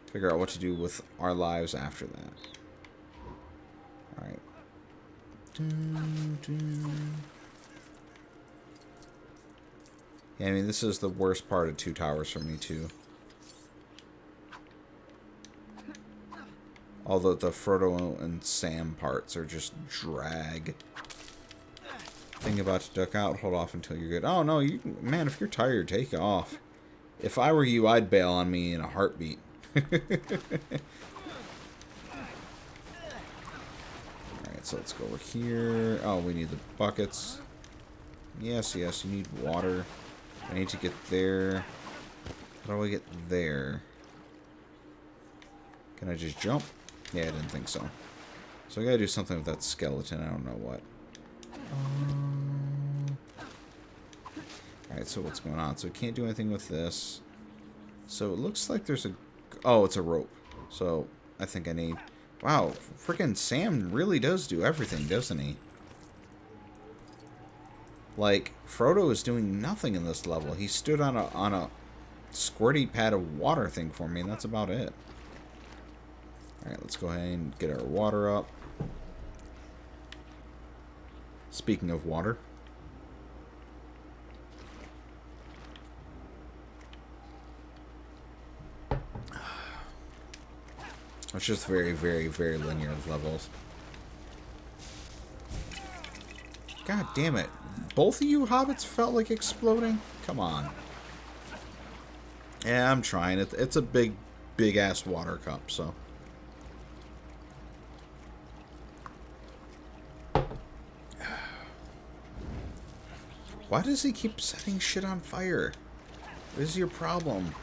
figure out what to do with our lives after that. Alright. Yeah, I mean, this is the worst part of Two Towers for me, too. Although the Frodo and Sam parts are just drag. Think about to duck out, hold off until you're good. Oh, no, man, if you're tired, take off. If I were you, I'd bail on me in a heartbeat. Alright, so let's go over here. Oh, we need the buckets. Yes, yes, you need water. I need to get there. How do I get there? Can I just jump? Yeah, I didn't think so. So I gotta do something with that skeleton. I don't know what. Alright, so what's going on? So I can't do anything with this. So it looks like there's a... Oh, it's a rope. So I think I need... Wow, freaking Sam really does do everything, doesn't he? Like, Frodo is doing nothing in this level. He stood on a squirty pad of water thing for me, and that's about it. Alright, let's go ahead and get our water up. Speaking of water. It's just very, very, very linear levels. God damn it. Both of you hobbits felt like exploding? Come on. Yeah, I'm trying. It's a big, big-ass water cup, so... Why does he keep setting shit on fire? What is your problem?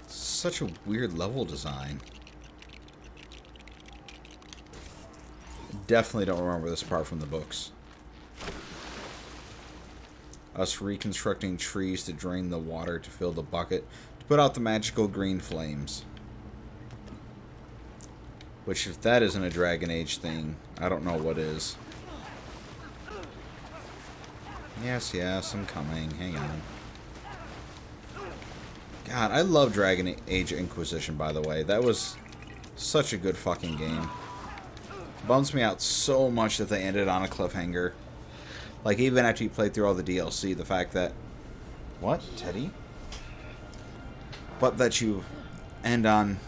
Such a weird level design. Definitely don't remember this part from the books. Us reconstructing trees to drain the water to fill the bucket to put out the magical green flames. Which, if that isn't a Dragon Age thing, I don't know what is. Yes, yes, I'm coming. Hang on. God, I love Dragon Age Inquisition, by the way. That was such a good fucking game. Bums me out so much that they ended on a cliffhanger. Like, even after you played through all the DLC, the fact that... What? Teddy? But that you end on...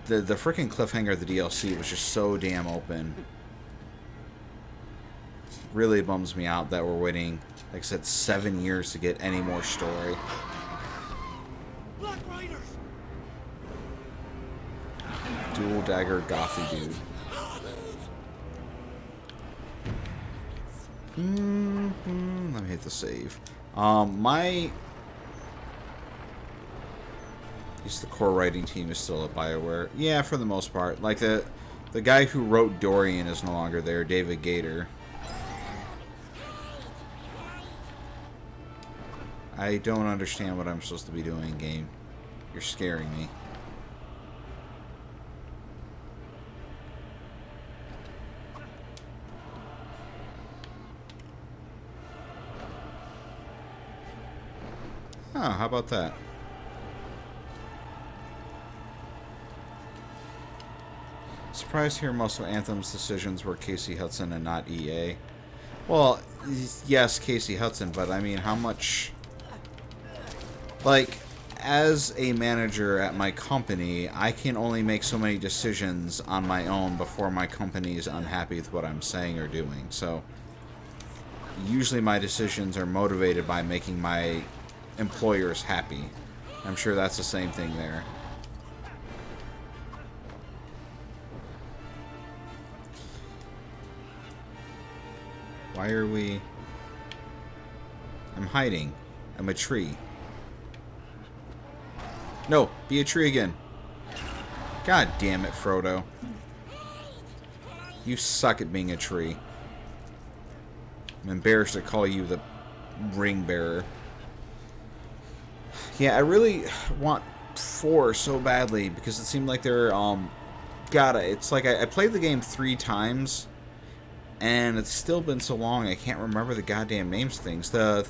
The freaking cliffhanger of the DLC was just so damn open. Really bums me out that we're waiting, like I said, 7 years to get any more story. Black Riders! Dual dagger gothy dude. Let me hit the save. The core writing team is still at BioWare. Yeah, for the most part. Like, the guy who wrote Dorian is no longer there, David Gator. I don't understand what I'm supposed to be doing, game. You're scaring me. Huh, how about that? Surprised to hear most of Anthem's decisions were Casey Hudson and not EA. Well, yes, Casey Hudson, but I mean, how much... Like, as a manager at my company, I can only make so many decisions on my own before my company is unhappy with what I'm saying or doing. So, usually my decisions are motivated by making my employers happy. I'm sure that's the same thing there. Why are we... I'm hiding. I'm a tree. No, be a tree again. God damn it, Frodo. You suck at being a tree. I'm embarrassed to call you the ring bearer. Yeah, I really want 4 so badly because it seemed like they're, it's like I played the game 3 times and it's still been so long I can't remember the goddamn names of things. The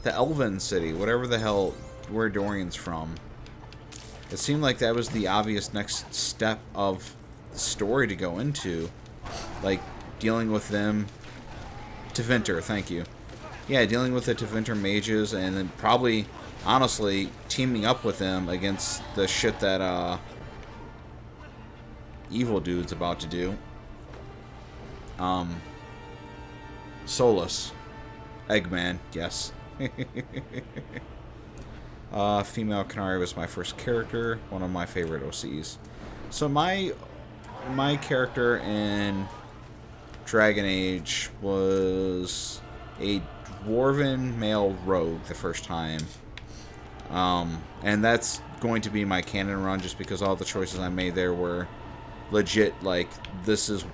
Elven City, whatever the hell, where Dorian's from. It seemed like that was the obvious next step of the story to go into. Like, dealing with them. Tevinter, thank you. Yeah, dealing with the Tevinter mages and then probably, honestly, teaming up with them against the shit that, Evil Dude's about to do. Solus. Eggman, yes. Female Canary was my first character, one of my favorite OCs. So my character in Dragon Age was a dwarven male rogue the first time. And that's going to be my canon run just because all the choices I made there were legit, like, this is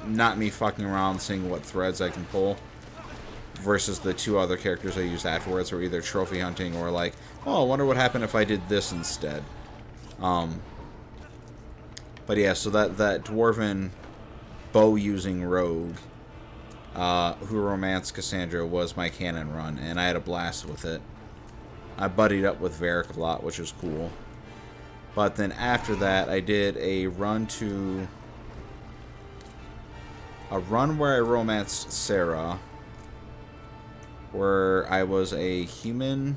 not me fucking around seeing what threads I can pull. Versus the 2 other characters I used afterwards were either trophy hunting or like, oh, I wonder what happened if I did this instead. But yeah, so that dwarven bow-using rogue who romanced Cassandra was my canon run, and I had a blast with it. I buddied up with Varric a lot, which was cool. But then after that, I did a run where I romanced Sarah, where I was a human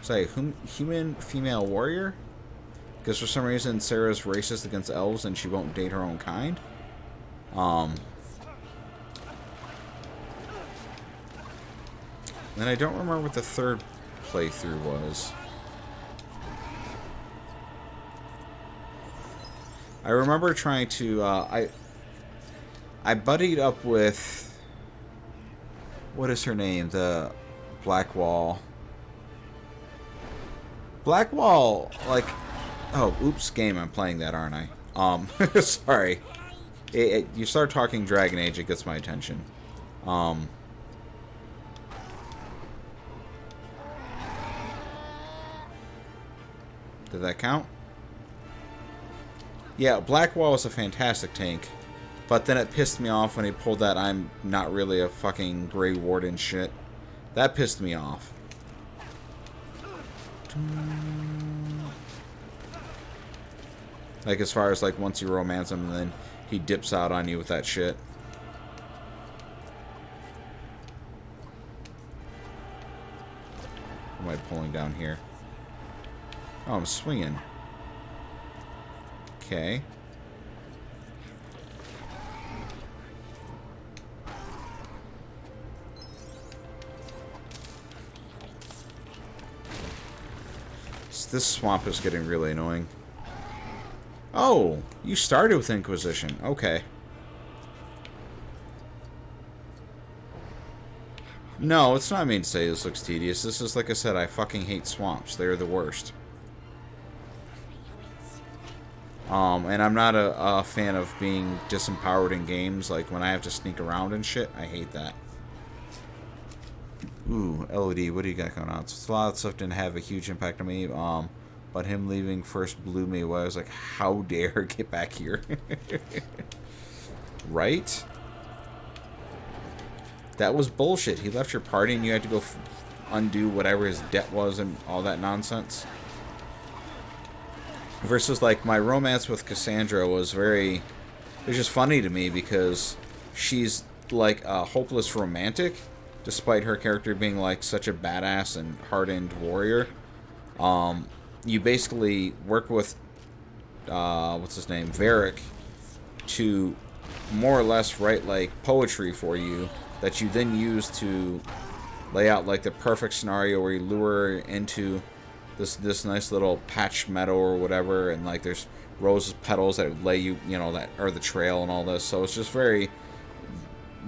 female warrior, because for some reason Sarah's racist against elves and she won't date her own kind. Then I don't remember what the third playthrough was. I remember trying to, I buddied up with, what is her name? The Blackwall. Blackwall, like, oh, oops, game, I'm playing that, aren't I? Sorry. You start talking Dragon Age, it gets my attention. Did that count? Yeah, Blackwall was a fantastic tank. But then it pissed me off when he pulled that I'm not really a fucking Grey Warden shit. That pissed me off. Like, as far as, like, once you romance him, and then he dips out on you with that shit. What am I pulling down here? Oh, I'm swinging. Okay. This swamp is getting really annoying. Oh, you started with Inquisition. Okay. No, it's not mean to say this looks tedious. This is, like I said, I fucking hate swamps. They're the worst. And I'm not a fan of being disempowered in games. Like, when I have to sneak around and shit, I hate that. Ooh, LOD, what do you got going on? So a lot of stuff didn't have a huge impact on me. But him leaving first blew me away. I was like, how dare get back here? Right? That was bullshit. He left your party and you had to go undo whatever his debt was and all that nonsense. Versus, like, my romance with Cassandra was very... It was just funny to me because she's, like, a hopeless romantic, despite her character being, like, such a badass and hardened warrior. You basically work with, what's his name, Varric, to more or less write, like, poetry for you that you then use to lay out, like, the perfect scenario where you lure her into this nice little patch meadow or whatever, and, like, there's roses petals that lay you, you know, that are the trail and all this. So it's just very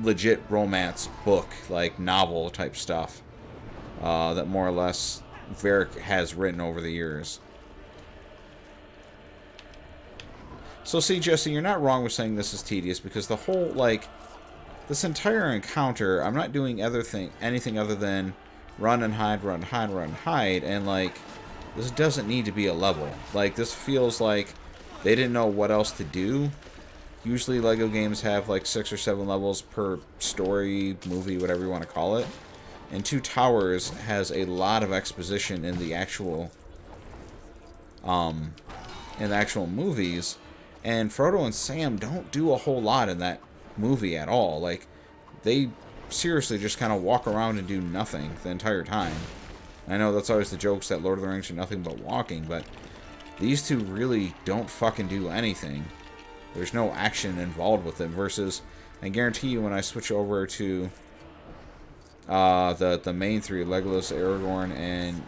legit romance book, like, novel type stuff, that more or less Varric has written over the years. So see, Jesse, you're not wrong with saying this is tedious, because the whole, like, this entire encounter, I'm not doing anything other than run and hide, run, hide, run, hide, and, like, this doesn't need to be a level. Like, this feels like they didn't know what else to do. Usually LEGO games have, like, 6 or 7 levels per story, movie, whatever you want to call it. And Two Towers has a lot of exposition in the actual movies, and Frodo and Sam don't do a whole lot in that movie at all. Like, they seriously just kind of walk around and do nothing the entire time. I know that's always the jokes that Lord of the Rings are nothing but walking, but these two really don't fucking do anything. There's no action involved with them, versus, I guarantee you when I switch over to the main three, Legolas, Aragorn, and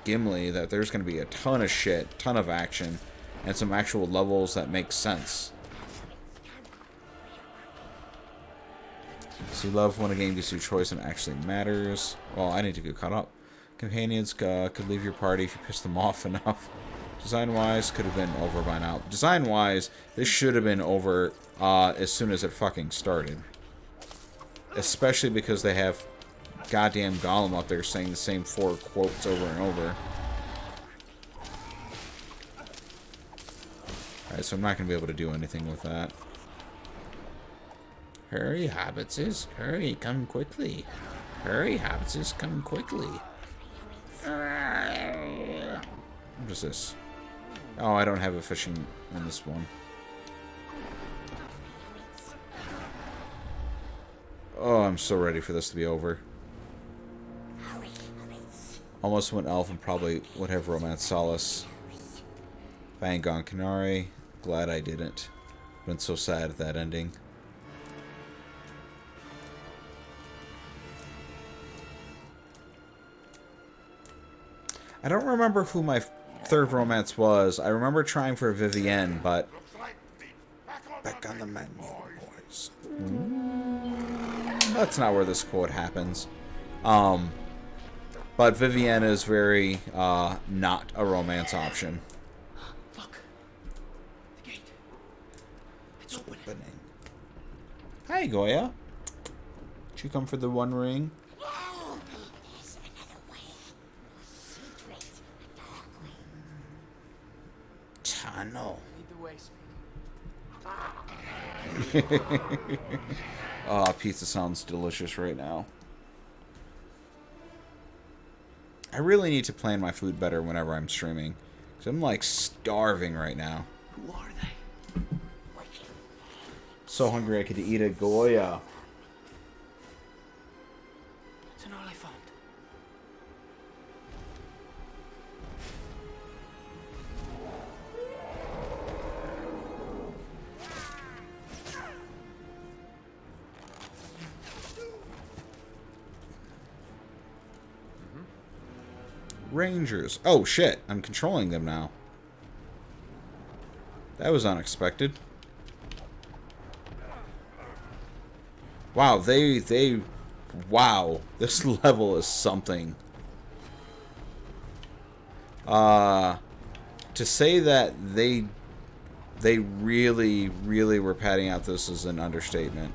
Gimli, that there's going to be a ton of shit, ton of action, and some actual levels that make sense. So you love when a game gives you choice and actually matters. Well, I need to get caught up. Companions could leave your party if you piss them off enough. Design-wise, could have been over by now. Design-wise, this should have been over as soon as it fucking started. Especially because they have goddamn Gollum up there saying the same 4 quotes over and over. Alright, so I'm not going to be able to do anything with that. Hurry, hobbitses. Hurry, come quickly. Hurry, hobbitses, come quickly. What is this? Oh, I don't have a fishing in this one. Oh, I'm so ready for this to be over. Almost went elf and probably would have romance solace. If I ain't gone Canary, glad I didn't. Been so sad at that ending. I don't remember who my third romance was. I remember trying for Vivienne, but Back on the menu, boys. That's not where this quote happens. But Vivienne is very not a romance option. Look. The gate. It's open. Hi, Goya. Did you come for the one ring? There's another way. More secret. A dark way. Tano. Lead the way, Speedy. Oh, pizza sounds delicious right now. I really need to plan my food better whenever I'm streaming. Because I'm like starving right now. Who are they? So hungry I could eat a Goya. It's an elephant. Rangers. Oh shit, I'm controlling them now. That was unexpected. Wow, wow, this level is something. To say that they really were padding out this is an understatement.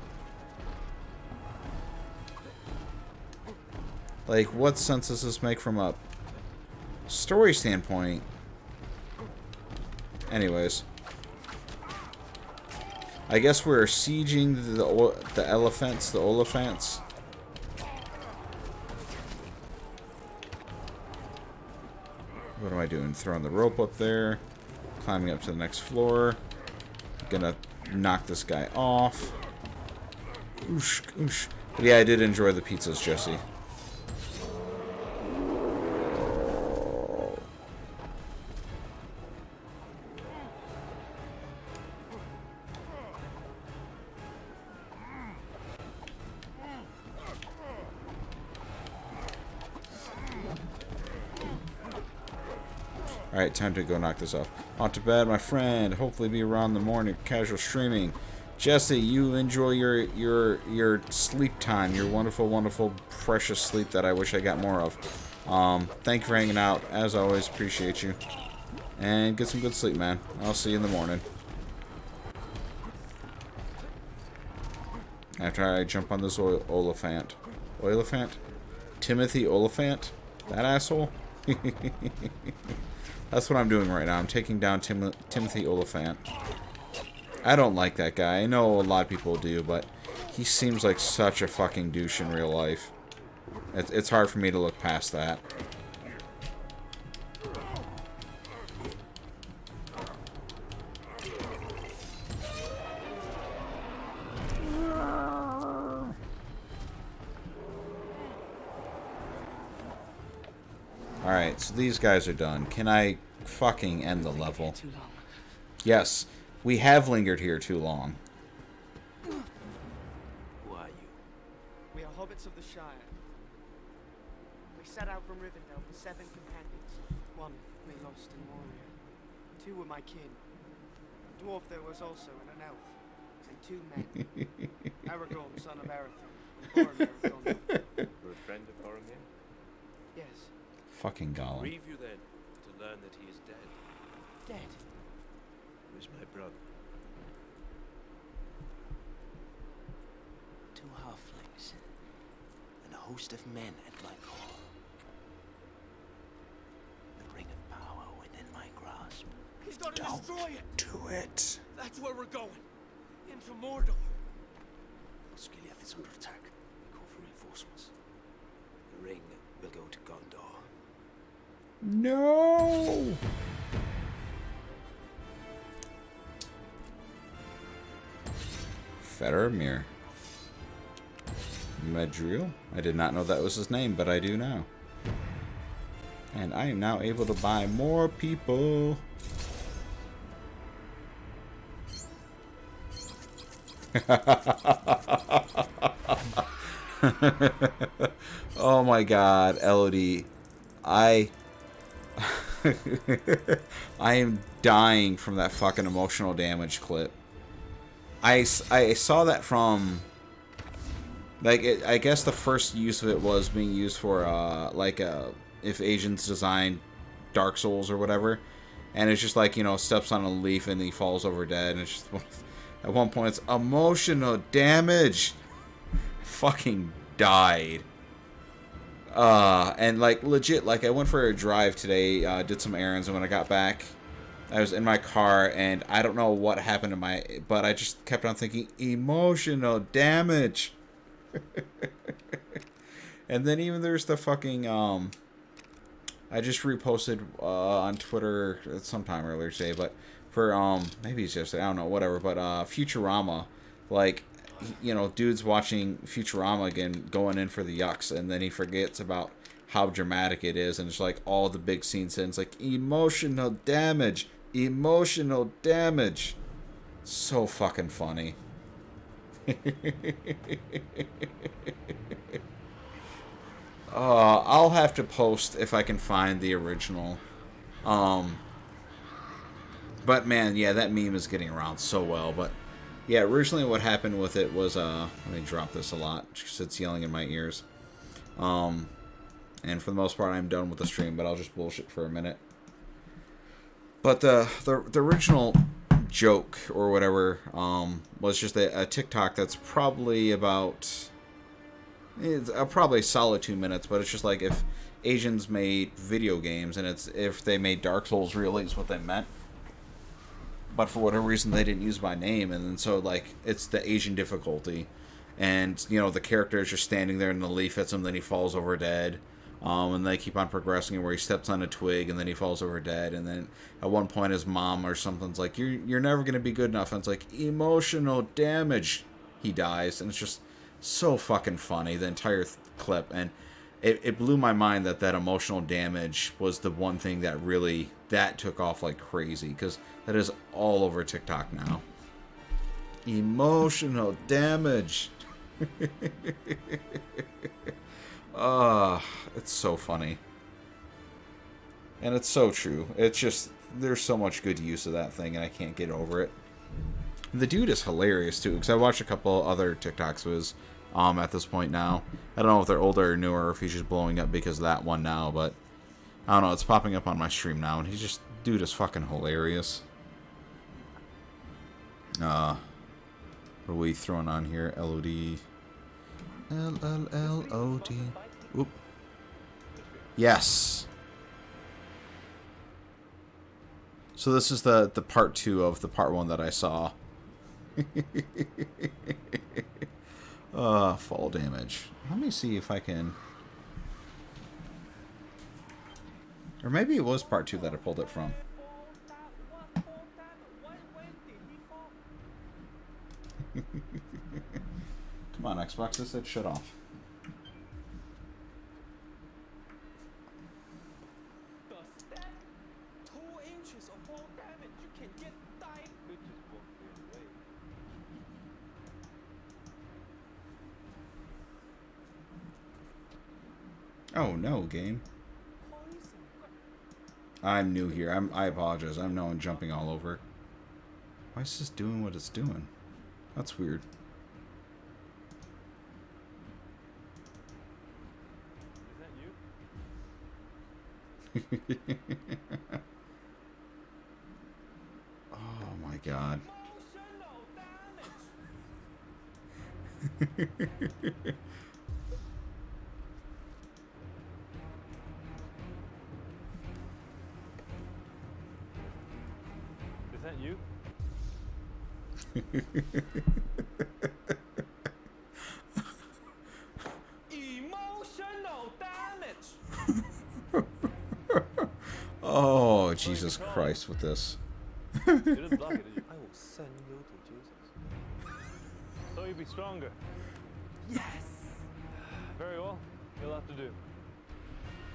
Like, what sense does this make from a story standpoint? Anyways, I guess we're sieging the elephants, the Oliphants. What am I doing? Throwing the rope up there, climbing up to the next floor. Gonna knock this guy off. Oosh, oosh. But yeah, I did enjoy the pizzas, Jesse. Alright, time to go knock this off. On to bed, my friend. Hopefully be around in the morning. Casual streaming. Jesse, you enjoy your sleep time. Your wonderful, wonderful, precious sleep that I wish I got more of. Thank you for hanging out. As always, appreciate you. And get some good sleep, man. I'll see you in the morning. After I jump on this Oliphant. Oliphant? Timothy Oliphant? That asshole? That's what I'm doing right now. I'm taking down Timothy Oliphant. I don't like that guy. I know a lot of people do, but he seems like such a fucking douche in real life. It's hard for me to look past that. Alright, so these guys are done. Can I fucking end the level? Yes, we have lingered here too long. Who are you? We are hobbits of the Shire. We set out from Rivendell with 7 companions. 1 we lost in Moria. 2 were my kin. A dwarf there was also, and an elf. And 2 men. Aragorn, son of Arathorn, and Boromir of Gondor. You're a friend of Boromir? Yes. Fucking Gollum. Grieve you then to learn that he is dead. Dead? Who is my brother? 2 halflings, and a host of men at my call. The ring of power within my grasp. He's gonna destroy it! Do it. That's where we're going. Into Mordor. Osgiliath is under attack. We call for reinforcements. The ring will go to Gondor. No! Faramir. Medriel? I did not know that was his name, but I do now. And I am now able to buy more people. Oh my god, Elodie. I am dying from that fucking emotional damage clip. I saw that from, like, I guess the first use of it was being used for, like, if Asians design Dark Souls or whatever, and it's just like, you know, steps on a leaf and he falls over dead, and it's just, at one point it's emotional damage. Fucking died. And like legit, like I went for a drive today, did some errands, and when I got back, I was in my car, and I don't know what happened to but I just kept on thinking, emotional damage. And then even there's the fucking, I just reposted, on Twitter sometime earlier today, but for, maybe it's yesterday, I don't know, whatever, but, Futurama, like, you know, dude's watching Futurama again, going in for the yucks, and then he forgets about how dramatic it is, and it's like all the big scenes, and it's like, emotional damage, emotional damage. So fucking funny. I'll have to post if I can find the original. But man, yeah, that meme is getting around so well. But yeah, originally what happened with it was, let me drop this a lot because it's yelling in my ears. And for the most part, I'm done with the stream, but I'll just bullshit for a minute. But the original joke or whatever, was just a TikTok that's probably about, it's probably a solid 2 minutes, but it's just like if Asians made video games, and it's if they made Dark Souls really is what they meant. But for whatever reason, they didn't use my name, and then so like it's the Asian difficulty, and you know the character is just standing there, and the leaf hits him, then he falls over dead. And they keep on progressing where he steps on a twig and then he falls over dead, and then at one point his mom or something's like, you're never gonna be good enough, and it's like, emotional damage, he dies, and it's just so fucking funny, the entire clip. And it blew my mind that emotional damage was the one thing that really took off like crazy, because that is all over TikTok now. Emotional damage. It's so funny. And it's so true. It's just, there's so much good use of that thing, and I can't get over it. The dude is hilarious, too, because I watched a couple other TikToks of his, at this point now. I don't know if they're older or newer, or if he's just blowing up because of that one now, but I don't know, it's popping up on my stream now, and he's just, dude is fucking hilarious. What are we throwing on here? LOD. LLLOD. Oop. Yes. So this is the part 2 of the part 1 that I saw. Fall damage. Let me see if I can... Or maybe it was part 2 that I pulled it from. Come on, Xbox, this said shut off. Oh no, game. I'm new here. I apologize. I know I'm jumping all over. Why is this doing what it's doing? That's weird. Is that you? Oh my god. Is that you? Emotional damage. Oh, Jesus Christ with this. You didn't block it, did you? I will send you to Jesus. So you'll be stronger. Yes. Very well. You'll have to do.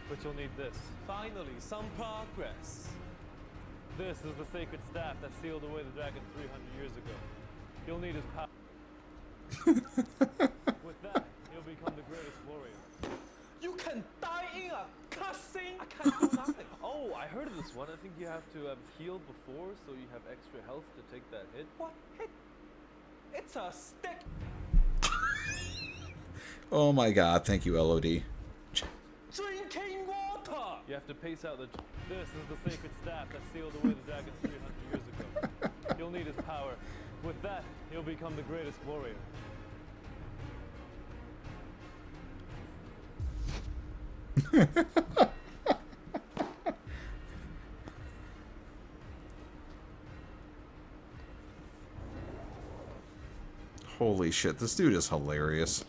But you'll need this. Finally, some progress. This is the sacred staff that sealed away the dragon 300 years ago. You'll need his power. With that, you'll become the greatest warrior. You can die in a cutscene. I can't do nothing. Oh, I heard of this one. I think you have to heal before, so you have extra health to take that hit. What hit? It's a stick. Oh my god, thank you, LOD. Drinking water. You have to pace out the... This is the sacred staff that sealed away the dragon 300 years ago. You'll need its power. With that, you'll become the greatest warrior. Holy shit, this dude is hilarious.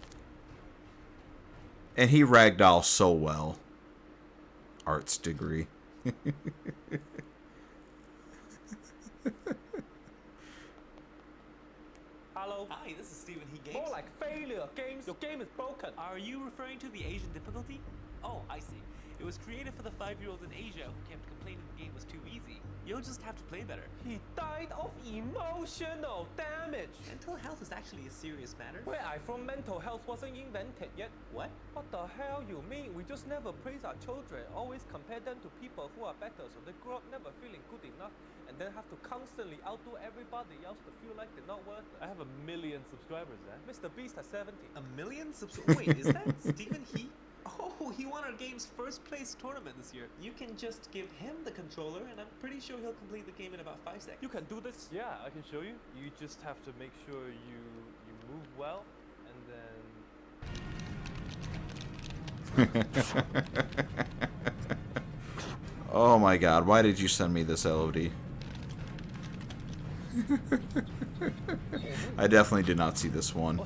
And he ragdoll so well. Arts degree. Hello. Hi, this is Stephen He Games. More like failure. Games. Your game is broken. Are you referring to the Asian difficulty? Oh, I see. It was created for the 5-year-old in Asia who kept complaining the game was too easy. You'll just have to play better. He died of emotional damage. Mental health is actually a serious matter. Where I from, mental health wasn't invented yet. What? What the hell you mean? We just never praise our children, always compare them to people who are better, so they grow up never feeling good enough, and then have to constantly outdo everybody else to feel like they're not worthless. I have 1 million subscribers, eh? Mr. Beast has 70. 1 million Wait, is that Stephen He? Oh, he won our game's first place tournament this year. You can just give him the controller, and I'm pretty sure he'll complete the game in about 5 seconds. You can do this? Yeah, I can show you. You just have to make sure you move well, and then... Oh my god, why did you send me this, LOD? I definitely did not see this one.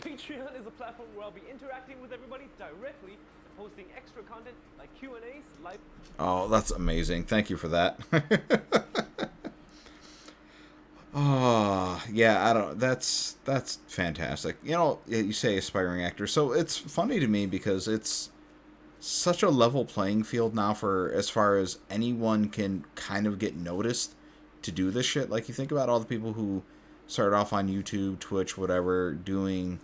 Patreon is a platform where I'll be interacting with everybody directly, posting extra content like Q&As, live... Oh, that's amazing. Thank you for that. Oh, yeah, I don't... That's fantastic. You know, you say aspiring actor, so it's funny to me because it's such a level playing field now for as far as anyone can kind of get noticed to do this shit. Like, you think about all the people who started off on YouTube, Twitch, whatever, doing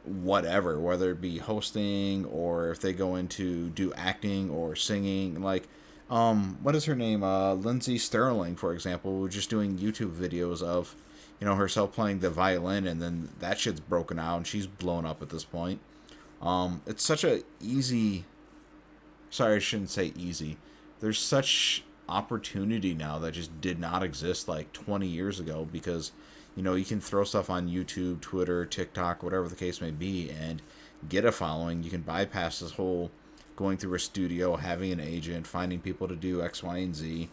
whatever, whether it be hosting or if they go into do acting or singing. Like, what is her name? Lindsay Sterling, for example, was just doing YouTube videos of, you know, herself playing the violin, and then that shit's broken out and she's blown up at this point. It's such a easy... Sorry, I shouldn't say easy. There's such opportunity now that just did not exist like 20 years ago because, you know, you can throw stuff on YouTube, Twitter, TikTok, whatever the case may be, and get a following. You can bypass this whole going through a studio, having an agent, finding people to do X, Y, and Z.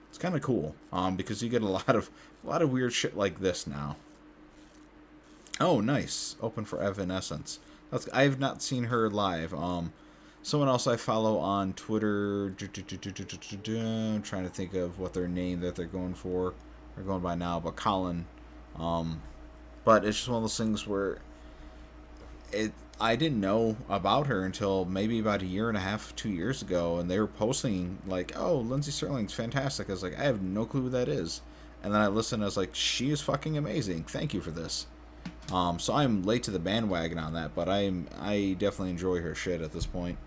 It's kind of cool, because you get a lot of weird shit like this now. Oh, nice. Open for Evanescence. I have not seen her live. Someone else I follow on Twitter. I'm trying to think of what their name that they're going for. They're going by now, but Colin. But it's just one of those things where I didn't know about her until maybe about 1.5 years, 2 years ago, and they were posting like, "Oh, Lindsay Sterling's fantastic." I was like, I have no clue who that is, and then I listened. I was like, she is fucking amazing. Thank you for this. So I'm late to the bandwagon on that, but I definitely enjoy her shit at this point.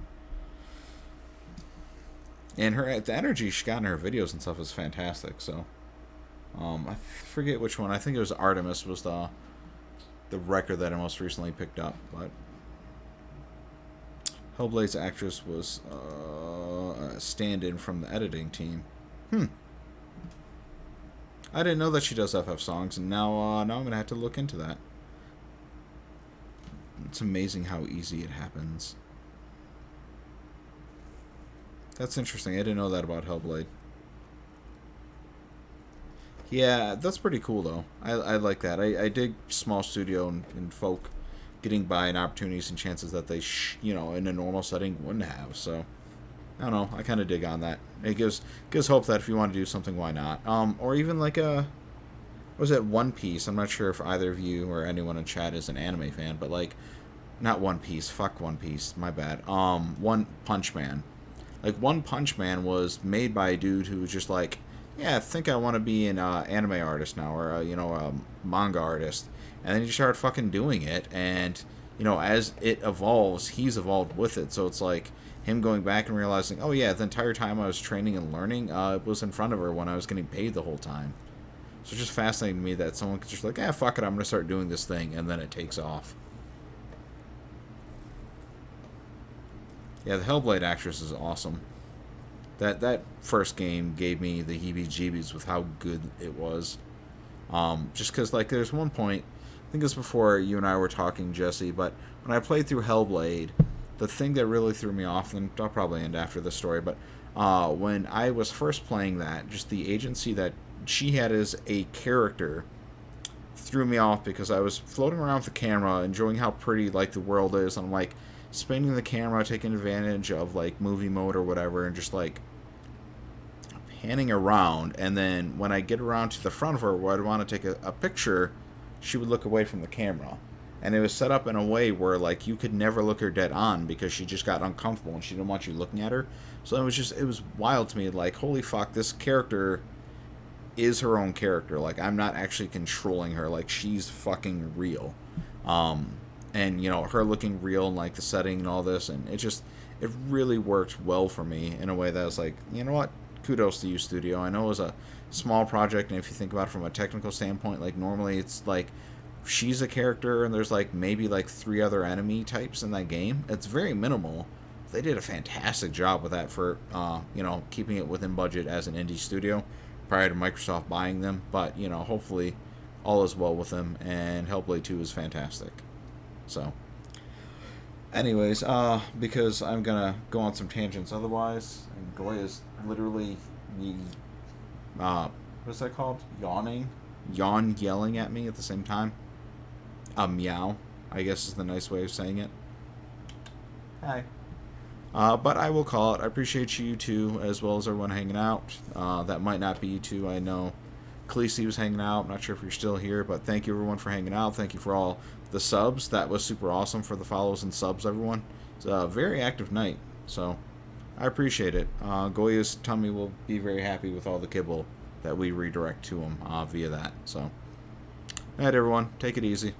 And the energy she got in her videos and stuff is fantastic. So, I forget which one. I think it was Artemis was the record that I most recently picked up. But Hellblade's actress was a stand-in from the editing team. I didn't know that she does FF songs, and now I'm gonna have to look into that. It's amazing how easy it happens. That's interesting. I didn't know that about Hellblade. Yeah, that's pretty cool, though. I like that. I dig small studio and folk getting by and opportunities and chances that they, you know, in a normal setting wouldn't have. So, I don't know. I kind of dig on that. It gives hope that if you want to do something, why not? Or even like what was it, One Piece? I'm not sure if either of you or anyone in chat is an anime fan, but like, not One Piece. Fuck One Piece. My bad. One Punch Man. Like, One Punch Man was made by a dude who was just like, yeah, I think I want to be an anime artist now, or a manga artist. And then he started fucking doing it, and, you know, as it evolves, he's evolved with it. So it's like him going back and realizing, oh yeah, the entire time I was training and learning, it was in front of her when I was getting paid the whole time. So it's just fascinating to me that someone could just like, fuck it, I'm going to start doing this thing, and then it takes off. Yeah, the Hellblade actress is awesome. That first game gave me the heebie-jeebies with how good it was. Just because, like, there's one point, I think it was before you and I were talking, Jesse, but when I played through Hellblade, the thing that really threw me off, and I'll probably end after this story, but when I was first playing that, just the agency that she had as a character threw me off because I was floating around with the camera, enjoying how pretty, like, the world is, and I'm, like, spinning the camera, taking advantage of, like, movie mode or whatever, and just, like, panning around, and then when I get around to the front of her where I'd want to take a picture, she would look away from the camera. And it was set up in a way where, like, you could never look her dead on because she just got uncomfortable and she didn't want you looking at her. So it was wild to me, like, holy fuck, this character is her own character. Like, I'm not actually controlling her. Like, she's fucking real. And, you know, her looking real and, like, the setting and all this, and it really worked well for me in a way that was like, you know what? Kudos to you, studio. I know it was a small project, and if you think about it from a technical standpoint, like, normally it's like she's a character and there's like maybe like 3 other enemy types in that game. It's very minimal. They did a fantastic job with that for you know, keeping it within budget as an indie studio prior to Microsoft buying them. But, you know, hopefully all is well with them, and Hellblade 2 is fantastic. So anyways, because I'm gonna go on some tangents otherwise, and Goya's literally, what's that called? Yelling at me at the same time. Meow, I guess is the nice way of saying it. Hi. But I will call it. I appreciate you two, as well as everyone hanging out. That might not be you two. I know Khaleesi was hanging out. I'm not sure if you're still here, but thank you everyone for hanging out. Thank you for all the subs. That was super awesome for the follows and subs, everyone. It's a very active night, so I appreciate it. Goya's tummy will be very happy with all the kibble that we redirect to him via that. So, all right, everyone, take it easy.